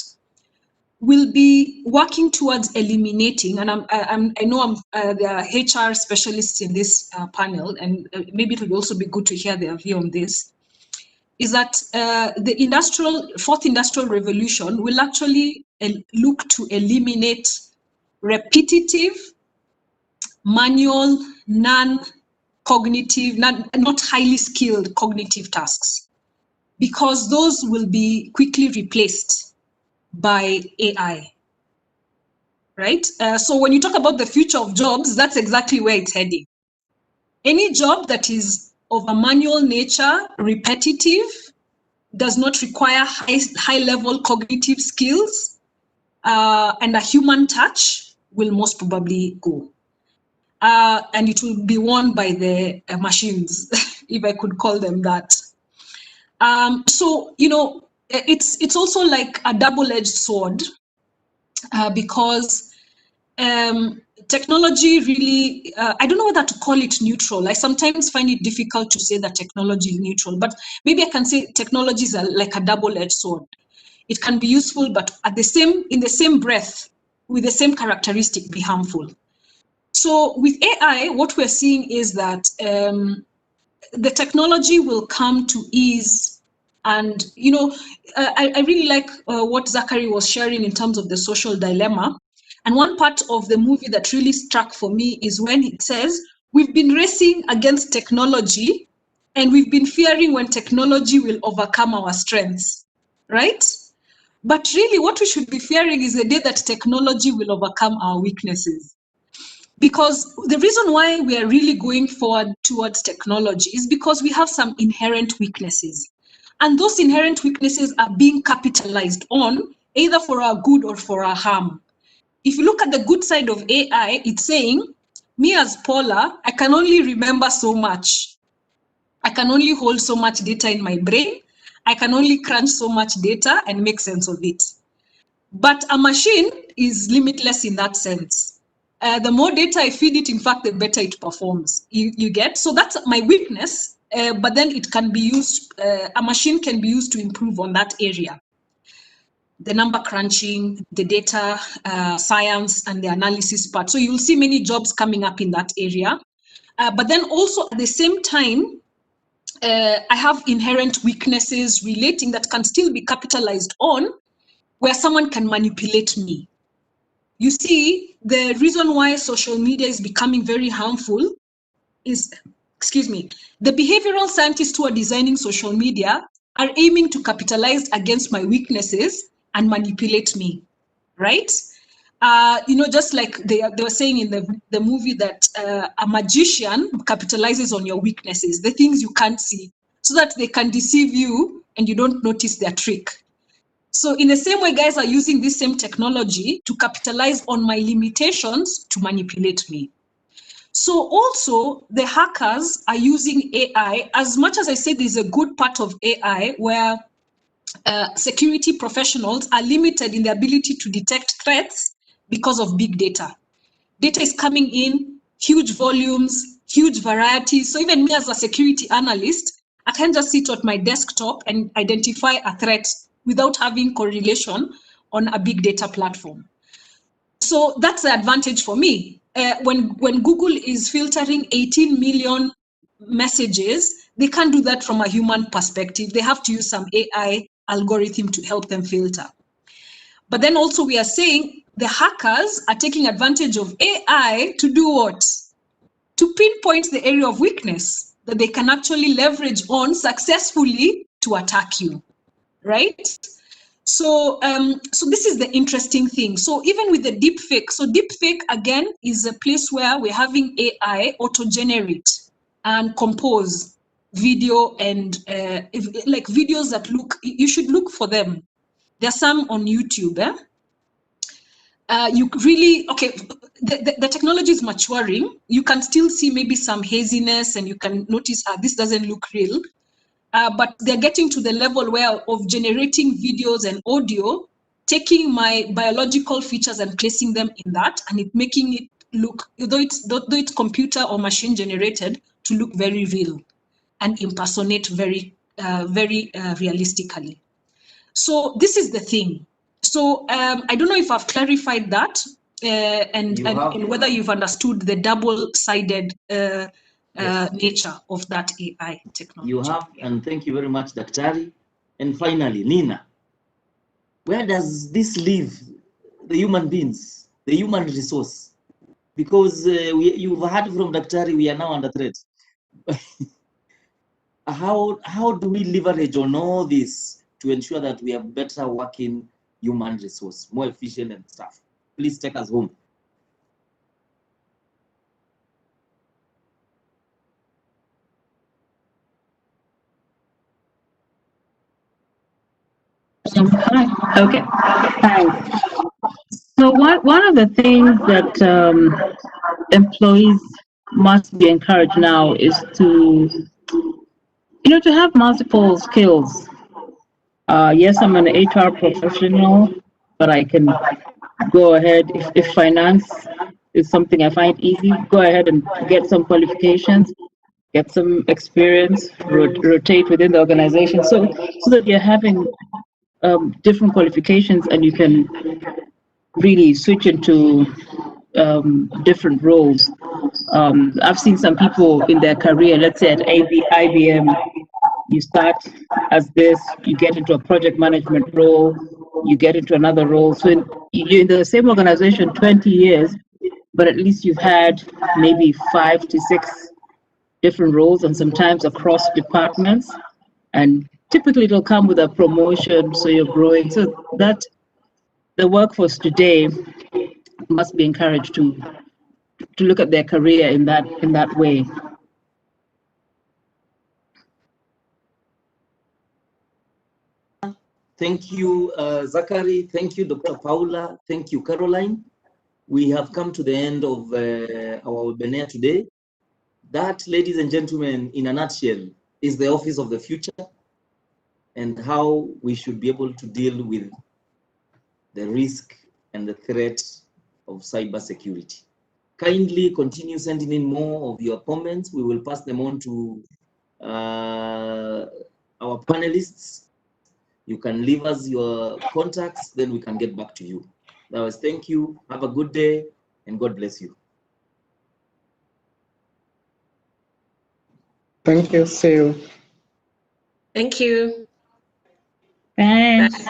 we'll be working towards eliminating, and I know there are HR specialists in this panel, and maybe it would also be good to hear their view on this, is that the fourth industrial revolution will actually look to eliminate repetitive, manual, non-cognitive, not highly skilled cognitive tasks, because those will be quickly replaced by AI, right? So when you talk about the future of jobs, that's exactly where it's heading. Any job that is of a manual nature, repetitive, does not require high-level cognitive skills, and a human touch will most probably go. And it will be won by the machines, if I could call them that. So, you know, it's also like a double-edged sword, because technology really, I don't know whether to call it neutral. I sometimes find it difficult to say that technology is neutral, but maybe I can say technology is like a double-edged sword. It can be useful, but in the same breath, with the same characteristic, be harmful. So with AI, what we're seeing is that the technology will come to ease. And, you know, I really like what Zachary was sharing in terms of the social dilemma. And one part of the movie that really struck for me is when it says, we've been racing against technology and we've been fearing when technology will overcome our strengths, right? But really what we should be fearing is the day that technology will overcome our weaknesses. Because the reason why we are really going forward towards technology is because we have some inherent weaknesses. And those inherent weaknesses are being capitalized on either for our good or for our harm. If you look at the good side of AI, it's saying, me as Paula, I can only remember so much. I can only hold so much data in my brain. I can only crunch so much data and make sense of it. But a machine is limitless in that sense. The more data I feed it, in fact, the better it performs. You get? So that's my weakness, but then it can be used, a machine can be used to improve on that area. The number crunching, the data science, and the analysis part. So you'll see many jobs coming up in that area. But then also at the same time, I have inherent weaknesses relating that can still be capitalized on, where someone can manipulate me. You see, the reason why social media is becoming very harmful is, the behavioral scientists who are designing social media are aiming to capitalize against my weaknesses and manipulate me, right? Just like they were saying in the movie that a magician capitalizes on your weaknesses, the things you can't see, so that they can deceive you and you don't notice their trick. So in the same way, guys are using this same technology to capitalize on my limitations to manipulate me. So also the hackers are using AI. As much as I say there's a good part of AI where security professionals are limited in the ability to detect threats because of big data. Data is coming in, huge volumes, huge varieties. So even me as a security analyst, I can't just sit at my desktop and identify a threat without having correlation on a big data platform. So that's the advantage for me. When Google is filtering 18 million messages, they can't do that from a human perspective. They have to use some AI algorithm to help them filter. But then also we are saying the hackers are taking advantage of AI to do what? To pinpoint the area of weakness that they can actually leverage on successfully to attack you, right? So, so this is the interesting thing. So even with the deepfake, so deepfake again is a place where we're having AI auto-generate and compose video and like videos that look, you should look for them. There's some on YouTube. You really, okay, the technology is maturing. You can still see maybe some haziness and you can notice this doesn't look real. But they're getting to the level where of generating videos and audio, taking my biological features and placing them in that, and it making it look, though it's computer or machine generated, to look very real and impersonate very realistically. So this is the thing. So I don't know if I've clarified that and whether you've understood the double-sided nature of that AI technology. You have, and thank you very much, Daktari. And finally, Nina, where does this leave the human beings, the human resource? Because you've heard from Daktari, we are now under threat. How do we leverage on all this to ensure that we have better working human resource, more efficient and stuff? Please take us home. Okay, thanks. So one of the things that employees must be encouraged now is to, to have multiple skills. Yes, I'm an HR professional, but I can go ahead, if finance is something I find easy, go ahead and get some qualifications, get some experience, rotate within the organization, so that you're having different qualifications and you can really switch into different roles. I've seen some people in their career, let's say at IBM, you start as this, you get into a project management role, you get into another role. So you're in the same organization 20 years, but at least you've had maybe 5 to 6 different roles and sometimes across departments and typically it'll come with a promotion, so you're growing. So that the workforce today must be encouraged to look at their career in that way. Thank you, Zachary. Thank you, Dr. Paula. Thank you, Caroline. We have come to the end of our webinar today. That, ladies and gentlemen, in a nutshell, is the Office of the Future and how we should be able to deal with the risk and the threat of cybersecurity. Kindly continue sending in more of your comments. We will pass them on to our panelists. You can leave us your contacts, then we can get back to you. Otherwise, thank you. Have a good day, and God bless you. Thank you. See you. Thank you. Thanks.